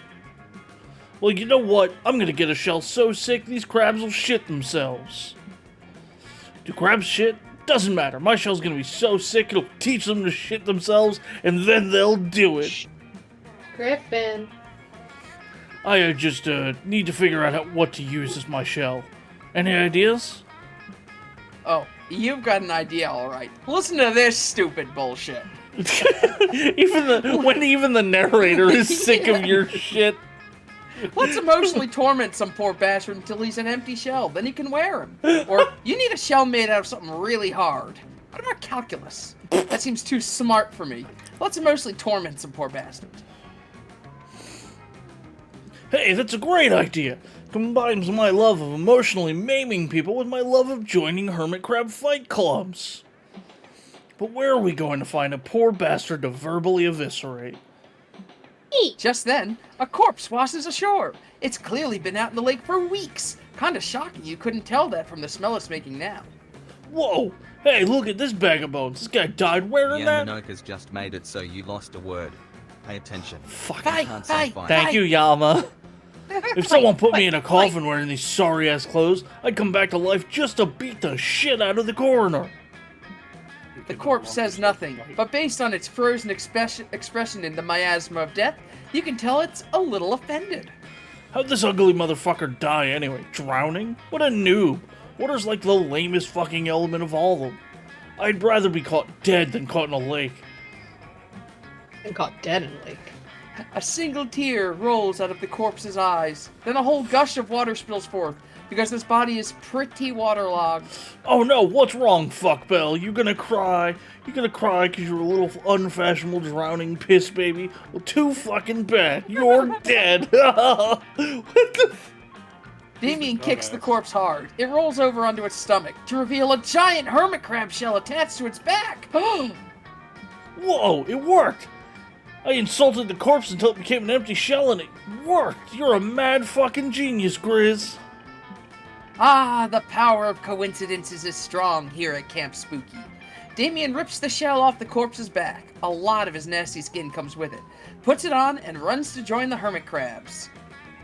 Well, you know what? I'm gonna get a shell so sick, these crabs will shit themselves. Do crabs shit? Doesn't matter. My shell's gonna be so sick, it'll teach them to shit themselves, and then they'll do it. Griffin. I just need to figure out what to use as my shell. Any ideas? Oh, you've got an idea, all right. Listen to this stupid bullshit. Even the narrator is sick of your shit. Let's emotionally torment some poor bastard until he's an empty shell. Then you can wear him. Or you need a shell made out of something really hard. What about calculus? That seems too smart for me. Let's emotionally torment some poor bastard. Hey, that's a great idea. Combines my love of emotionally maiming people with my love of joining hermit crab fight clubs. But where are we going to find a poor bastard to verbally eviscerate? Just then, a corpse washes ashore. It's clearly been out in the lake for weeks. Kinda shocking you couldn't tell that from the smell it's making now. Whoa! Hey, look at this bag of bones. This guy died wearing that? Yamanoka's just made it so you lost a word. Pay attention. Fuck. Bye, Can't bye, say fine. Thank you, Yama. If someone put me in a coffin wearing these sorry-ass clothes, I'd come back to life just to beat the shit out of the coroner. The corpse says nothing, but based on its frozen expression in the miasma of death, you can tell it's a little offended. How'd this ugly motherfucker die anyway? Drowning? What a noob. Water's like the lamest fucking element of all of them. I'd rather be caught dead than caught in a lake. And caught dead in a lake. A single tear rolls out of the corpse's eyes. Then a whole gush of water spills forth, because this body is pretty waterlogged. Oh no, what's wrong, fuckbell? You gonna cry? You gonna cry because you're a little unfashionable drowning piss baby? Well, too fucking bad. You're dead. What the Damien kicks the corpse hard. It rolls over onto its stomach to reveal a giant hermit crab shell attached to its back. Whoa, it worked! I insulted the corpse until it became an empty shell and it worked! You're a mad fucking genius, Grizz! Ah, the power of coincidences is strong here at Camp Spooky. Damien rips the shell off the corpse's back. A lot of his nasty skin comes with it. Puts it on and runs to join the hermit crabs.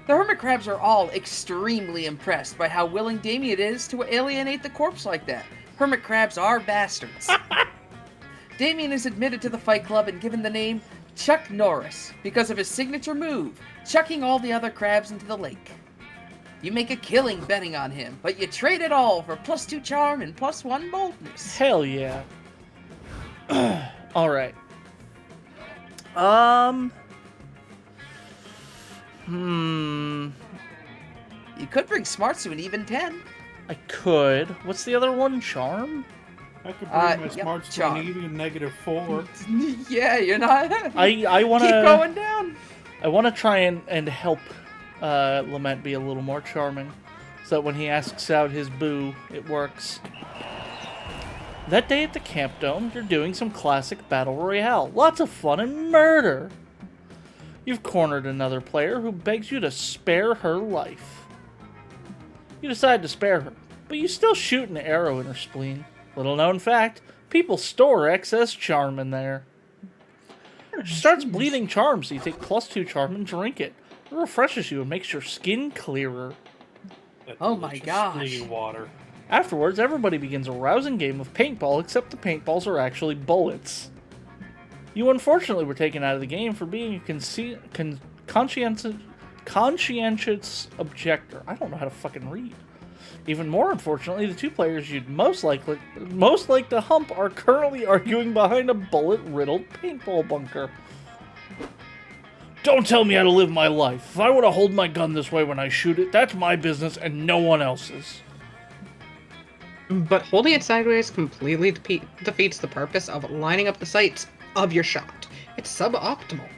The hermit crabs are all extremely impressed by how willing Damien is to alienate the corpse like that. Hermit crabs are bastards. Damien is admitted to the Fight Club and given the name Chuck Norris because of his signature move, chucking all the other crabs into the lake. You make a killing betting on him, but you trade it all for +2 charm and +1 boldness. Hell yeah. Alright. You could bring smarts to an even 10. I could. What's the other one? Charm? I could bring my Yep, smarts to John. an even -4. Yeah, you're not. I wanna Keep going down. I wanna try and help Lament be a little more charming. So that when he asks out his boo, it works. That day at the Camp Dome, you're doing some classic Battle Royale. Lots of fun and murder. You've cornered another player who begs you to spare her life. You decide to spare her, but you still shoot an arrow in her spleen. Little known fact, people store excess charm in there. She starts bleeding charm, so you take +2 charm and drink it. It refreshes you and makes your skin clearer. That Oh my delicious gosh. clean water. Afterwards, everybody begins a rousing game of paintball, except the paintballs are actually bullets. You unfortunately were taken out of the game for being a conscientious objector. I don't know how to fucking read. Even more unfortunately, the two players you'd most like to hump are currently arguing behind a bullet-riddled paintball bunker. Don't tell me how to live my life. If I want to hold my gun this way when I shoot it, that's my business and no one else's. But holding it sideways completely defeats the purpose of lining up the sights of your shot. It's suboptimal.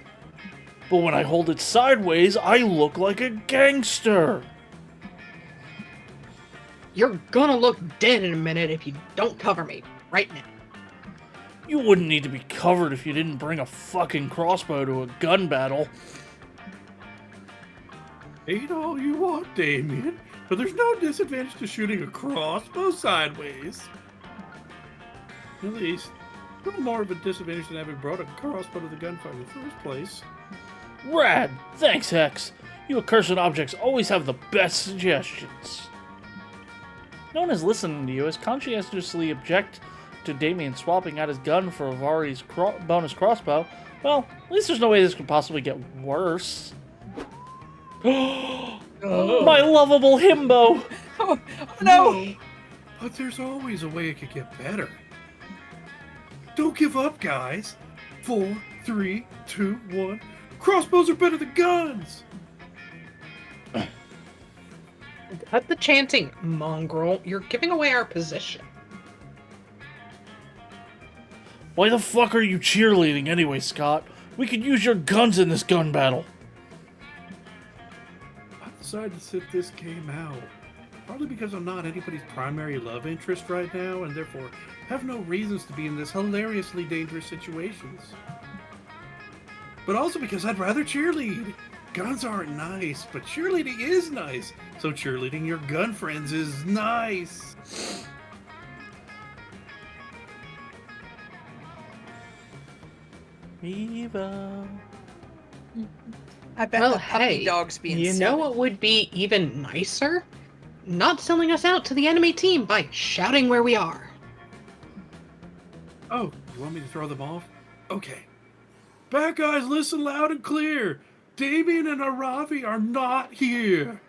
But when I hold it sideways, I look like a gangster. You're gonna look dead in a minute if you don't cover me right now. You wouldn't need to be covered if you didn't bring a fucking crossbow to a gun battle. Ain't all you want, Damien, but there's no disadvantage to shooting a crossbow sideways. At least, no more of a disadvantage than having brought a crossbow to the gunfight in the first place. Rad! Thanks, Hex. You accursed objects always have the best suggestions. No one is listening to you as conscientiously object to Damien swapping out his gun for Avari's bonus crossbow. Well, at least there's no way this could possibly get worse. My lovable himbo! Oh no! But there's always a way it could get better. Don't give up, guys. 4, 3, 2, 1. Crossbows are better than guns! Cut the chanting, mongrel. You're giving away our position. Why the fuck are you cheerleading anyway, Scott? We could use your guns in this gun battle. I decided to sit this game out. Partly because I'm not anybody's primary love interest right now, and therefore have no reasons to be in this hilariously dangerous situations. But also because I'd rather cheerlead. Guns aren't nice, but cheerleading is nice. So cheerleading your gun friends is nice. Revo. I bet Well, the puppy hey, dog's being you silly. know what would be even nicer? Not selling us out to the enemy team by shouting where we are. Oh, you want me to throw them off? Okay. Bad guys, listen loud and clear. Damien and Aravi are not here.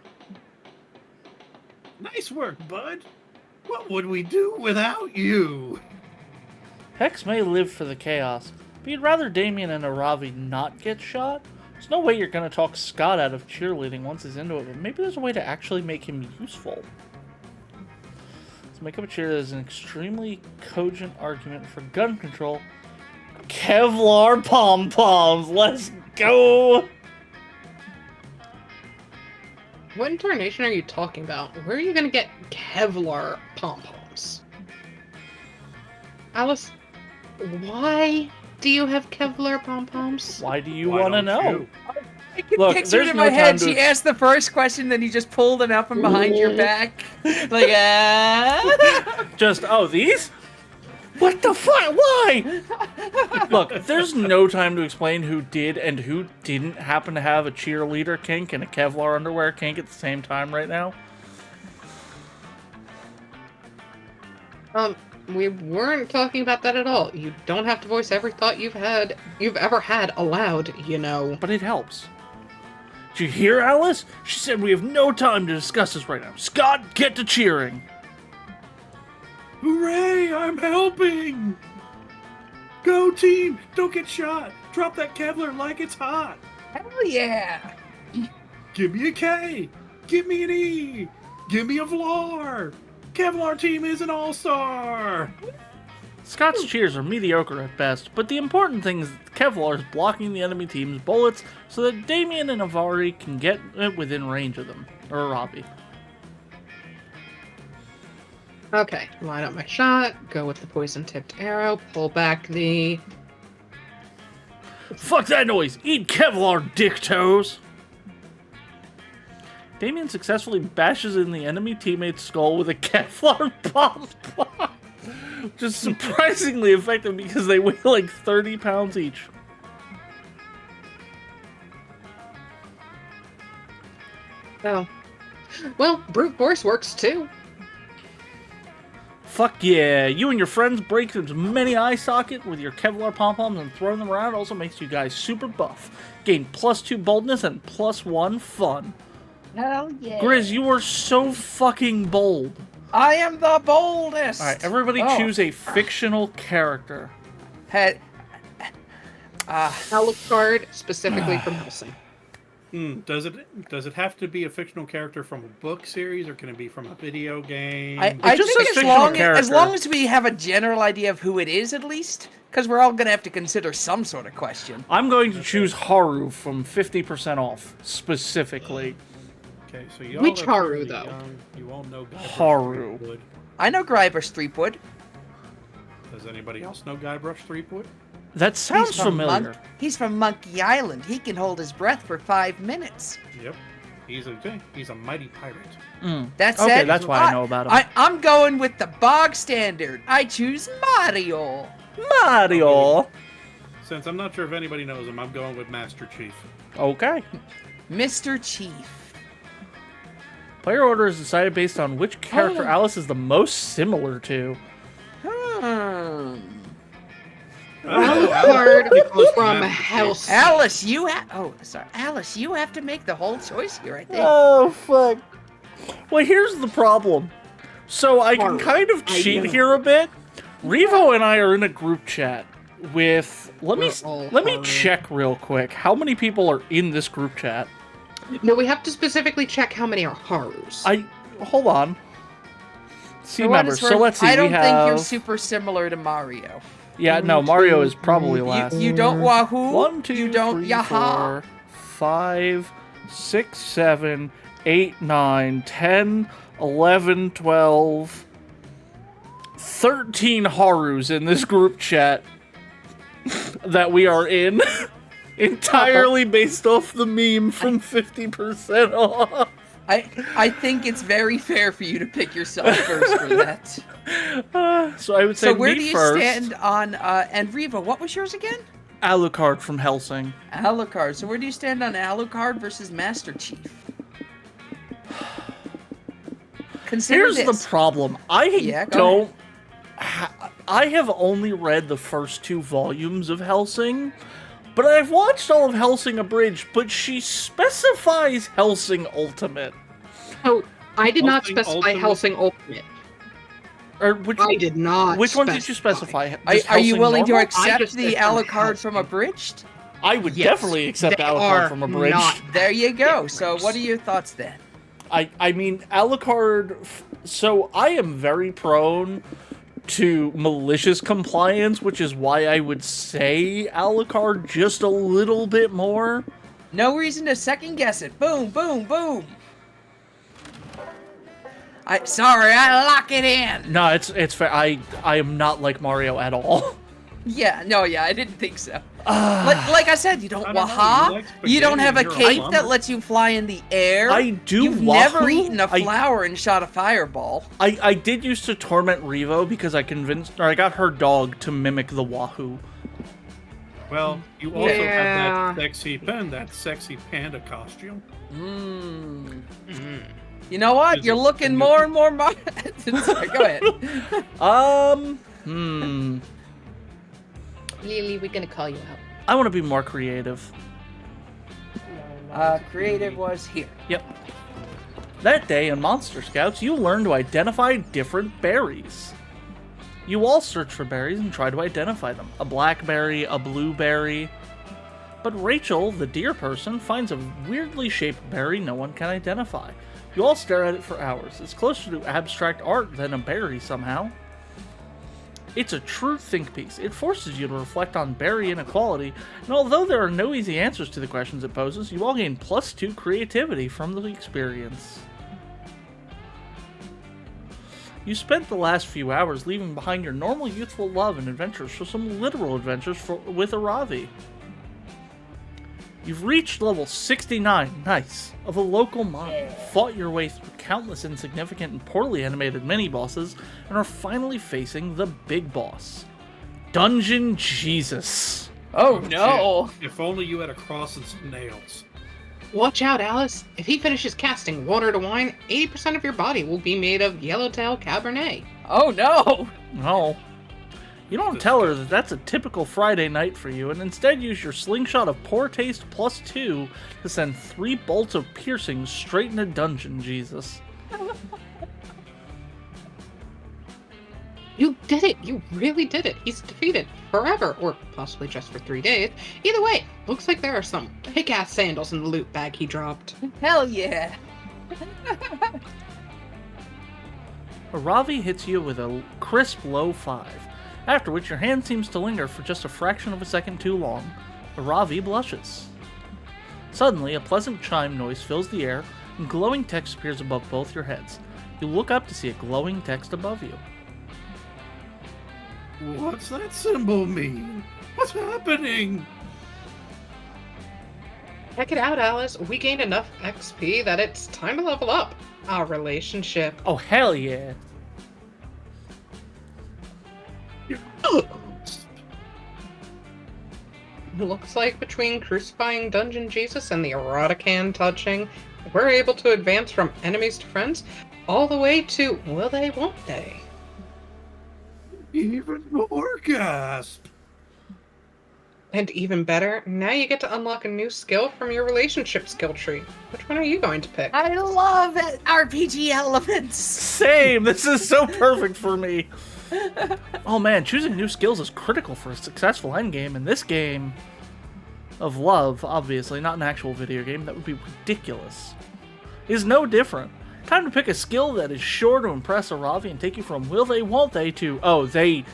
Nice work, bud. What would we do without you? Hex may live for the chaos, but you'd rather Damien and Aravi not get shot? There's no way you're gonna talk Scott out of cheerleading once he's into it, but maybe there's a way to actually make him useful. Let's make up a cheer that is an extremely cogent argument for gun control. Kevlar pom-poms, let's go! What incarnation are you talking about? Where are you gonna get Kevlar pom-poms? Alyss, why do you have Kevlar pom-poms? Why do you Why want to don't know? you? I can Look, picture there's it in no my time head. to She asked the first question, then he just pulled them out from behind your back. Like, Just, oh, these? What the fuck? Why? Look, there's no time to explain who did and who didn't happen to have a cheerleader kink and a Kevlar underwear kink at the same time right now. We weren't talking about that at all. You don't have to voice every thought you've ever had aloud, you know. But it helps. Did you hear, Alyss? She said we have no time to discuss this right now. Scott, get to cheering. Hooray, I'm helping! Go team, don't get shot. Drop that Kevlar like it's hot. hell yeah! Give me a K. Give me an E. Give me a Vlar. Kevlar team is an all-star. Scott's cheers are mediocre at best, but the important thing is that Kevlar is blocking the enemy team's bullets so that Damien and Avari can get within range of them. Or Robbie. Okay, line up my shot, go with the poison-tipped arrow, pull back the... Fuck that noise! Eat Kevlar, dick toes! Damien successfully bashes in the enemy teammate's skull with a Kevlar bomb, which is surprisingly effective because they weigh like 30 pounds each. Oh. Well, brute force works too. Fuck yeah, you and your friends break as many eye sockets with your Kevlar pom-poms and throw them around also makes you guys super buff. Gain +2 boldness and +1 fun. Hell yeah! Grizz, you are so fucking bold. I am the boldest. All right, everybody choose a fictional character. Head. Alucard specifically for Nelson. Does it have to be a fictional character from a book series, or can it be from a video game? I just think a as fictional long character. as we have a general idea of who it is, at least, because we're all gonna have to consider some sort of question. I'm going to choose Haru from 50% off, specifically. Okay, so y'all Which are Haru, fairly though? young. You all know Guybrush Haru. Threepwood. I know Guybrush Threepwood. Does anybody else know Guybrush Threepwood? That sounds He's from familiar. He's from Monkey Island. He can hold his breath for 5 minutes. Yep. He's a mighty pirate. That's Okay, it. that's why I know about him. I'm going with the bog standard. I choose Mario. Mario. Since I'm not sure if anybody knows him, I'm going with Master Chief. Okay. Mr. Chief. Player order is decided based on which character Alyss is the most similar to. Alucard from Hellsing. Alyss, you have. Oh, sorry, Alyss, you have to make the whole choice here. I think. Oh, fuck. Well, here's the problem. So I can Haru. kind of I cheat know. here a bit. Revo and I are in a group chat with. Let me We're all check real quick. How many people are in this group chat? No, we have to specifically check how many are Harus. Hold on. See For what members. it's So worth, let's see. I don't we think have. you're super similar to Mario. Yeah, no, Mario is probably last. You don't wahoo. 1, 2, You don't 3, yaha. 4, 5, 6, 7, 8, 9, 10, 11, 12, 13 Harus in this group chat that we are in. Entirely based off the meme from 50% off. I think it's very fair for you to pick yourself first for that. So I would say So where me do you first. stand on and Riva? What was yours again? Alucard from Hellsing. Alucard. So where do you stand on Alucard versus Master Chief? Consider Here's this. the problem. I Yeah, go don't. I have only read the first 2 volumes of Hellsing, but I've watched all of Hellsing Abridged. But she specifies Hellsing Ultimate. Oh, I did not Hellsing specify Ultimate? Hellsing Ultimate. Or which? I did not. Which one did you specify? Are, Just are you Hellsing willing to normal? accept just the said from Alucard from Hellsing. Abridged? I would Yes, definitely accept they Alucard are from Abridged. not. There you go. Difference. So what are your thoughts then? I mean, Alucard. So I am very prone to malicious compliance, which is why I would say Alucard just a little bit more. No reason to second guess it. Boom, boom, boom. Sorry, I lock it in. No, it's fair. I am not like Mario at all. Yeah, I didn't think so. Like I said, you don't I don't know, waha. you like You don't have a spaghetti and you're a cape that plumber. lets you fly in the air. I do You've wahoo. never eaten a flower and shot a fireball. I did used to torment Revo because I got her dog to mimic the Wahoo. Well, you also Yeah. have that sexy panda costume. You know what? Is You're it- looking is more it- and more. Sorry, go ahead. Lily, we're gonna call you out. I want to be more creative. Creative was here. Yep. That day in Monster Scouts, you learn to identify different berries. You all search for berries and try to identify them. A blackberry, a blueberry. But Rachel, the deer person, finds a weirdly shaped berry no one can identify. You all stare at it for hours. It's closer to abstract art than a berry somehow. It's a true think piece. It forces you to reflect on berry inequality, and although there are no easy answers to the questions it poses, you all gain +2 creativity from the experience. You spent the last few hours leaving behind your normal youthful love and adventures for some literal adventures with Aravi. You've reached level 69, nice, of a local mine, fought your way through countless insignificant and poorly animated mini-bosses, and are finally facing the big boss. Dungeon Jesus. Oh no! If only you had a cross and some nails. Watch out, Alice. If he finishes casting water to wine, 80% of your body will be made of yellowtail Cabernet. Oh no! No. You don't tell her that that's a typical Friday night for you, and instead use your slingshot of poor taste +2 to send 3 bolts of piercing straight into Dungeon Jesus. You did it! You really did it! He's defeated forever, or possibly just for 3 days. Either way, looks like there are some kick-ass sandals in the loot bag he dropped. Hell yeah! Aravi hits you with a crisp low 5, after which your hand seems to linger for just a fraction of a second too long. Aravi blushes. Suddenly, a pleasant chime noise fills the air, Glowing text appears above both your heads. You look up to see a glowing text above you. What's that symbol mean? What's happening? Check it out, Alyss. We gained enough XP that it's time to level up our relationship. Oh, hell yeah. Looks like between crucifying Dungeon Jesus and the erotic hand touching, we're able to advance from enemies to friends all the way to will they, won't they? Even more gasp. And even better, now you get to unlock a new skill from your relationship skill tree. Which one are you going to pick? I love it. RPG elements. Same! This is so perfect for me. Oh man, choosing new skills is critical for a successful endgame. In this game of love, obviously, not an actual video game, that would be ridiculous, is no different. Time to pick a skill that is sure to impress a Ravi and take you from will they, won't they to, oh, they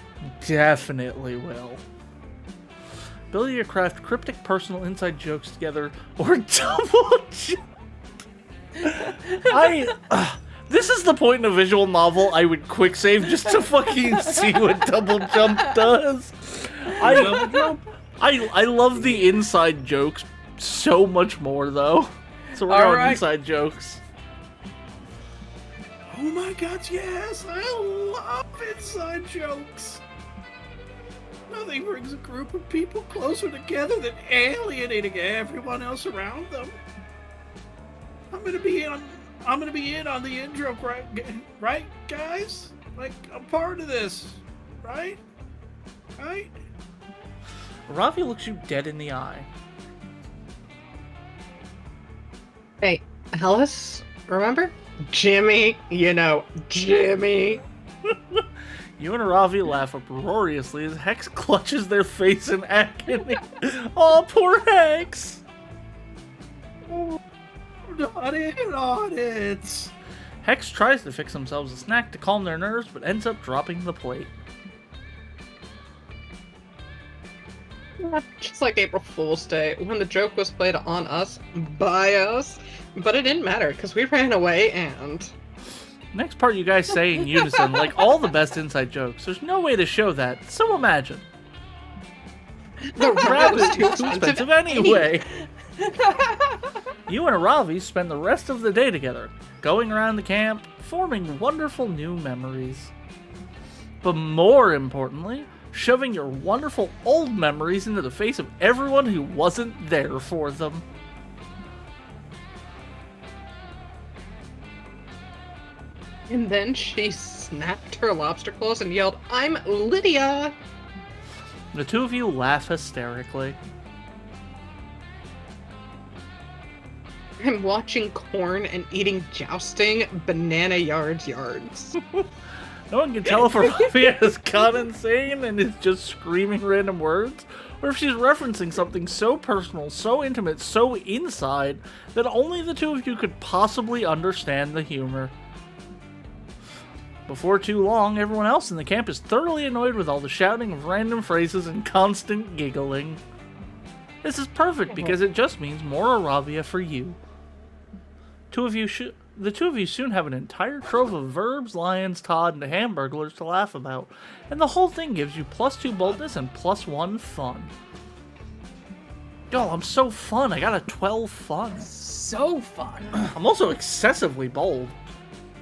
definitely will. Ability to craft cryptic personal inside jokes together or double jump. This is the point in a visual novel I would quick save just to fucking see what double jump does. I love the inside jokes so much more though. So we're going inside jokes. Oh my god, yes! I love inside jokes! Nothing brings a group of people closer together than alienating everyone else around them. I'm gonna be in on the intro, right, guys? Like, I'm part of this, right? Right? Ravi looks you dead in the eye. Hey, Alyss, remember? Jimmy, Jimmy. You and Ravi laugh uproariously as Hex clutches their face in agony. Oh, poor Hex! Not it. Hex tries to fix themselves a snack to calm their nerves, but ends up dropping the plate. Just like April Fool's Day, when the joke was played on us, by us, but it didn't matter, because we ran away and... Next part you guys say in unison, like all the best inside jokes. There's no way to show that, so imagine. The Crab is too expensive anyway. You and Ravi spend the rest of the day together, going around the camp, forming wonderful new memories. But more importantly, shoving your wonderful old memories into the face of everyone who wasn't there for them. And then she snapped her lobster claws and yelled, "I'm Lydia!" The two of you laugh hysterically. I'm watching corn and eating jousting banana yards. No one can tell if Ravi has gone insane and is just screaming random words, or if she's referencing something so personal, so intimate, so inside, that only the two of you could possibly understand the humor. Before too long, everyone else in the camp is thoroughly annoyed with all the shouting of random phrases and constant giggling. This is perfect because it just means more Aravia for you. The two of you soon have an entire trove of verbs, lions, Todd, and hamburglers to laugh about, and the whole thing gives you +2 boldness and +1 fun. Yo, I'm so fun. I got a 12 fun. So fun. I'm also excessively bold.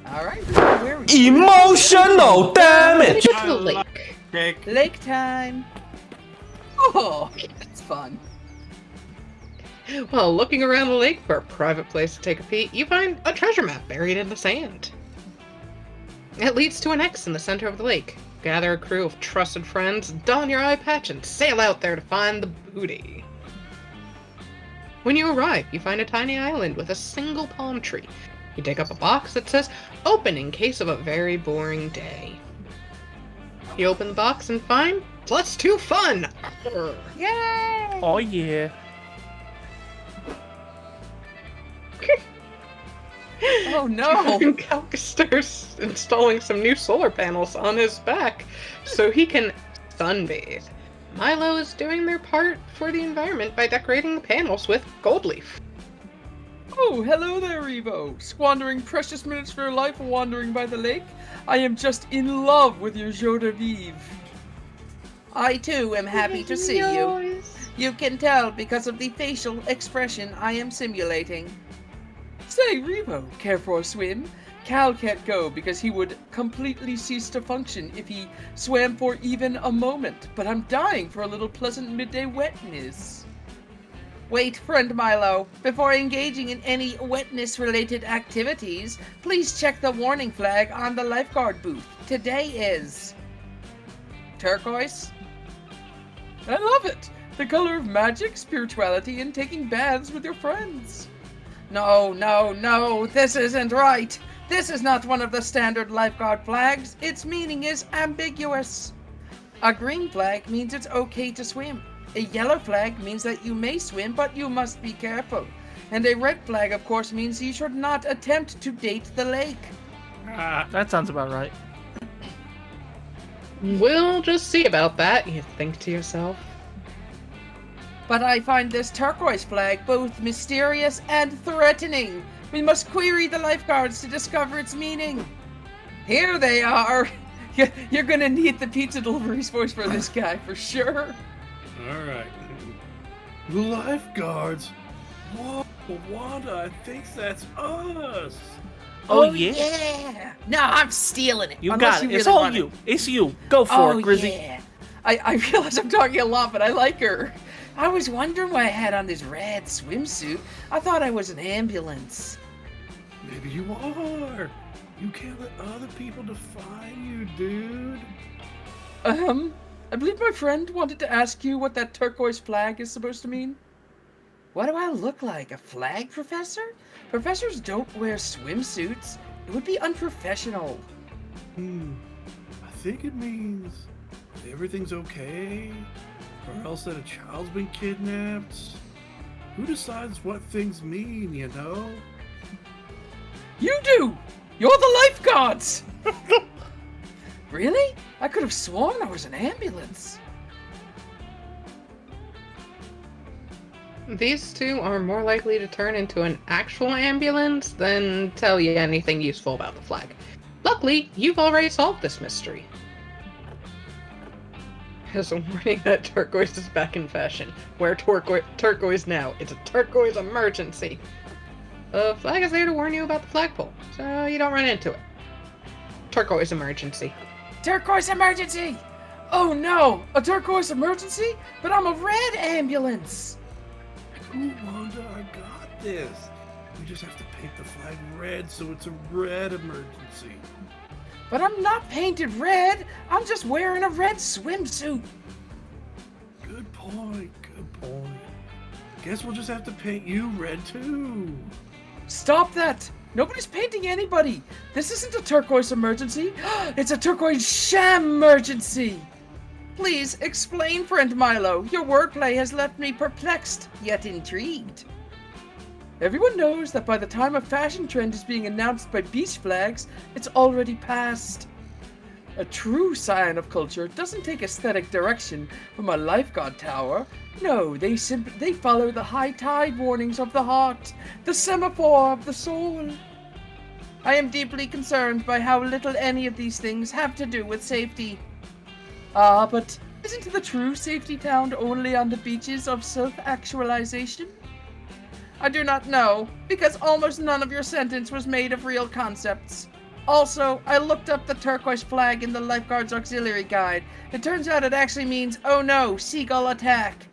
All right, where are we? Emotional damage! Get to the lake. Lake time. Oh, that's fun. While looking around the lake for a private place to take a peek, you find a treasure map buried in the sand. It leads to an X in the center of the lake. Gather a crew of trusted friends, don your eye patch, and sail out there to find the booty. When you arrive, you find a tiny island with a single palm tree. You dig up a box that says, "Open in case of a very boring day." You open the box and find +2 fun! Yay! Oh yeah. Oh no! Calcaster's installing some new solar panels on his back so he can sunbathe. Milo is doing their part for the environment by decorating the panels with gold leaf. Oh, hello there, Revo. Squandering precious minutes of your life wandering by the lake? I am just in love with your joie de vivre. I too am happy to see you. You can tell because of the facial expression I am simulating. Say, Revo, care for a swim? Cal can't go because he would completely cease to function if he swam for even a moment, but I'm dying for a little pleasant midday wetness. Wait, friend Milo. Before engaging in any wetness-related activities, please check the warning flag on the lifeguard booth. Today is... turquoise? I love it! The color of magic, spirituality, and taking baths with your friends. No, this isn't right. This is not one of the standard lifeguard flags. Its meaning is ambiguous. A green flag means it's okay to swim. A yellow flag means that you may swim, but you must be careful. And a red flag, of course, means you should not attempt to date the lake. That sounds about right. We'll just see about that, you think to yourself. But I find this turquoise flag both mysterious and threatening. We must query the lifeguards to discover its meaning. Here they are. You're gonna need the pizza delivery's voice for this guy, for sure. Alright. The lifeguards. Whoa, Wanda, I think that's us. Oh, yeah? Yeah. No, I'm stealing it. You Unless got it. you It's really all want you. it. It's you. Go for it, Grizzy. Yeah. I realize I'm talking a lot, but I like her. I was wondering why I had on this red swimsuit. I thought I was an ambulance. Maybe you are. You can't let other people define you, dude. I believe my friend wanted to ask you what that turquoise flag is supposed to mean. What do I look like? A flag professor? Professors don't wear swimsuits. It would be unprofessional. I think it means everything's okay, or else that a child's been kidnapped. Who decides what things mean, you know? You do! You're the lifeguards! Really? I could have sworn I was an ambulance. These two are more likely to turn into an actual ambulance than tell you anything useful about the flag. Luckily, you've already solved this mystery. As a warning that turquoise is back in fashion. Wear turquoise now. It's a turquoise emergency. The flag is there to warn you about the flagpole, so you don't run into it. Turquoise emergency. Turquoise emergency! Oh no! A turquoise emergency? But I'm a red ambulance! Ooh, Wanda, I got this. We just have to paint the flag red so it's a red emergency. But I'm not painted red! I'm just wearing a red swimsuit! Good point, good point. Guess we'll just have to paint you red too. Stop that! Nobody's painting anybody! This isn't a turquoise emergency! It's a turquoise sham emergency! Please explain, friend Milo. Your wordplay has left me perplexed, yet intrigued. Everyone knows that by the time a fashion trend is being announced by beach flags, it's already past. A true scion of culture doesn't take aesthetic direction from a lifeguard tower. No, they follow the high tide warnings of the heart, the semaphore of the soul. I am deeply concerned by how little any of these things have to do with safety. Ah, but isn't the true safety found only on the beaches of self-actualization? I do not know, because almost none of your sentence was made of real concepts. Also, I looked up the turquoise flag in the Lifeguard's Auxiliary Guide. It turns out it actually means, oh no, seagull attack.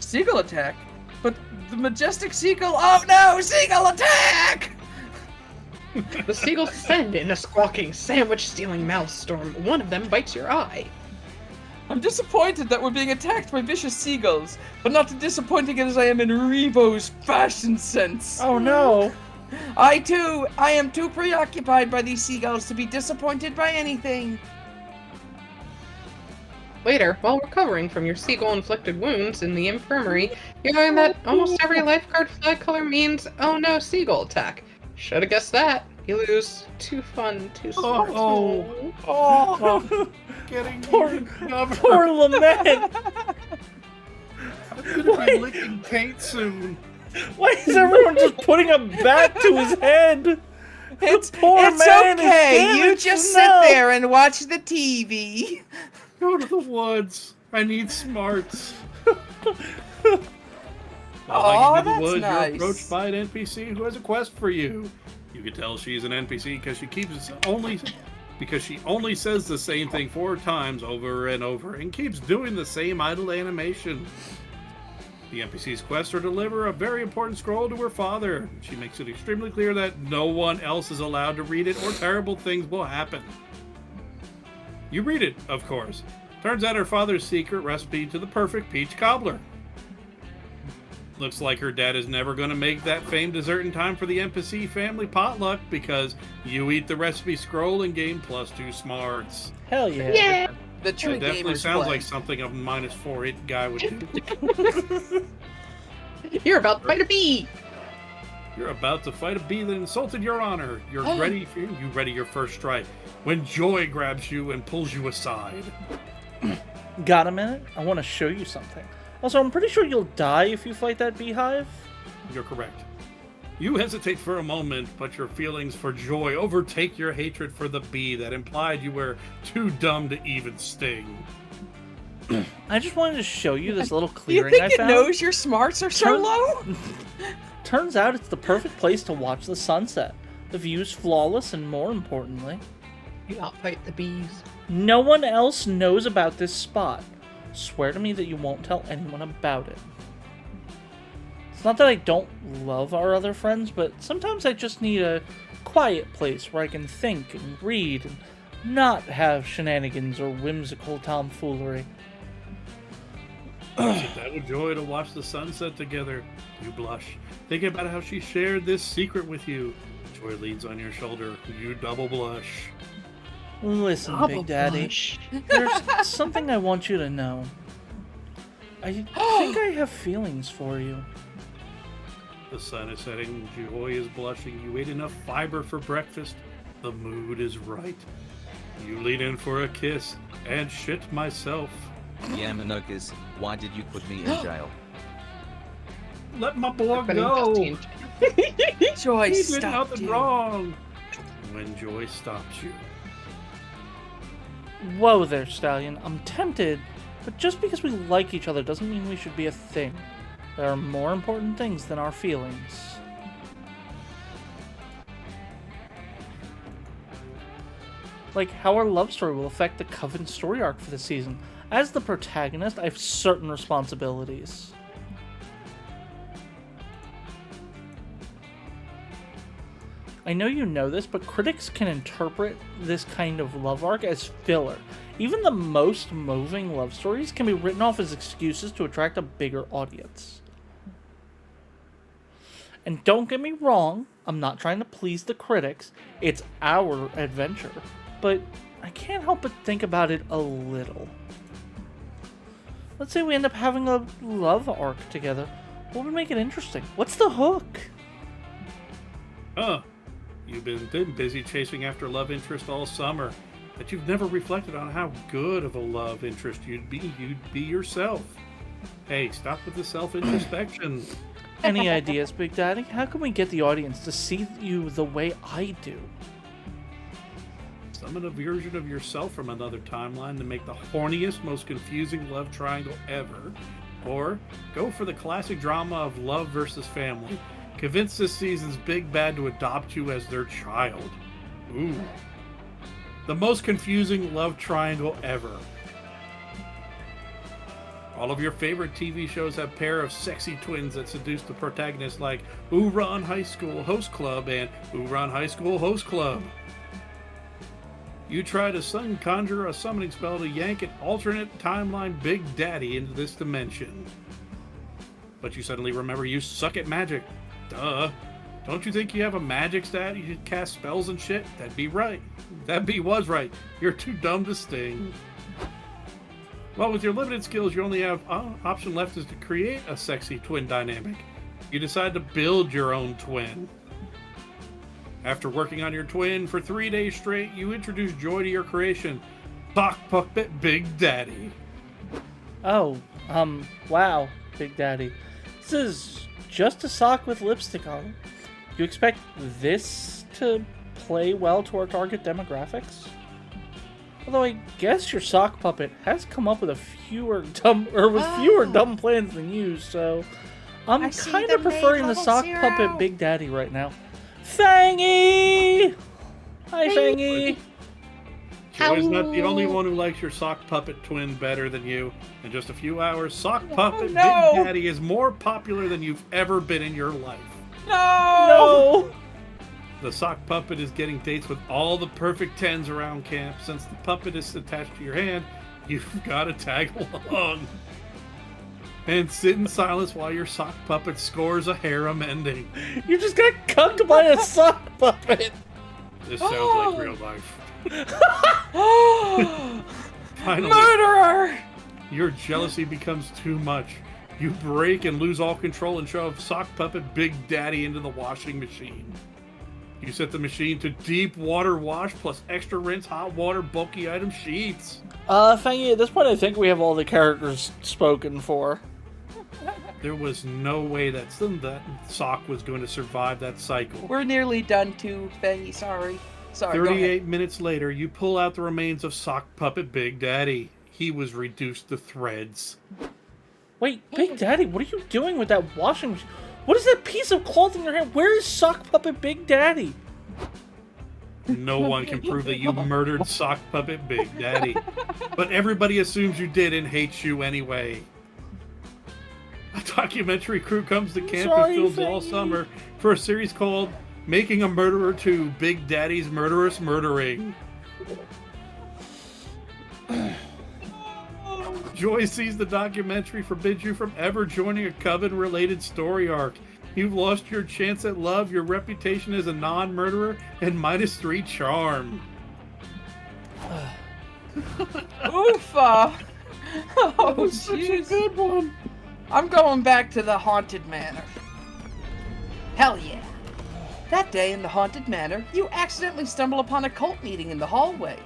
Seagull attack? But the majestic seagull... Oh no, seagull attack! The seagulls send in a squawking, sandwich-stealing mouth-storm. One of them bites your eye. I'm disappointed that we're being attacked by vicious seagulls, but not as disappointed as I am in Revo's fashion sense. Oh no. I am too preoccupied by these seagulls to be disappointed by anything. Later, while recovering from your seagull-inflicted wounds in the infirmary, you learn that almost every lifeguard flag color means, oh no, seagull attack. Should've guessed that. You lose. Too fun, too smart. Oh. Getting Poor covered. lament. I'm gonna be licking paint soon. Why is everyone just putting a bat to his head? It's poor man is okay. You damaged just enough. sit there and watch the TV. Go to the woods. I need smarts. While Aw, hiking in the that's woods, nice. you're approached by an NPC who has a quest for you. You can tell she's an NPC because she only says the same thing 4 times over and over and keeps doing the same idle animation. The NPC's quest are to deliver a very important scroll to her father. She makes it extremely clear that no one else is allowed to read it or terrible things will happen. You read it, of course. Turns out her father's secret recipe to the perfect peach cobbler. Looks like her dad is never going to make that famed dessert in time for the NPC family potluck because you eat the recipe scroll and gain +2 smarts. Hell yeah. Yeah. The true That definitely gamers sounds play. like something a -4 hit guy would do. You're about to fight a bee. You're about to fight a bee that insulted your honor. You're ready for you ready your first strike when Joy grabs you and pulls you aside. Got a minute? I want to show you something. Also, I'm pretty sure you'll die if you fight that beehive. You're correct. You hesitate for a moment, but your feelings for Joy overtake your hatred for the bee that implied you were too dumb to even sting. I just wanted to show you this little You clearing think I it found. knows your smarts are so Turn- low? Turns out it's the perfect place to watch the sunset. The view's flawless, and more importantly, You outfight the bees. no one else knows about this spot. Swear to me that you won't tell anyone about it. It's not that I don't love our other friends, but sometimes I just need a quiet place where I can think and read and not have shenanigans or whimsical tomfoolery. Sit down with Joy to watch the sunset together. You blush, thinking about how she shared this secret with you. Joy leans on your shoulder. You double blush. Listen, Big Daddy, there's something I want you to know. I think I have feelings for you. The sun is setting. Joy is blushing. You ate enough fiber for breakfast. The mood is right. You lean in for a kiss and shit myself. Yamanokas, why did you put me in jail? Let my boy But he go. doesn't. Joy He did stopped nothing you. wrong. When Joy stops you. Whoa there, Stallion. I'm tempted, but just because we like each other doesn't mean we should be a thing. There are more important things than our feelings. Like how our love story will affect the Coven story arc for the season. As the protagonist, I have certain responsibilities. I know you know this, but critics can interpret this kind of love arc as filler. Even the most moving love stories can be written off as excuses to attract a bigger audience. And don't get me wrong, I'm not trying to please the critics. It's our adventure. But I can't help but think about it a little. Let's say we end up having a love arc together. What would make it interesting? What's the hook? You've been busy chasing after love interest all summer, but you've never reflected on how good of a love interest you'd be yourself. Hey, stop with the self-introspection. Any ideas, Big Daddy? How can we get the audience to see you the way I do? Summon a version of yourself from another timeline to make the horniest, most confusing love triangle ever. Or go for the classic drama of love versus family. Convince this season's big bad to adopt you as their child. Ooh. The most confusing love triangle ever. All of your favorite TV shows have a pair of sexy twins that seduce the protagonist like Ooh-Ron High School Host Club and Ooh-Ron High School Host Club. You try to conjure a summoning spell to yank an alternate timeline Big Daddy into this dimension. But you suddenly remember you suck at magic. Duh. Don't you think you have a magic stat you should cast spells and shit? That'd be right. That bee was right. You're too dumb to sting. Well, with your limited skills, you only have option left is to create a sexy twin dynamic. You decide to build your own twin. After working on your twin for 3 days straight, you introduce Joy to your creation, Sock Puppet Big Daddy. Oh, wow, Big Daddy. This is just a sock with lipstick on it. You expect this to play well to our target demographics? Although I guess your sock puppet has come up with fewer dumb plans than you, so I'm kind of preferring the sock puppet Big Daddy right now. Fangy! Hi, Fangy! Joy's not the only one who likes your sock puppet twin better than you. In just a few hours, sock puppet Big Daddy is more popular than you've ever been in your life. No! The sock puppet is getting dates with all the perfect 10s around camp. Since the puppet is attached to your hand, you've got to tag along. And sit in silence while your sock puppet scores a harem ending. You just got cucked by a sock puppet! This sounds like real life. Finally, Murderer! your jealousy becomes too much. You break and lose all control and shove sock puppet Big Daddy into the washing machine. You set the machine to deep water wash plus extra rinse hot water bulky item sheets. Fangy, at this point I think we have all the characters spoken for. There was no way that sock was going to survive that cycle. We're nearly done too, Fangy. Sorry. Sorry, go ahead. 38 minutes later, you pull out the remains of sock puppet Big Daddy. He was reduced to threads. Wait, Big Daddy, what are you doing with that washing machine? What is that piece of cloth in your hand? Where is sock puppet Big Daddy? No one can prove that you murdered sock puppet Big Daddy. But everybody assumes you did and hates you anyway. A documentary crew comes to camp and films all summer for a series called Making a Murderer 2, Big Daddy's Murderous Murdering. Joy sees the documentary forbids you from ever joining a coven-related story arc. You've lost your chance at love, your reputation as a non-murderer, and -3 charm. Oofa! Oh, That's such a jeez. good one. I'm going back to the Haunted Manor. Hell yeah. That day in the Haunted Manor, you accidentally stumble upon a cult meeting in the hallway.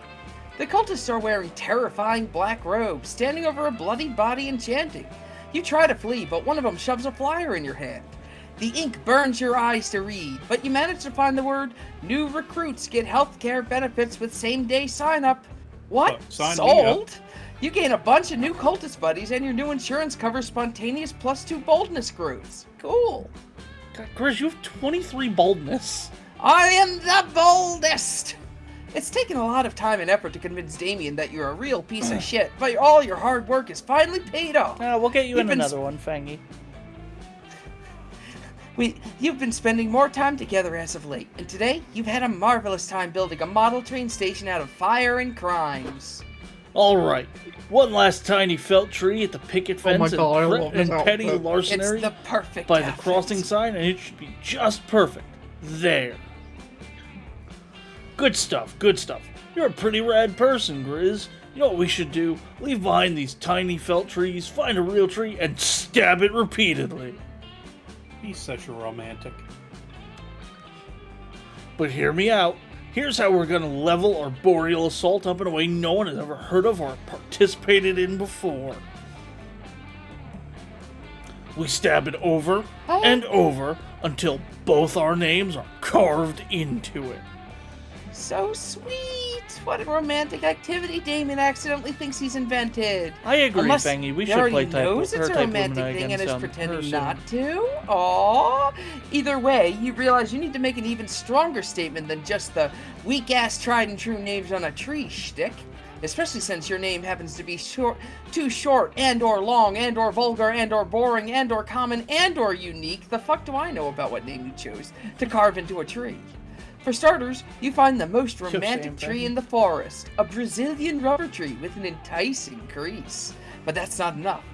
The cultists are wearing terrifying black robes, standing over a bloody body and chanting. You try to flee, but one of them shoves a flyer in your hand. The ink burns your eyes to read, but you manage to find the word, "New recruits get healthcare benefits with same-day sign-up." What? Sign me Sold? You gain a bunch of new cultist buddies, and your new insurance covers spontaneous +2 boldness growths. Cool. God, Grizz, you have 23 boldness. I am the boldest! It's taken a lot of time and effort to convince Damien that you're a real piece of shit, but all your hard work is finally paid off. We'll get you You've in been another one, Fangy. You've been spending more time together as of late, and today you've had a marvelous time building a model train station out of fire and crimes. All right, one last tiny felt tree at the picket fence my God, I love and this petty outfit. larcenary It's the perfect by the outfit. crossing sign, and it should be just perfect. There. Good stuff, good stuff. You're a pretty rad person, Grizz. You know what we should do? Leave behind these tiny felt trees, find a real tree, and stab it repeatedly. He's such a romantic. But hear me out. Here's how we're gonna level our boreal assault up in a way no one has ever heard of or participated in before. We stab it over and over until both our names are carved into it. So sweet! What a romantic activity Damien accidentally thinks he's invented. I agree, Unless Fangy. We he should already play type knows it's a romantic Lumina thing and is against pretending person. not to. Aww. Either way, you realize you need to make an even stronger statement than just the weak-ass tried-and-true names on a tree shtick. Especially since your name happens to be too short, and/or long, and/or vulgar, and/or boring, and/or common, and/or unique. The fuck do I know about what name you chose to carve into a tree? For starters, you find the most romantic tree in the forest, a Brazilian rubber tree with an enticing crease. But that's not enough.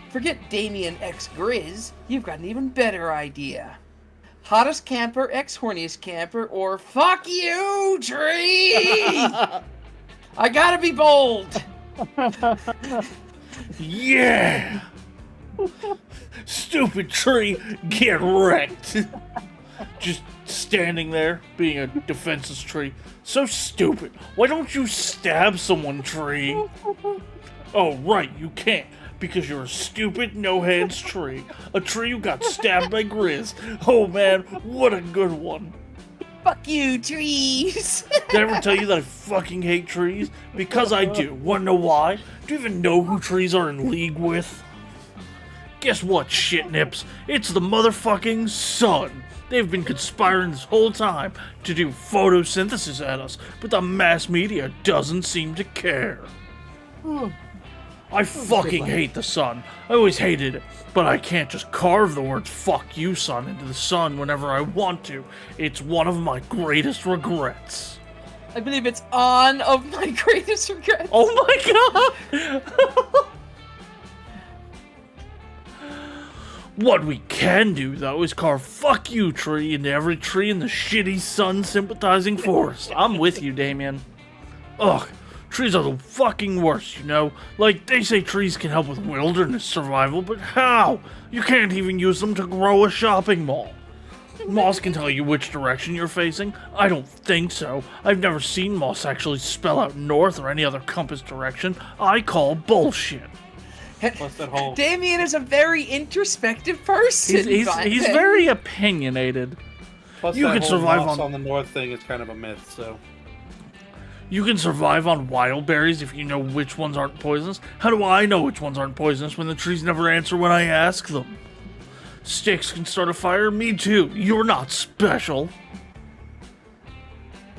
Forget Damien X Grizz, you've got an even better idea. Hottest camper X horniest camper, or fuck you, tree! I gotta be bold! Yeah! Stupid tree, get wrecked! Just standing there, being a defenseless tree. So stupid. Why don't you stab someone, tree? Oh, right, you can't. because you're a stupid, no-hands tree. A tree who got stabbed by Grizz. Oh man, what a good one. Fuck you, trees! Did I ever tell you that I fucking hate trees? Because I do. Wanna know why? Do you even know who trees are in league with? Guess what, shitnips? It's the motherfucking sun. They've been conspiring this whole time to do photosynthesis at us, but the mass media doesn't seem to care. I fucking hate the sun. I always hated it, but I can't just carve the words "fuck you, sun" into the sun whenever I want to. It's one of my greatest regrets. I believe it's on of my greatest regrets. Oh my god! What we can do, though, is carve "fuck you" tree into every tree in the shitty sun-sympathizing forest. I'm with you, Damien. Ugh, trees are the fucking worst, you know? Like, they say trees can help with wilderness survival, but how? You can't even use them to grow a shopping mall. Moss can tell you which direction you're facing. I don't think so. I've never seen Moss actually spell out north or any other compass direction. I call bullshit. Plus that whole Damien is a very introspective person. He's very opinionated. plus you that could whole survive moss on- on the north thing is kind of a myth. So You can survive on wild berries if you know which ones aren't poisonous. How do I know which ones aren't poisonous when the trees never answer when I ask them? Sticks can start a fire? Me too. You're not special.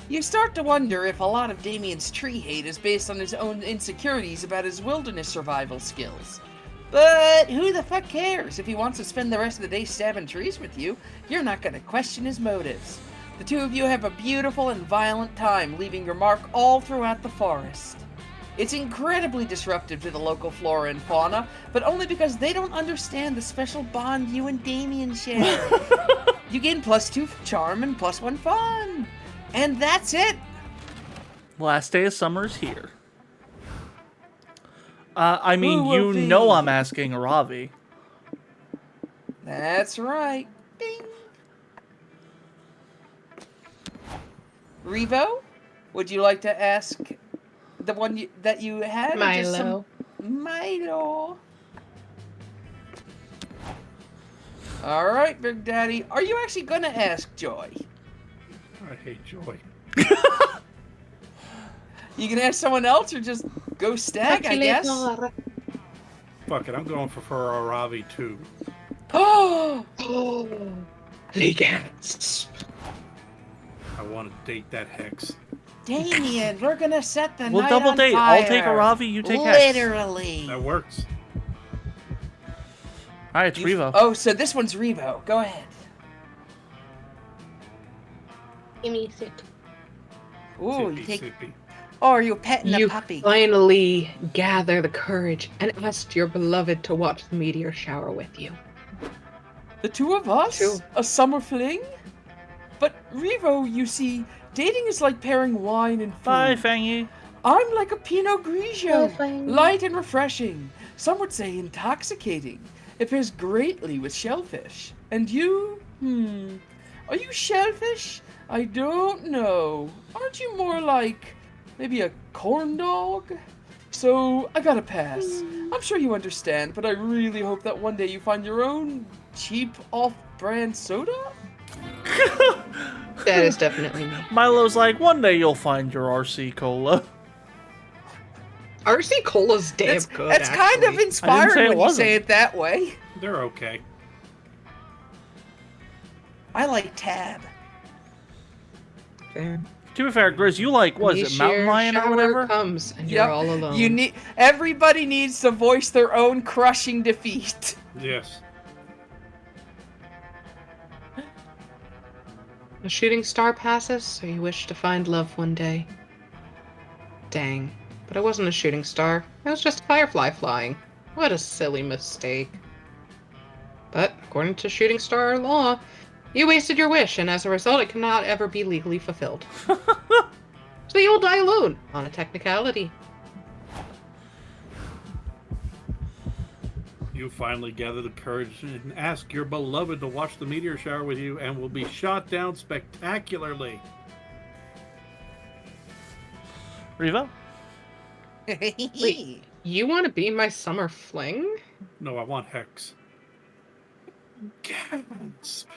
You start to wonder if a lot of Damien's tree hate is based on his own insecurities about his wilderness survival skills. But who the fuck cares? If he wants to spend the rest of the day stabbing trees with you, you're not going to question his motives. The two of you have a beautiful and violent time, leaving your mark all throughout the forest. It's incredibly disruptive to the local flora and fauna, but only because they don't understand the special bond you and Damien share. You gain +2 charm and +1 fun. And that's it. Last day of summer is here. I mean, Who will you be? know I'm asking Ravi. That's right. Ding. Revo, would you like to ask the one that you had? or just Milo. Milo. All right, Big Daddy. Are you actually gonna ask Joy? I hate Joy. You can ask someone else or just go stag, I guess. Fuck it, I'm going for Aravi too. Oh, The gasp. I want to date that hex. Damien, we're gonna set the We'll night double on date. fire. I'll take Ravi, you take Hex. Literally. That works. Alright, it's Revo. Oh, so this one's Revo. Go ahead. Give me a sip. Ooh, you Sippy, take. sippy. Oh, are you petting You a puppy? finally gather the courage and asked your beloved to watch the meteor shower with you. The two of us? Two. A summer fling? But Revo, you see, dating is like pairing wine and food. Bye, Fangy. I'm like a Pinot Grigio, Bye, Fangy. light and refreshing. Some would say intoxicating. It pairs greatly with shellfish. And you? Are you shellfish? I don't know. Aren't you more like maybe a corn dog? So I gotta pass. I'm sure you understand, but I really hope that one day you find your own cheap off-brand soda. That is definitely me. Milo's like, one day you'll find your RC Cola. RC Cola's damn It's, good. it's kind of actually. inspiring say it when you wasn't. say it that way. They're okay. I like Tab. Fair. To be fair, Grizz, you like, what is it, Mountain Meteor Lion or shower whatever? comes and Yep. you're all alone. You need everybody needs to voice their own crushing defeat. Yes. A shooting star passes, so you wish to find love one day. Dang. But I wasn't a shooting star. I was just a firefly flying. What a silly mistake. But, according to shooting star law, you wasted your wish, and as a result, it cannot ever be legally fulfilled. So you'll die alone, on a technicality. You finally gather the courage and ask your beloved to watch the meteor shower with you and will be shot down spectacularly. Revo? Wait. You want to be my summer fling? No, I want Hex. Gasp.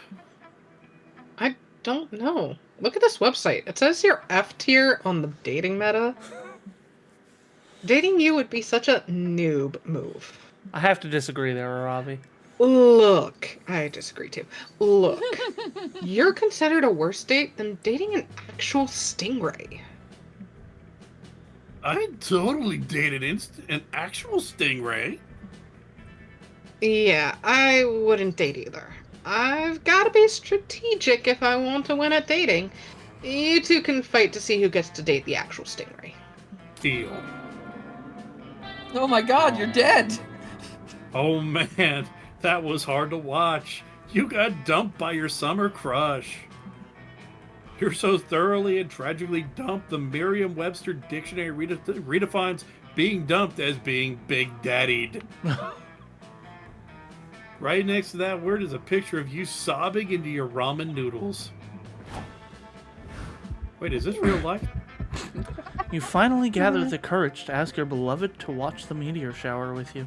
I don't know. Look at this website. It says you're F tier on the dating meta. Dating you would be such a noob move. I have to disagree there, Aravi. Look, I disagree too. Look, you're considered a worse date than dating an actual stingray. I totally dated an actual stingray. Yeah, I wouldn't date either. I've got to be strategic if I want to win at dating. You two can fight to see who gets to date the actual stingray. Deal. Oh my god, you're dead. Oh man, that was hard to watch. You got dumped by your summer crush. You're so thoroughly and tragically dumped, the Merriam-Webster dictionary redefines being dumped as being big daddied. Right next to that word is a picture of you sobbing into your ramen noodles. Wait, is this real life? You finally gathered the courage to ask your beloved to watch the meteor shower with you.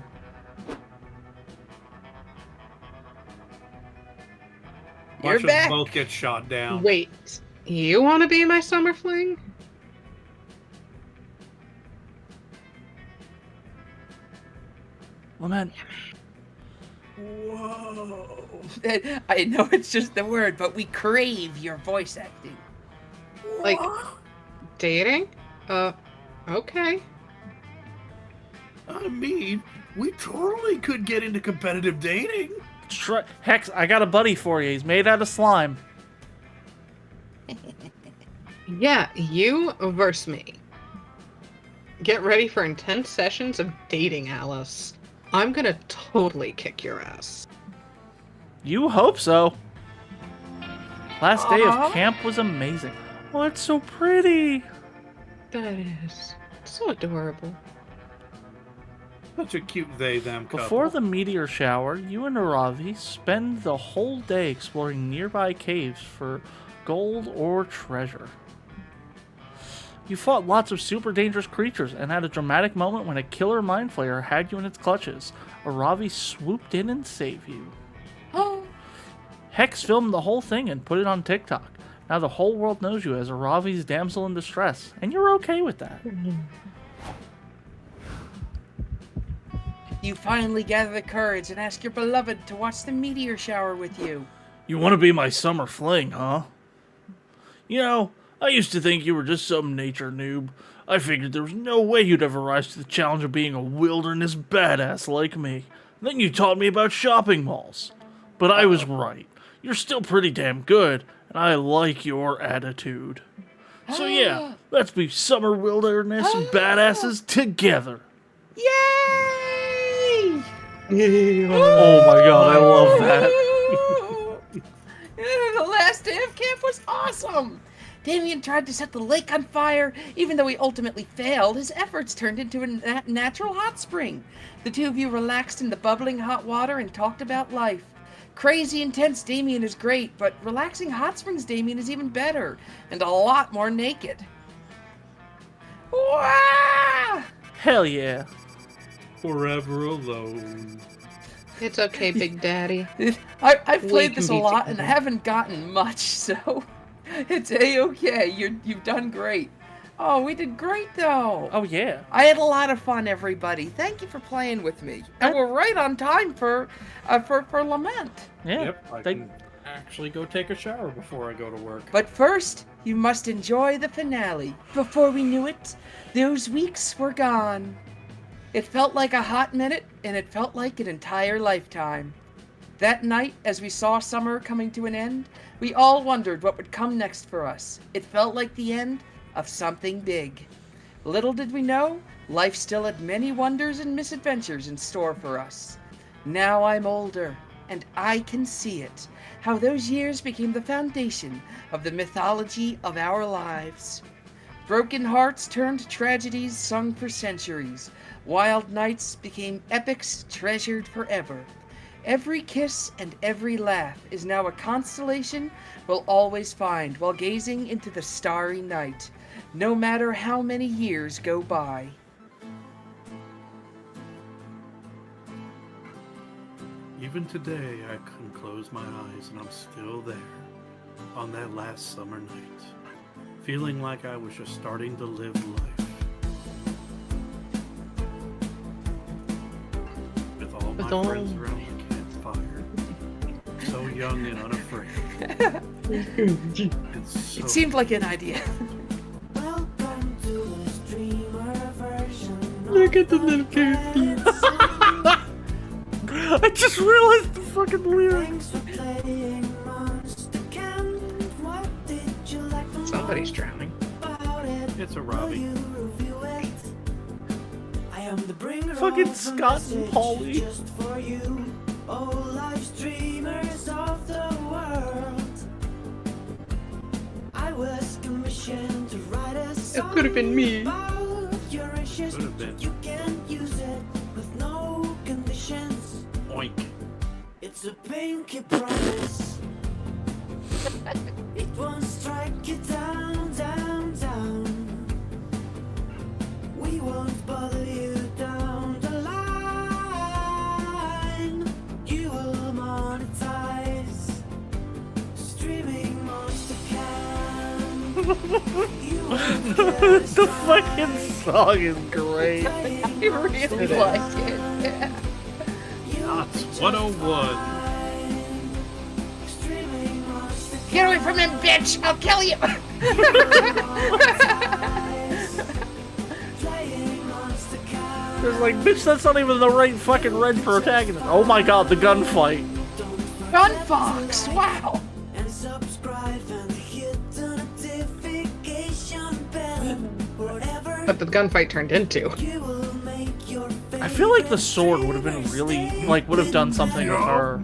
You're Watch us back. both get shot down. Wait, you want to be my summer fling? Lament, Whoa. I know it's just the word, but we crave your voice acting. Like, dating? Okay. I mean, we totally could get into competitive dating. Hex, I got a buddy for you. He's made out of slime. Yeah, you versus me. Get ready for intense sessions of dating, Alyss. I'm gonna totally kick your ass. You hope so. Last day Aw. of camp was amazing. Oh, it's so pretty. That is so adorable. Such a cute they-them couple. Before the meteor shower, you and Aravi spend the whole day exploring nearby caves for gold or treasure. You fought lots of super dangerous creatures and had a dramatic moment when a killer mind flayer had you in its clutches. Aravi swooped in and saved you. Hex filmed the whole thing and put it on TikTok. Now the whole world knows you as Aravi's damsel in distress, and you're okay with that. You finally gather the courage and ask your beloved to watch the meteor shower with you. You want to be my summer fling, huh? You know, I used to think you were just some nature noob. I figured there was no way you'd ever rise to the challenge of being a wilderness badass like me. Then you taught me about shopping malls. But I was right. You're still pretty damn good, and I like your attitude. So yeah, let's be summer wilderness badasses together. Yay! Oh my god, I love that. The last day of camp was awesome! Damien tried to set the lake on fire. Even though he ultimately failed, his efforts turned into a natural hot spring. The two of you relaxed in the bubbling hot water and talked about life. Crazy intense Damien is great, but relaxing hot springs Damien is even better, and a lot more naked. Wah! Hell yeah. Forever alone. It's okay, Big Daddy. I've We played can this a be lot and together. haven't gotten much, so it's a-okay. You've done great. Oh, we did great though. Oh yeah. I had a lot of fun, everybody. Thank you for playing with me. And we're right on time for Lament. Yeah. Yep, I can actually go take a shower before I go to work. But first, you must enjoy the finale. Before we knew it, those weeks were gone. It felt like a hot minute, and it felt like an entire lifetime. That night, as we saw summer coming to an end, we all wondered what would come next for us. It felt like the end of something big. Little did we know, life still had many wonders and misadventures in store for us. Now I'm older, and I can see it, how those years became the foundation of the mythology of our lives. Broken hearts turned tragedies sung for centuries. Wild nights became epics treasured forever. Every kiss and every laugh is now a constellation we'll always find while gazing into the starry night, no matter how many years go by. Even today, I can close my eyes and I'm still there on that last summer night, feeling like I was just starting to live life. With all my friends around the campfire, so young and unafraid. And so It seemed like an idea. Look at the little character. I just realized the fucking lyrics. Somebody's drowning. it's a Robbie. Fucking Scott and Polly. It could have been me. Could have been. Oink. It's a pinky promise. It won't strike you down, down, down. We won't bother you down the line. You will monetize. Streaming monster can. You won't get The fucking song is great. I really like it. Yeah. Knots 101. Get away from him, bitch! I'll kill you! There's like, bitch, that's not even the right fucking red protagonist. Oh my god, the gunfight. Gunfox! Wow! And subscribe and hit the notification bell. Whatever But the gunfight turned into. you will make your I feel like the sword would have been really, like, would have done something with her.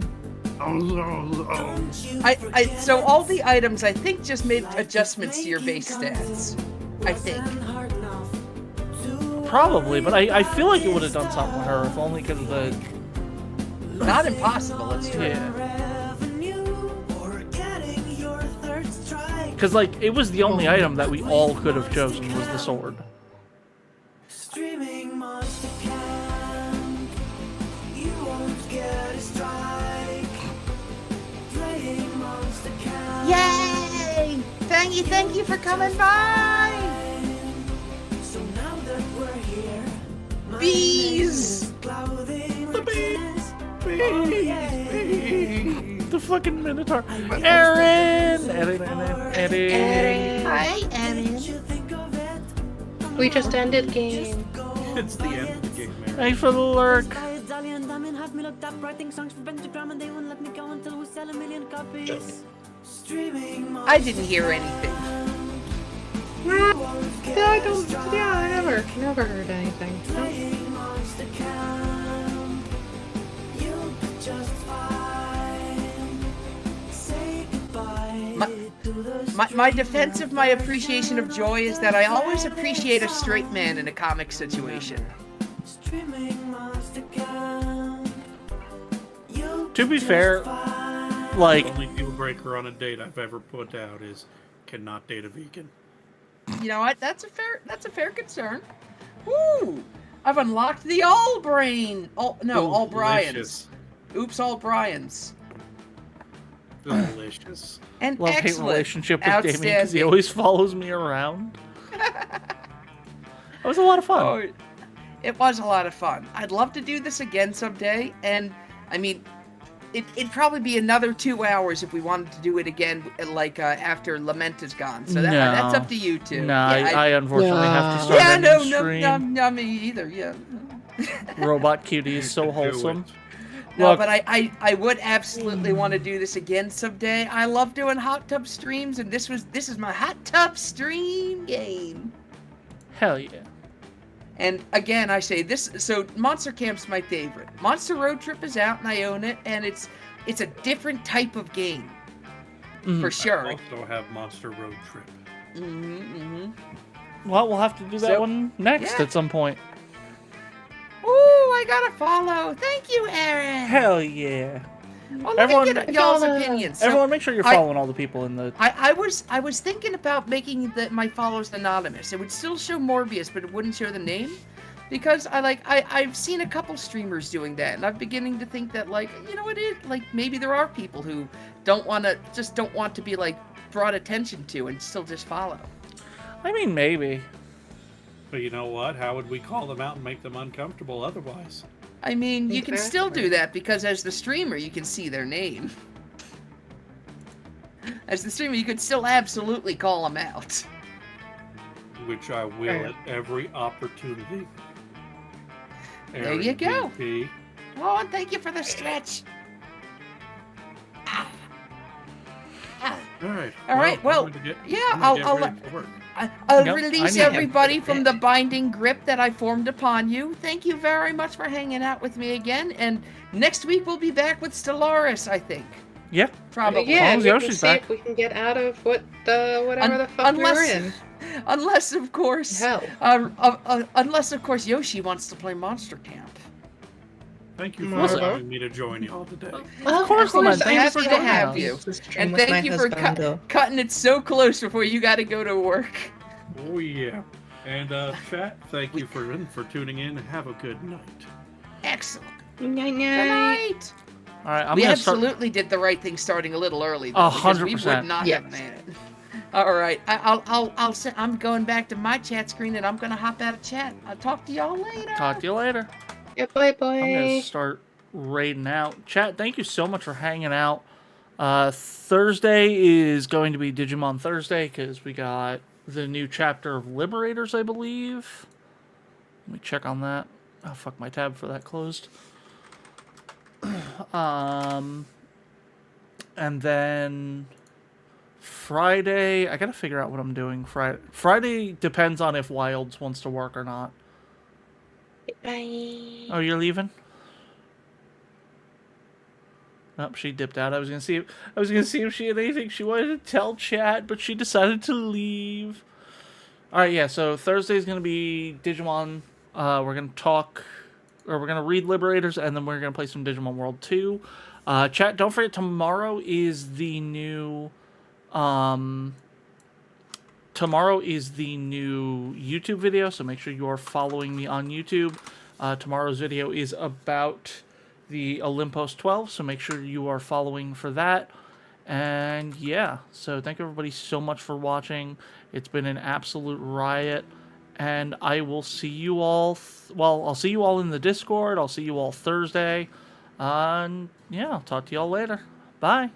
So all the items, I think, just made adjustments to your base stats. I think. Probably, but I feel like it would have done something with her, if only because of the... Not impossible, it's true. Yeah. revenue or getting your third strike. Because, like, it was the only item that we all could have chosen was the sword. Streaming monster can. You won't get a strike. Playing monster can. Yay! Thank you for coming by! So now that we're here, my Bees! name is clothing The richness. The fucking Minotaur. Aaron! Erin. Hi, Erin. You think of it? We just ended game. It's the end of the game, Mary. Thanks for the lurk. Streaming I didn't hear anything. I never heard anything. playing monster can. You'll be just fine. Say goodbye to the My defense of my appreciation of joy is that I always appreciate a straight man in a comic situation. streaming monster can. You'll To be fair, like, The only deal breaker on a date I've ever put out is cannot date a vegan. You know what? That's a fair concern. Woo! I've unlocked the All Brain. All Bryans. Delicious. Oops, All Bryans. Delicious. And love-hate excellent. relationship with Damien because he Outstanding. always follows me around. That was a lot of fun. Oh, it was a lot of fun. I'd love to do this again someday, and I mean, it'd probably be another 2 hours if we wanted to do it again, like after Lament is gone. So that's up to you two. Nah, Yeah, I unfortunately have to start yeah, ending no, stream. no, me either. Yeah. Robot cutie is so Do wholesome. it. No, Look, but I would absolutely want to do this again someday. I love doing hot tub streams, and this is my hot tub stream game. hell yeah. And again, I say this. So Monster Camp's my favorite. Monster Road Trip is out, and I own it, and it's a different type of game, for I sure. also have Monster Road Trip. Well, we'll have to do that So- one next yeah. at some point. Ooh, I got a follow. Thank you, Aaron. Hell yeah. Well, let Everyone- me get y'all's opinions. So Everyone, make sure you're I- following all the people in the... I was thinking about making my followers anonymous. It would still show Morbius, but it wouldn't show the name. because I've seen a couple streamers doing that, and I'm beginning to think that it is maybe there are people who don't want to be brought attention to and still just follow. I mean, maybe. But you know what? How would we call them out and make them uncomfortable otherwise? I mean, you can still Exactly. do that because as the streamer, you can see their name. As the streamer, you could still absolutely call them out. Which I will at every opportunity. There you go. MVP. Oh, and thank you for the stretch. All right. All right, well, I'm gonna get, yeah, I'm gonna I'll get ready for work. I'll Yep, I release need him. everybody from the binding grip that I formed upon you. Thank you very much for hanging out with me again. And next week we'll be back with Stellaris, I think. Yeah. Probably. Yeah, long as we can Yoshi's see back. if we can get out of whatever the fuck we were in. Unless, of course, Hell. unless, of course, Yoshi wants to play Monster Camp. Thank you for Listen. allowing me to join you all today. Of course, Lemon. Thank you I'm for happy to joining have us. you. And thank you for cutting it so close before you got to go to work. Oh yeah. And chat, thank you for tuning in. Have a good night. Excellent. Night Good night. night. All right, I'm We gonna start. absolutely did the right thing starting a little early, though, because we 100%. would not Yes. have made it. All right, I'm going back to my chat screen and I'm gonna hop out of chat. I'll talk to y'all later. Talk to you later. Yeah, bye I'm gonna bye. start raiding out. Chat, thank you so much for hanging out. Thursday is going to be Digimon Thursday because we got the new chapter of Liberators, I believe. Let me check on that. Oh, fuck, my tab for that closed. And then Friday, I gotta figure out what I'm doing. Friday depends on if Wilds wants to work or not. Bye. Oh, you're leaving? Nope, she dipped out. I was gonna see if she had anything she wanted to tell chat, but she decided to leave. All right, yeah. So Thursday's gonna be Digimon. We're gonna read Liberators, and then we're gonna play some Digimon World 2. Chat, don't forget tomorrow is the new YouTube video, so make sure you are following me on YouTube. Tomorrow's video is about the Olympus 12, so make sure you are following for that. And yeah, so thank everybody so much for watching. It's been an absolute riot, and I will see you all. I'll see you all in the Discord. I'll see you all Thursday. And yeah, I'll talk to y'all later. Bye.